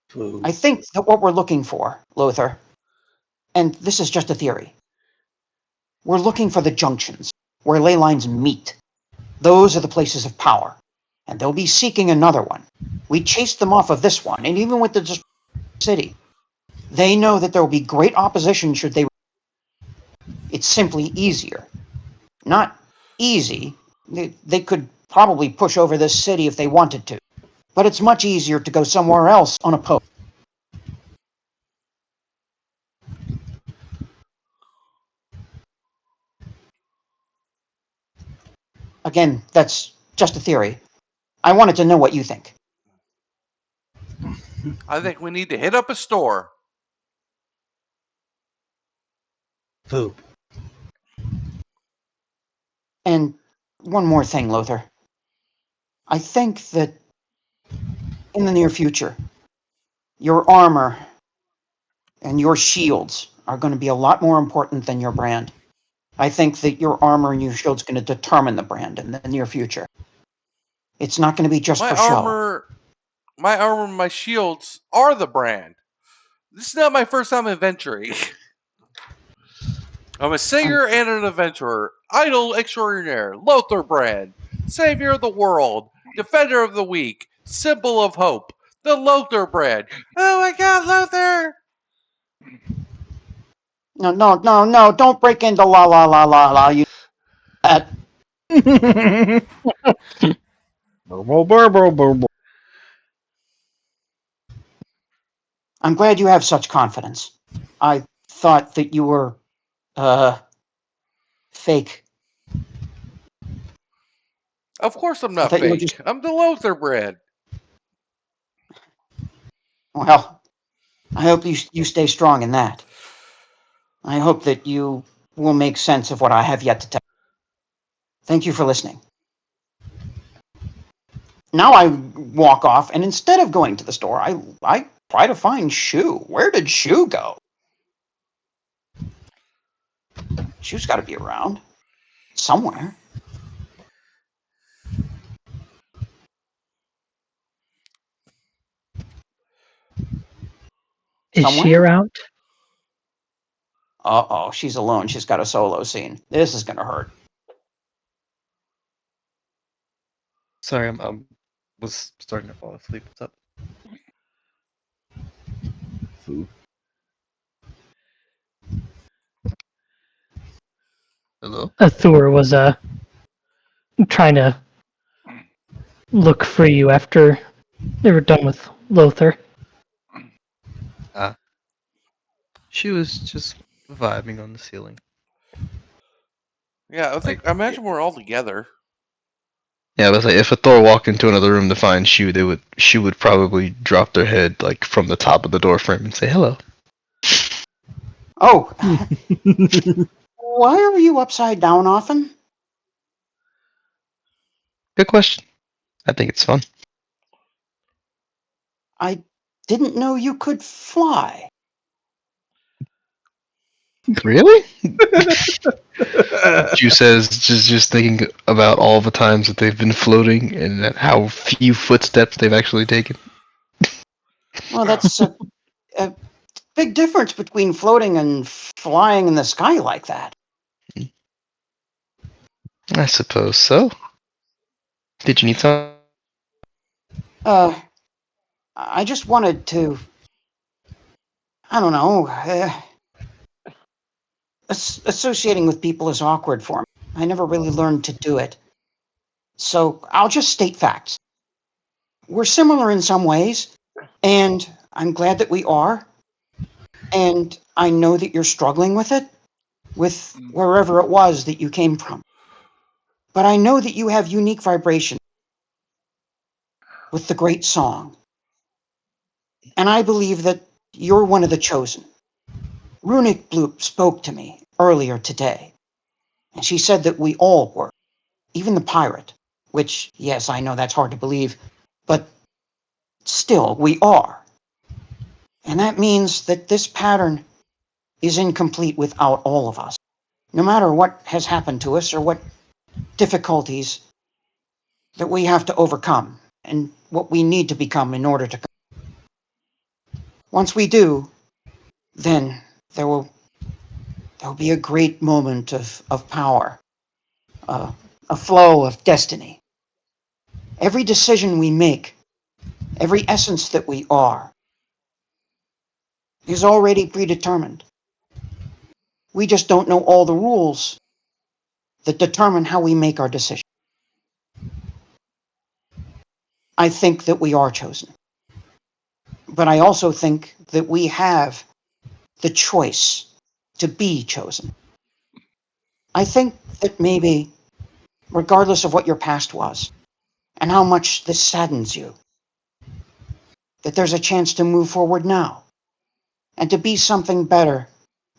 Food. I think that what we're looking for, Lothar, and this is just a theory, we're looking for the junctions where ley lines meet. Those are the places of power, and they'll be seeking another one. We chased them off of this one, and even with the city, they know that there will be great opposition should they. It's simply easier. Not easy. They could probably push over this city if they wanted to, but it's much easier to go somewhere else unopposed. Again, that's just a theory. I wanted to know what you think. I think we need to hit up a store. Food. And one more thing, Lothar. I think that in the near future, your armor and your shields are going to be a lot more important than your brand. I think that your armor and your shield's going to determine the brand in the near future. It's not going to be just My for show. armor and my shields are the brand. This is not my first time adventuring. I'm a singer and an adventurer, idol extraordinaire, Lothar Brand, savior of the world, defender of the weak, symbol of hope, the Lothar Brand. Oh my God, Lothar! No, don't break into la la la la la. You Burble, burble, burble. I'm glad you have such confidence. I thought that you were, fake. Of course I'm I not thought you were fake. just, I'm the Lothar Brand. well, I hope you stay strong in that. I hope that you will make sense of what I have yet to tell. Thank you for listening. Now I walk off, and instead of going to the store, I try to find Shu. Where did Shu go? Shu's got to be around somewhere. Is she Somewhere? around? Uh-oh, she's alone. She's got a solo scene. This is gonna hurt. Sorry, was starting to fall asleep. What's up? Food. Hello? Thor was trying to look for you after they were done with Lothar. She was just vibing on the ceiling. Yeah, I imagine we're all together. Yeah, but like, if a Thor walked into another room to find she would probably drop their head like from the top of the door frame and say hello. Oh, why are you upside down often? Good question. I think it's fun. I didn't know you could fly. Really? Ju says, just thinking about all the times that they've been floating and that how few footsteps they've actually taken. Well, that's a big difference between floating and flying in the sky like that. I suppose so. Did you need some? I just wanted to, I don't know, associating with people is awkward for me. I never really learned to do it. So I'll just state facts. We're similar in some ways, and I'm glad that we are. And I know that you're struggling with it, with wherever it was that you came from. But I know that you have unique vibration with the great song. And I believe that you're one of the chosen. Runic Bloop spoke to me earlier today, and she said that we all were, even the pirate. Which, yes, I know that's hard to believe, but still, we are. And that means that this pattern is incomplete without all of us. No matter what has happened to us or what difficulties that we have to overcome and what we need to become in order to. Once we do, then there will be a great moment of power, a flow of destiny. Every decision we make, every essence that we are, is already predetermined. We just don't know all the rules that determine how we make our decisions. I think that we are chosen. But I also think that we have the choice to be chosen. I think that maybe, regardless of what your past was and how much this saddens you, that there's a chance to move forward now and to be something better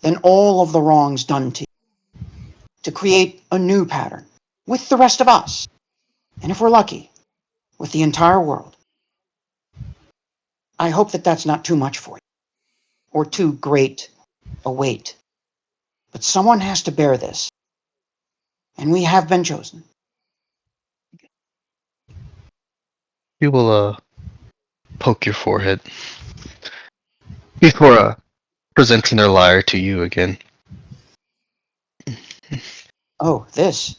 than all of the wrongs done to you, to create a new pattern with the rest of us, and if we're lucky, with the entire world. I hope that that's not too much for you, or too great a weight. But someone has to bear this, and we have been chosen. You will poke your forehead before presenting their lyre to you again. Oh, this.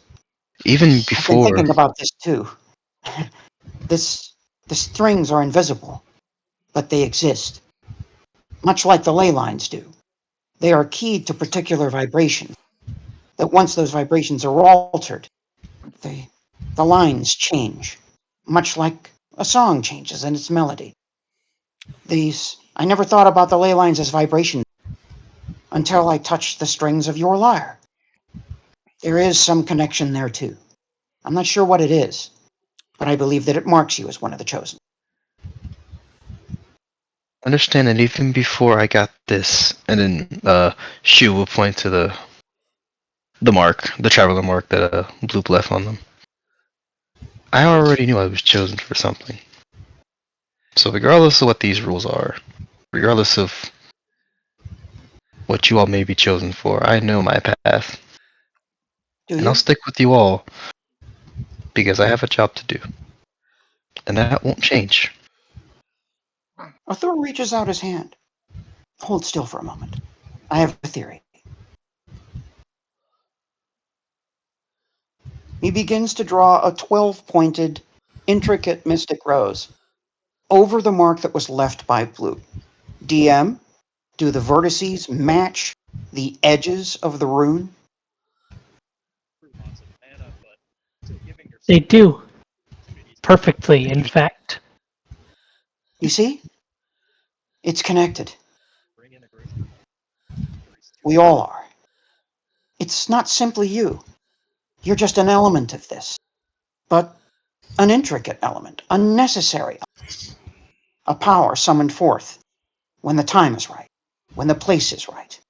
Even I've been before, thinking about this too. The strings are invisible, but they exist, much like the ley lines do. They are keyed to particular vibrations, that once those vibrations are altered, the lines change, much like a song changes in its melody. I never thought about the ley lines as vibration until I touched the strings of your lyre. There is some connection there too. I'm not sure what it is, but I believe that it marks you as one of the chosen. understand that even before I got this, and then Shu will point to the mark, the traveler mark that Bloop left on them. I already knew I was chosen for something. So regardless of what these rules are, regardless of what you all may be chosen for, I know my path. Do And I'll you? stick with you all because I have a job to do. And that won't change. Arthur reaches out his hand. Hold still for a moment. I have a theory. He begins to draw a 12-pointed, intricate mystic rose over the mark that was left by Blue. DM, do the vertices match the edges of the rune? They do. Perfectly, in fact. You see? It's connected. We all are. It's not simply you. You're just an element of this. But an intricate element, a necessary, a power summoned forth when the time is right, when the place is right,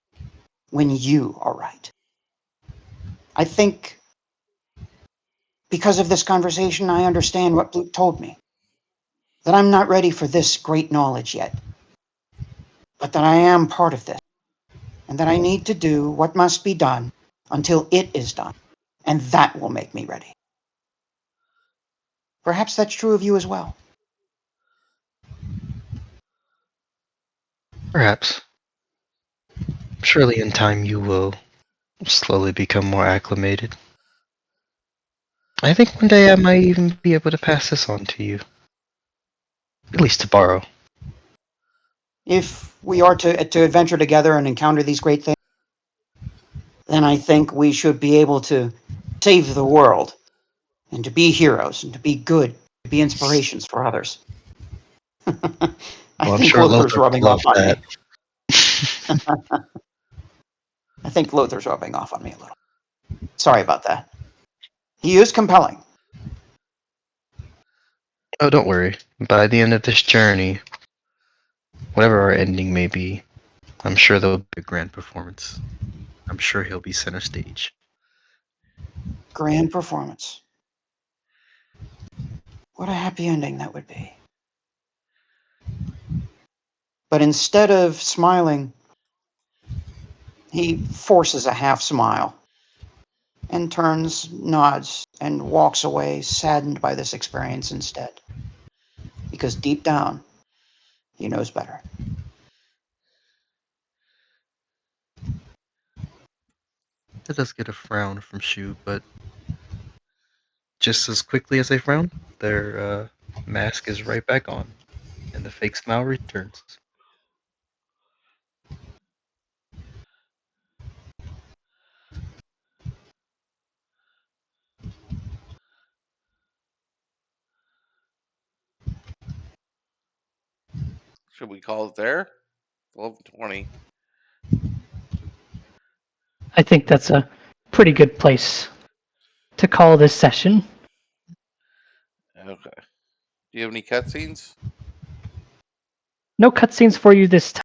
when you are right. I think because of this conversation, I understand what Blue told me. That I'm not ready for this great knowledge yet, but that I am part of this, and that I need to do what must be done until it is done, and that will make me ready. Perhaps that's true of you as well. Perhaps. Surely in time you will slowly become more acclimated. I think one day I might even be able to pass this on to you. At least to borrow. If we are to adventure together and encounter these great things, then I think we should be able to save the world, and to be heroes, and to be good, to be inspirations for others. I Well, I'm think sure Lothar's Lothar would rubbing love off on that. me. I think Lothar's rubbing off on me a little. Sorry about that. He is compelling. Oh, don't worry. By the end of this journey, whatever our ending may be, I'm sure there'll be a grand performance. I'm sure he'll be center stage. Grand performance. What a happy ending that would be. But instead of smiling, he forces a half smile and turns, nods, and walks away saddened by this experience instead. Because deep down, he knows better. It does get a frown from Shu, but just as quickly as they frown, their mask is right back on, and the fake smile returns. Should we call it there? 11:20. I think that's a pretty good place to call this session. Okay. Do you have any cutscenes? No cutscenes for you this time.